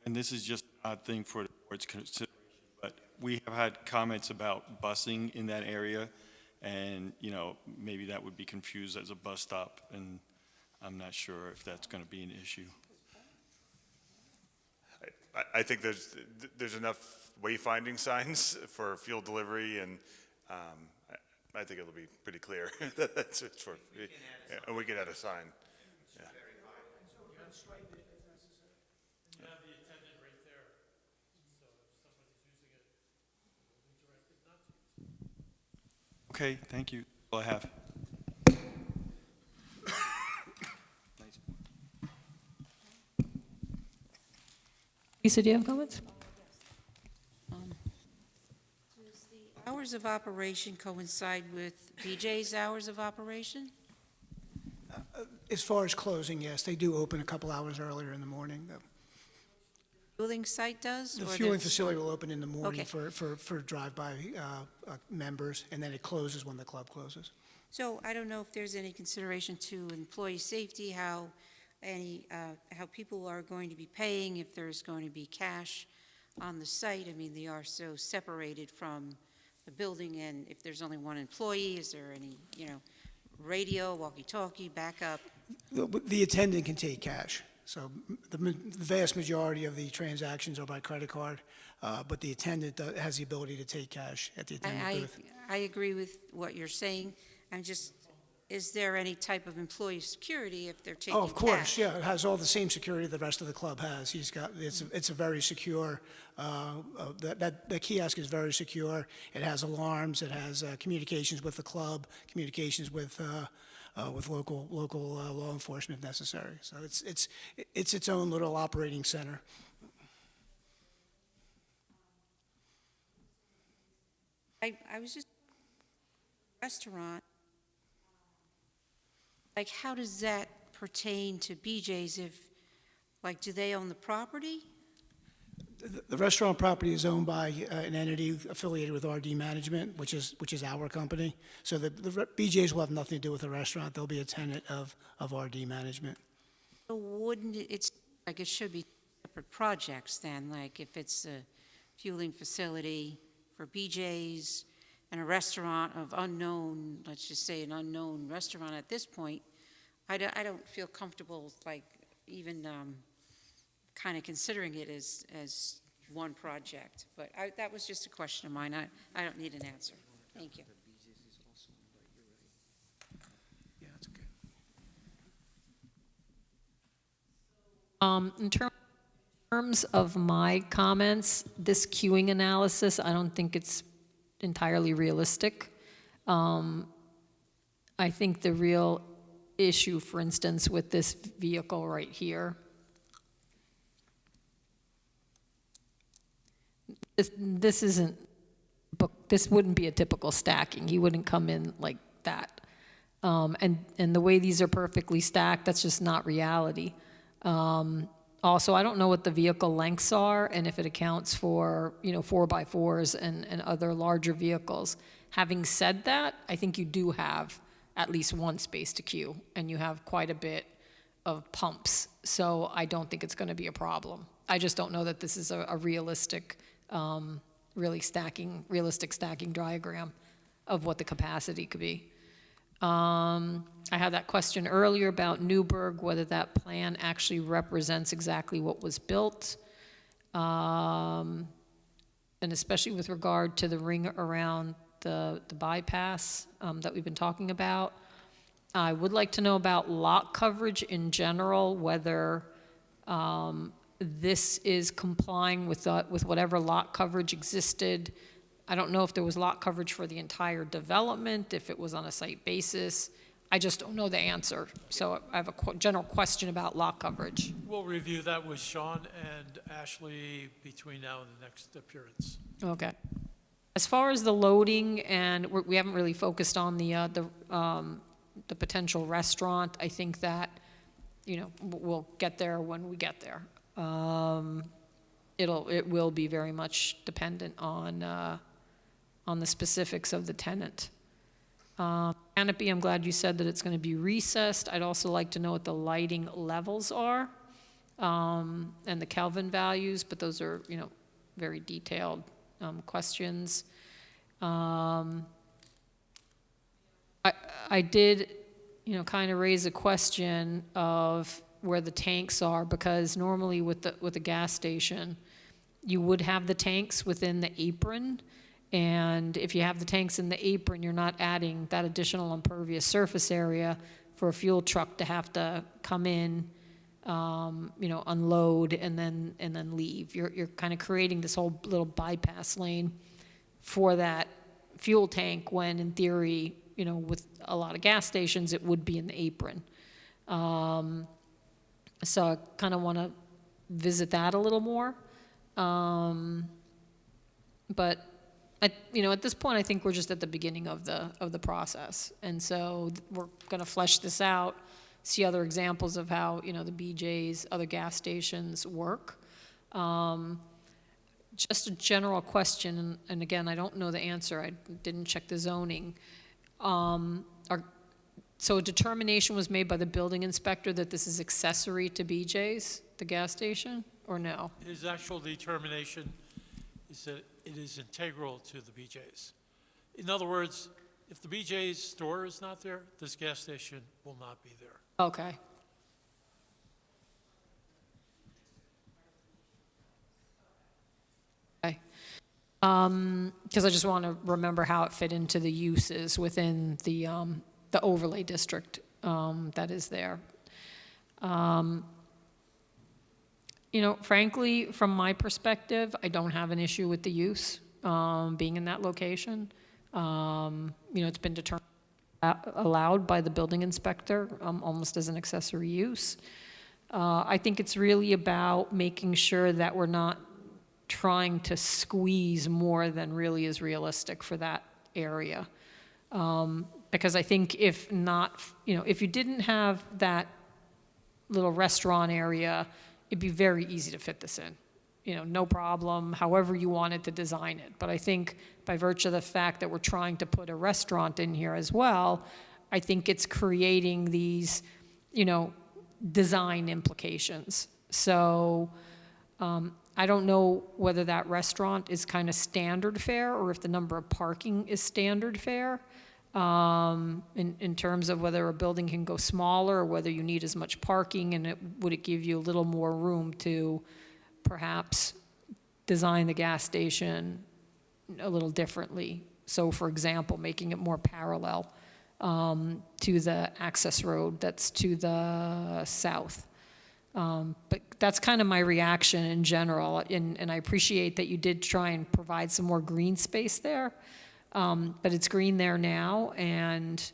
And this is just an odd thing for the board's consideration, but we have had comments about busing in that area, and, you know, maybe that would be confused as a bus stop, and I'm not sure if that's going to be an issue. I think there's enough wayfinding signs for fuel delivery, and I think it'll be pretty clear that that's it for, and we can add a sign. Yeah. You have the attendant right there, so if somebody's using it, we'll be directed not to. Okay, thank you. That's all I have. Lisa, do you have comments? Does the hours of operation coincide with BJ's hours of operation? As far as closing, yes, they do open a couple hours earlier in the morning. Fueling site does? The or fueling there's- facility will open in the morning Okay. for drive-by members, and then it closes when the club closes. So I don't know if there's any consideration to employee safety, how people are going to be paying, if there's going to be cash on the site. I mean, they are so separated from the building, and if there's only one employee, is there any, radio, walkie-talkie, backup? The attendant can take cash. So the vast majority of the transactions are by credit card, but the attendant has the ability to take cash at the attendant booth. I agree with what you're saying. I'm just, is there any type of employee security if they're taking cash? Oh, of course, yeah. It has all the same security the rest of the club has. It's a very secure, that kiosk is very secure. It has alarms, it has communications with the club, communications with local law enforcement if necessary. So it's its own little operating center. I was just, restaurant, like, how does that pertain to BJ's if, like, do they own the property? The restaurant property is owned by an entity affiliated with RD Management, which is our company. So the BJ's will have nothing to do with the restaurant. They'll be a tenant of RD Management. So wouldn't it's like it should be separate projects then, like if it's a fueling facility for BJ's and a restaurant of unknown, let's just say an unknown restaurant at this point, I don't feel comfortable like even kind of considering it as one project. But that was just a question of mine. I don't need an answer. Thank you. Yeah, that's okay. In terms of my comments, this queuing analysis, I don't think it's entirely realistic. I think the real issue, for instance, with this vehicle right here, this wouldn't be a typical stacking. He wouldn't come in like that. And the way these are perfectly stacked, that's just not reality. Also, I don't know what the vehicle lengths are and if it accounts for, 4x4s and other larger vehicles. Having said that, I think you do have at least one space to queue, and you have quite a bit of pumps. So I don't think it's going to be a problem. I just don't know that this is a realistic, realistic stacking diagram of what the capacity could be. I had that question earlier about Newburgh, whether that plan actually represents exactly what was built. And especially with regard to the ring around the bypass that we've been talking about. I would like to know about lot coverage in general, whether this is complying with whatever lot coverage existed. I don't know if there was lot coverage for the entire development, if it was on a site basis. I just don't know the answer. So I have a general question about lot coverage. We'll review that with Sean and Ashley between now and the next appearance. Okay. As far as the loading, and we haven't really focused on the potential restaurant, I think that, we'll get there when we get there. It will be very much dependent on the specifics of the tenant. Canopy, I'm glad you said that it's going to be recessed. I'd also like to know what the lighting levels are, and the Kelvin values, but those are, very detailed questions. I did, kind of raise a question of where the tanks are, because normally with the gas station, you would have the tanks within the apron, and if you have the tanks in the apron, you're not adding that additional impervious surface area for a fuel truck to have to come in, unload and then leave. You're kind of creating this whole little bypass lane for that fuel tank, when in theory, with a lot of gas stations, it would be in the apron. So I kind of want to visit that a little more. But at this point, I think we're just at the beginning of the process, and so we're going to flesh this out, see other examples of how the BJ's, other gas stations work. Just a general question, and again, I don't know the answer. I didn't check the zoning. So a determination was made by the building inspector that this is accessory to BJ's, the gas station, or no? His actual determination is that it is integral to the BJ's. In other words, if the BJ's store is not there, this gas station will not be there. Okay. Okay. Because I just want to remember how it fit into the uses within the overlay district that is there. Frankly, from my perspective, I don't have an issue with the use being in that location. It's been determined allowed by the building inspector almost as an accessory use. I think it's really about making sure that we're not trying to squeeze more than really is realistic for that area. Because I think if not, if you didn't have that little restaurant area, it'd be very easy to fit this in. No problem, however you wanted to design it. But I think by virtue of the fact that we're trying to put a restaurant in here as well, I think it's creating these, design implications. So I don't know whether that restaurant is kind of standard fare or if the number of parking is standard fare. In terms of whether a building can go smaller or whether you need as much parking, and would it give you a little more room to perhaps design the gas station a little differently. So for example, making it more parallel to the access road that's to the south. But that's kind of my reaction in general, and I appreciate that you did try and provide some more green space there. But it's green there now, and,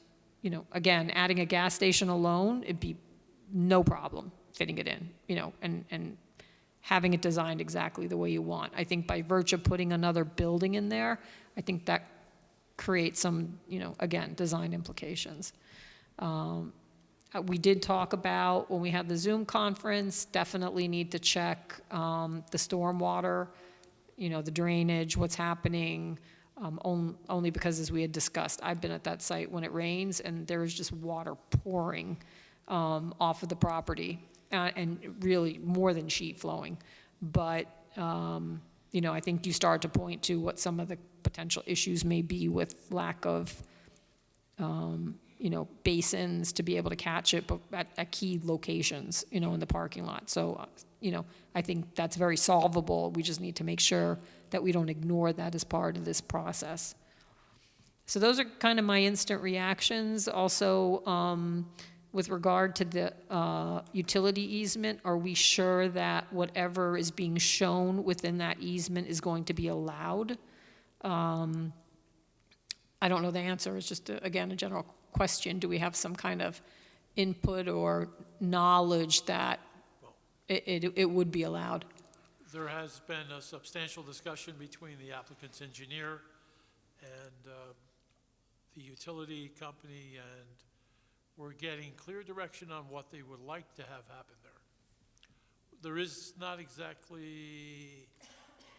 again, adding a gas station alone, it'd be no problem fitting it in, and having it designed exactly the way you want. I think by virtue of putting another building in there, I think that creates some, again, design implications. We did talk about, when we had the Zoom conference, definitely need to check the stormwater, the drainage, what's happening. Only because, as we had discussed, I've been at that site when it rains, and there is just water pouring off of the property, and really more than sheet flowing. But, I think you start to point to what some of the potential issues may be with lack of, basins to be able to catch it at key locations, in the parking lot. So, I think that's very solvable. We just need to make sure that we don't ignore that as part of this process. So those are kind of my instant reactions. Also, with regard to the utility easement, are we sure that whatever is being shown within that easement is going to be allowed? I don't know the answer, it's just, again, a general question. Do we have some kind of input or knowledge that it would be allowed? There has been a substantial discussion between the applicant's engineer and the utility company, and we're getting clear direction on what they would like to have happen there. There is not exactly,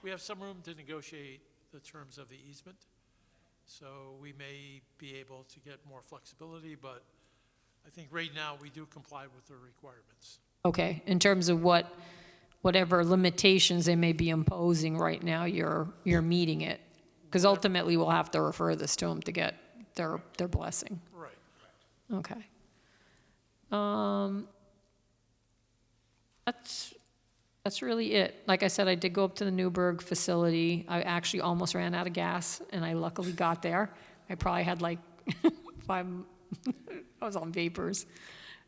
we have some room to negotiate the terms of the easement, so we may be able to get more flexibility, but I think right now we do comply with the requirements. Okay, in terms of whatever limitations they may be imposing right now, you're meeting it? Because ultimately, we'll have to refer this to them to get their blessing. Right. Okay. That's really it. Like I said, I did go up to the Newburgh facility. I actually almost ran out of gas, and I luckily got there. I probably had like I was on vapors,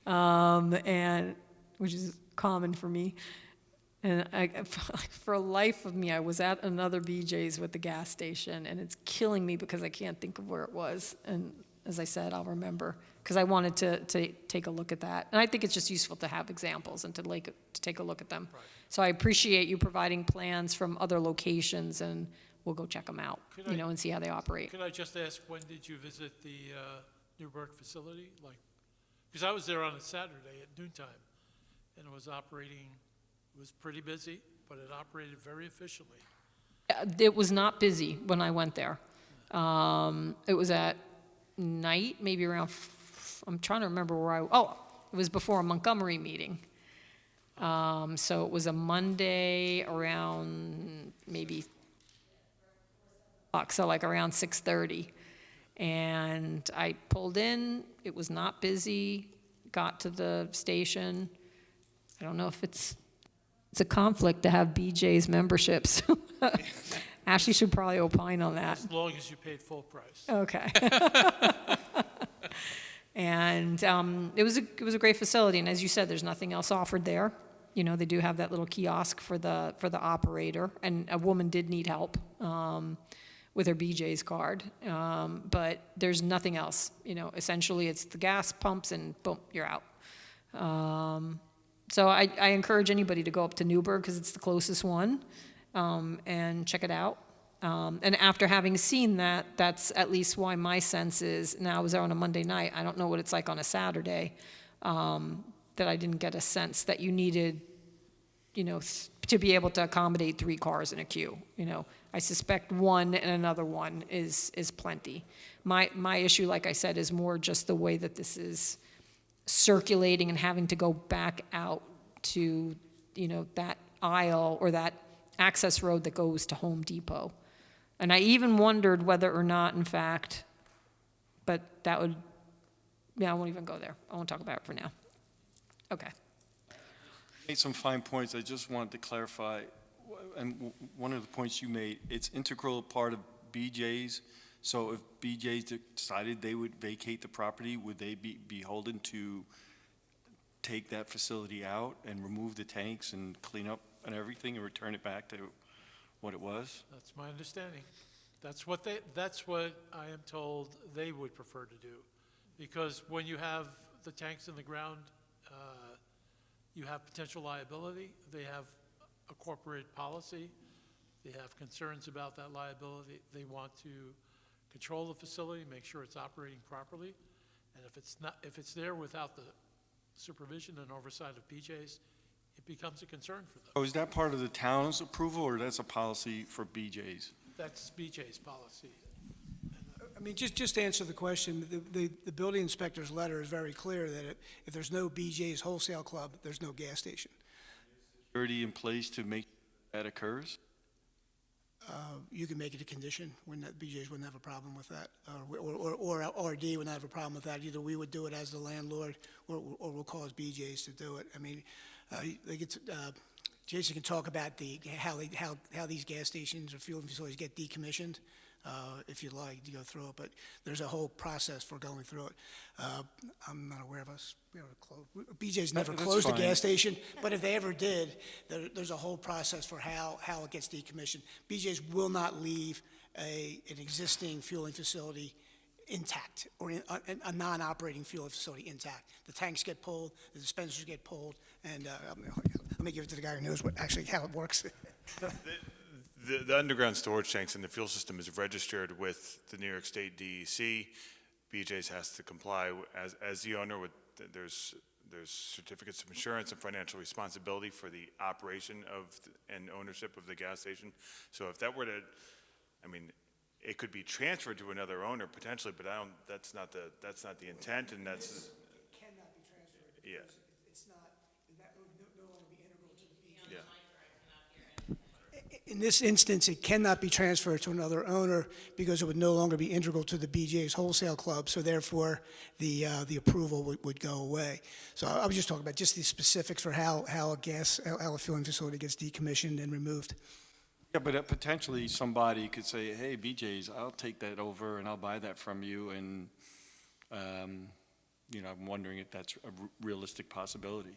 and which is common for me. And for the life of me, I was at another BJ's with the gas station, and it's killing me because I can't think of where it was. And as I said, I'll remember, because I wanted to take a look at that. And I think it's just useful to have examples and to take a look at them. Right. So I appreciate you providing plans from other locations, and we'll go check them out, and see how they operate. Could I just ask, when did you visit the Newburgh facility? Because I was there on a Saturday at noontime, and it was operating. It was pretty busy, but it operated very efficiently. It was not busy when I went there. It was at night, maybe around, I'm trying to remember where it was before a Montgomery meeting. So it was a Monday around maybe, so like around 6:30. And I pulled in, it was not busy, got to the station. I don't know if it's a conflict to have BJ's memberships. Ashley should probably opine on that. As long as you paid full price. Okay. And it was a great facility, and as you said, there's nothing else offered there. They do have that little kiosk for the operator, and a woman did need help with her BJ's card, but there's nothing else. Essentially, it's the gas pumps, and boom, you're out. So I encourage anybody to go up to Newburgh because it's the closest one, and check it out. And after having seen that, that's at least why my sense is, now I was there on a Monday night, I don't know what it's like on a Saturday, that I didn't get a sense that you needed, to be able to accommodate 3 cars in a queue. I suspect one and another one is plenty. My issue, like I said, is more just the way that this is circulating and having to go back out to, that aisle or that access road that goes to Home Depot. And I even wondered whether or not, in fact, but that would, I won't even go there. I won't talk about it for now. Okay. Made some fine points. I just wanted to clarify, and one of the points you made, it's integral part of BJ's. So if BJ's decided they would vacate the property, would they be beholden to take that facility out and remove the tanks and clean up and everything and return it back to what it was? That's my understanding. That's what I am told they would prefer to do. Because when you have the tanks in the ground, you have potential liability. They have a corporate policy. They have concerns about that liability. They want to control the facility, make sure it's operating properly. And if it's there without the supervision and oversight of BJ's, it becomes a concern for them. Oh, is that part of the town's approval, or that's a policy for BJ's? That's BJ's policy. I mean, just to answer the question, the building inspector's letter is very clear that if there's no BJ's Wholesale Club, there's no gas station. Security in place to make that occurs? You can make it a condition when BJ's wouldn't have a problem with that, or RD wouldn't have a problem with that. Either we would do it as the landlord, or we'll cause BJ's to do it. I mean, Jason can talk about how these gas stations or fueling facilities get decommissioned, if you'd like to go through it. But there's a whole process for going through it. I'm not aware of us. BJ's never closed a gas station, but if they ever did, there's a whole process for how it gets decommissioned. BJ's will not leave an existing fueling facility intact, or a non-operating fueling facility intact. The tanks get pulled, the dispensers get pulled, and let me give it to the guy who knows how it works. The underground storage tanks and the fuel system is registered with the New York State DEC. BJ's has to comply as the owner with, there's certificates of insurance and financial responsibility for the operation and ownership of the gas station. So if that were to, I mean, it could be transferred to another owner potentially, but that's not the intent, and that's. It cannot be transferred. Yeah. It's not, that would no longer be integral to the BJ. Yeah. In this instance, it cannot be transferred to another owner because it would no longer be integral to the BJ's wholesale club, so therefore the approval would go away. So I was just talking about just the specifics for how a fueling facility gets decommissioned and removed. Yeah, but potentially somebody could say, hey, BJ's, I'll take that over and I'll buy that from you, and, I'm wondering if that's a realistic possibility.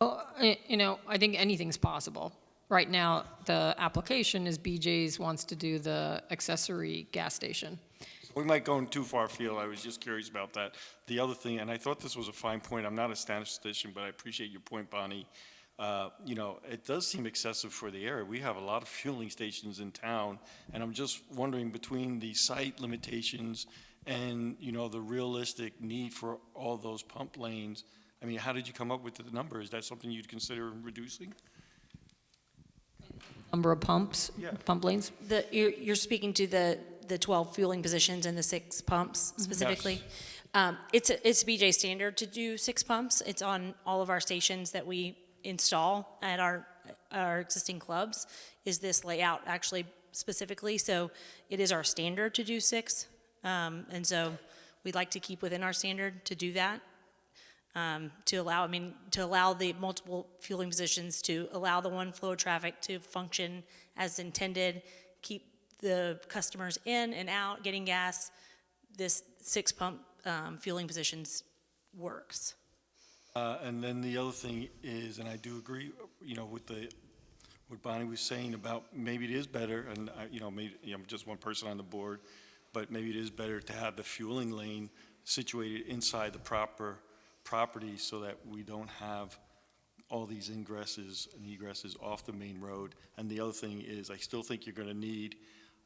Well, I think anything's possible. Right now, the application is BJ's wants to do the accessory gas station. We might go too far afield. I was just curious about that. The other thing, and I thought this was a fine point, I'm not a statistician, but I appreciate your point, Bonnie. It does seem excessive for the area. We have a lot of fueling stations in town, and I'm just wondering between the site limitations and, the realistic need for all those pump lanes, I mean, how did you come up with the number? Is that something you'd consider reducing? Number of pumps, Yeah. pump lanes? You're speaking to the 12 fueling positions and the 6 pumps specifically? Yes. It's BJ standard to do 6 pumps. It's on all of our stations that we install at our existing clubs, is this layout actually specifically. So it is our standard to do 6. And so we'd like to keep within our standard to do that. To allow the multiple fueling positions, to allow the one flow of traffic to function as intended, keep the customers in and out getting gas. This 6 pump fueling positions works. And then the other thing is, and I do agree, with what Bonnie was saying about maybe it is better, and maybe I'm just one person on the board, but maybe it is better to have the fueling lane situated inside the proper property so that we don't have all these ingresses and egresses off the main road. And the other thing is, I still think you're going to need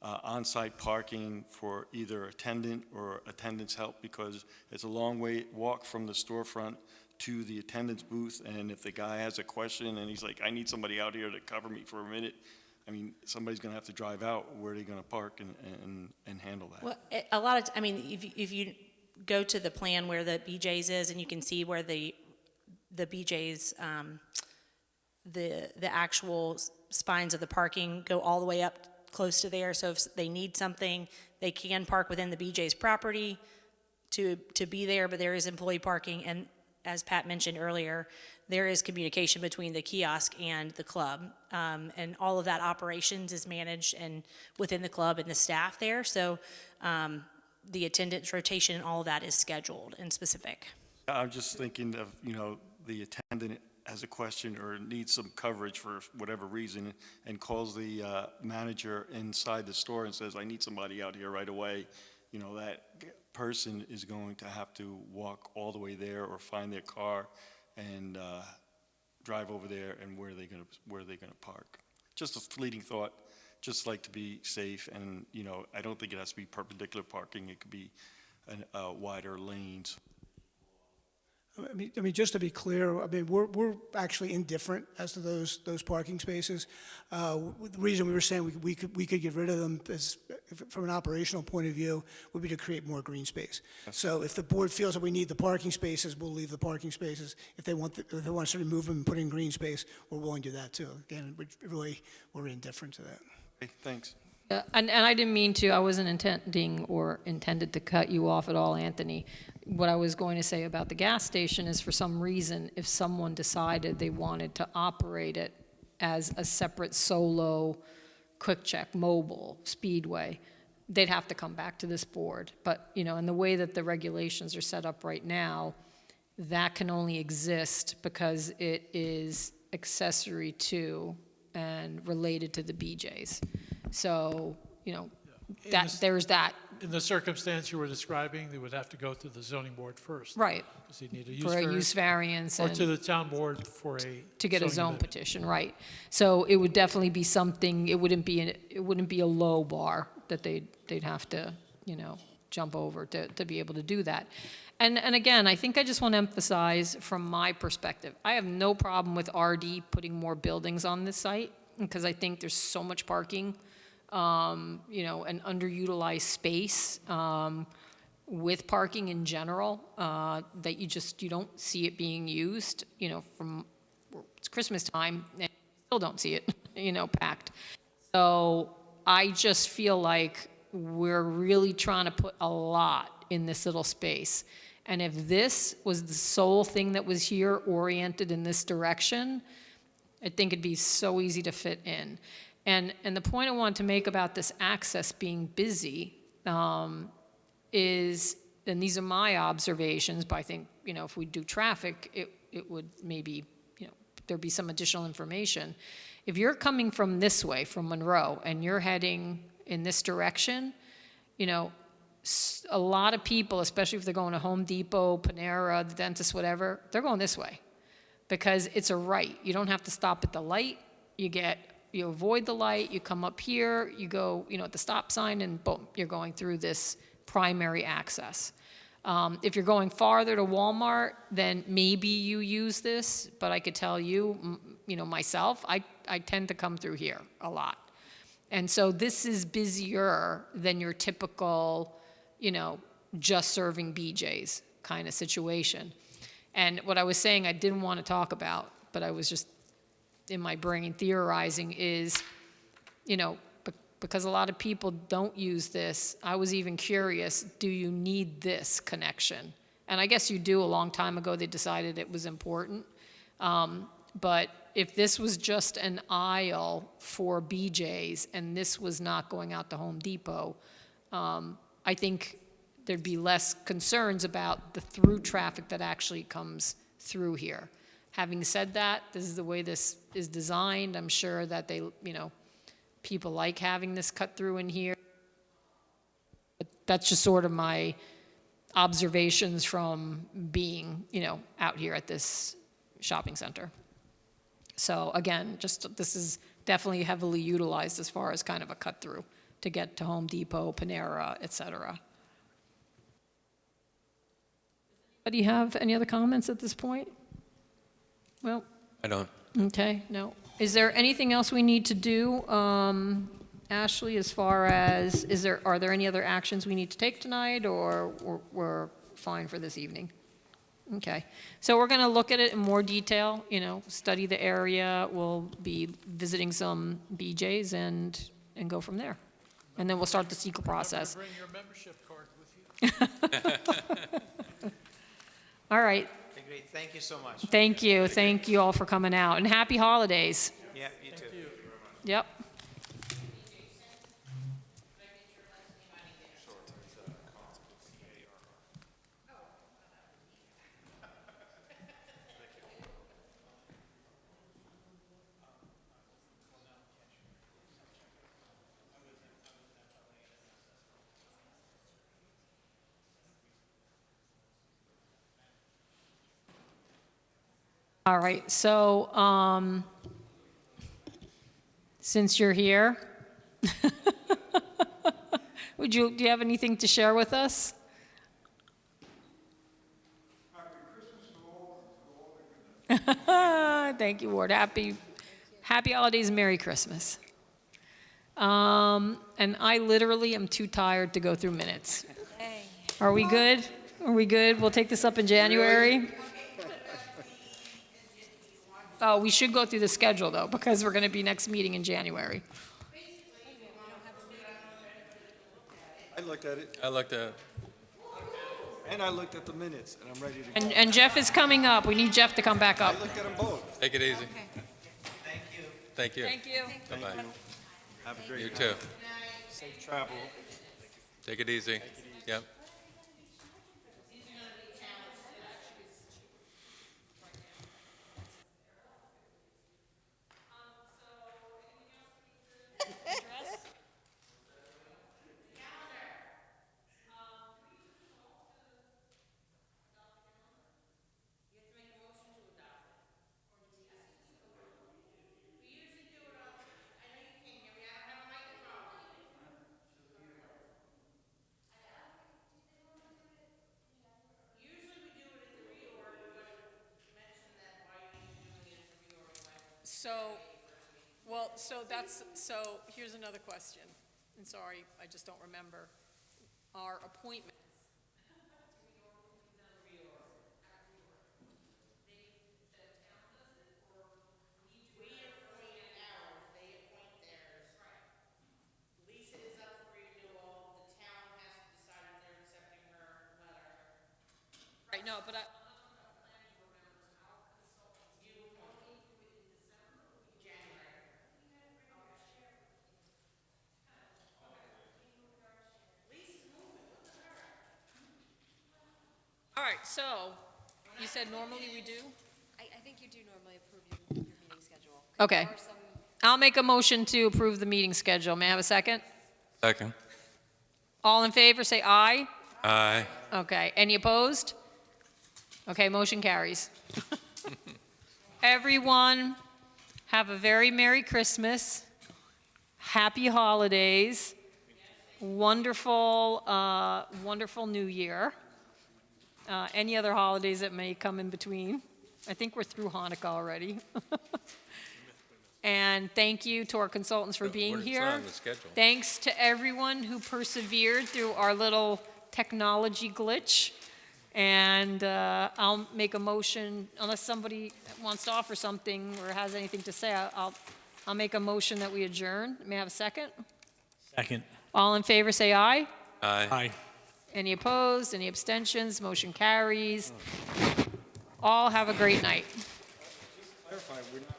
on-site parking for either attendant or attendant's help, because it's a long walk from the storefront to the attendant's booth, and if the guy has a question and he's like, I need somebody out here to cover me for a minute, I mean, somebody's going to have to drive out. Where are they going to park and handle that? Well, a lot of, if you go to the plan where the BJ's is, and you can see where the BJ's, the actual spines of the parking go all the way up close to there. So if they need something, they can park within the BJ's property to be there, but there is employee parking. And as Pat mentioned earlier, there is communication between the kiosk and the club. And all of that operations is managed and within the club and the staff there. So the attendance rotation and all of that is scheduled and specific. I'm just thinking of, the attendant has a question or needs some coverage for whatever reason and calls the manager inside the store and says, I need somebody out here right away. That person is going to have to walk all the way there or find their car and drive over there, and where are they going to park? Just a fleeting thought. Just like to be safe, and I don't think it has to be perpendicular parking. It could be wider lanes. I mean, just to be clear, we're actually indifferent as to those parking spaces. The reason we were saying we could get rid of them is, from an operational point of view, would be to create more green space. So if the board feels that we need the parking spaces, we'll leave the parking spaces. If they want to sort of move them and put in green space, we're willing to do that too. Again, we're indifferent to that. Okay, thanks. And I didn't mean to, I wasn't intended to cut you off at all, Anthony. What I was going to say about the gas station is, for some reason, if someone decided they wanted to operate it as a separate solo quick check mobile speedway, they'd have to come back to this board. But, in the way that the regulations are set up right now, that can only exist because it is accessory to and related to the BJ's. So, there's that. In the circumstance you were describing, they would have to go to the zoning board first. Right. Because they'd need a For a use variance Or to and the town board for a. to get a zoning zone amendment. petition, right. So it would definitely be something, it wouldn't be a low bar that they'd have to, jump over to be able to do that. And again, I think I just want to emphasize from my perspective, I have no problem with RD putting more buildings on this site, because I think there's so much parking, an underutilized space, with parking in general, that you don't see it being used, from, it's Christmas time, and you still don't see it, packed. So I just feel like we're really trying to put a lot in this little space. And if this was the sole thing that was here oriented in this direction, I think it'd be so easy to fit in. And the point I want to make about this access being busy is, and these are my observations, but I think, if we do traffic, it would maybe, there'd be some additional information. If you're coming from this way, from Monroe, and you're heading in this direction, a lot of people, especially if they're going to Home Depot, Panera, the dentist, whatever, they're going this way because it's a right. You don't have to stop at the light. You avoid the light, you come up here, you go, at the stop sign, and boom, you're going through this primary access. If you're going farther to Walmart, then maybe you use this, but I could tell you, myself, I tend to come through here a lot. And so this is busier than your typical, just serving BJ's kind of situation. And what I was saying I didn't want to talk about, but I was just in my brain theorizing is, because a lot of people don't use this, I was even curious, do you need this connection? And I guess you do. A long time ago, they decided it was important. But if this was just an aisle for BJ's and this was not going out to Home Depot, I think there'd be less concerns about the through traffic that actually comes through here. Having said that, this is the way this is designed. I'm sure that people like having this cut through in here. But that's just sort of my observations from being, out here at this shopping center. So again, this is definitely heavily utilized as far as kind of a cut through to get to Home Depot, Panera, et cetera. Do you have any other comments at this point? Well, I don't. okay, no. Is there anything else we need to do, Ashley, as far as, are there any other actions we need to take tonight, or we're fine for this evening? Okay, so we're going to look at it in more detail, study the area. We'll be visiting some BJ's and go from there. And then we'll start the CEQA process. Bring your membership card with you. All right. Okay, great. Thank you so much. Thank you. Thank you all for coming out. And happy holidays. Yeah, you too. Yep. All right, so since you're here, do you have anything to share with us? Thank you, Ward. Happy holidays and Merry Christmas. And I literally am too tired to go through minutes. Are we good? Are we good? We'll take this up in January. Oh, we should go through the schedule, though, because we're going to be next meeting in January. I looked at it, I looked at, and I looked at the minutes, and I'm ready to go. And Jeff is coming up. We need Jeff to come back up. I looked at them both. take it easy. Thank you. Thank you. Bye-bye. Have a great You night. too. Safe travel. Take it easy. Yep. So here's another question, and sorry, I just don't remember. Our appointment. Right, no, but I. All right, so, you said normally we do? I think you do normally approve your meeting schedule. Okay. There are some I'll make a motion to approve the meeting schedule. May I have a second? Second. All in favor, say aye. Aye. Okay, any opposed? Okay, motion carries. Everyone, have a very Merry Christmas, Happy Holidays, wonderful, wonderful New Year. Any other holidays that may come in between. I think we're through Hanukkah already. And thank you to our consultants for being It's here. not on the schedule. Thanks to everyone who persevered through our little technology glitch. And I'll make a motion, unless somebody wants to offer something or has anything to say, I'll make a motion that we adjourn. May I have a second? Second. All in favor, say aye. Aye. Aye. Any opposed? Any abstentions? Motion carries. All have a great night. Clarify, we're not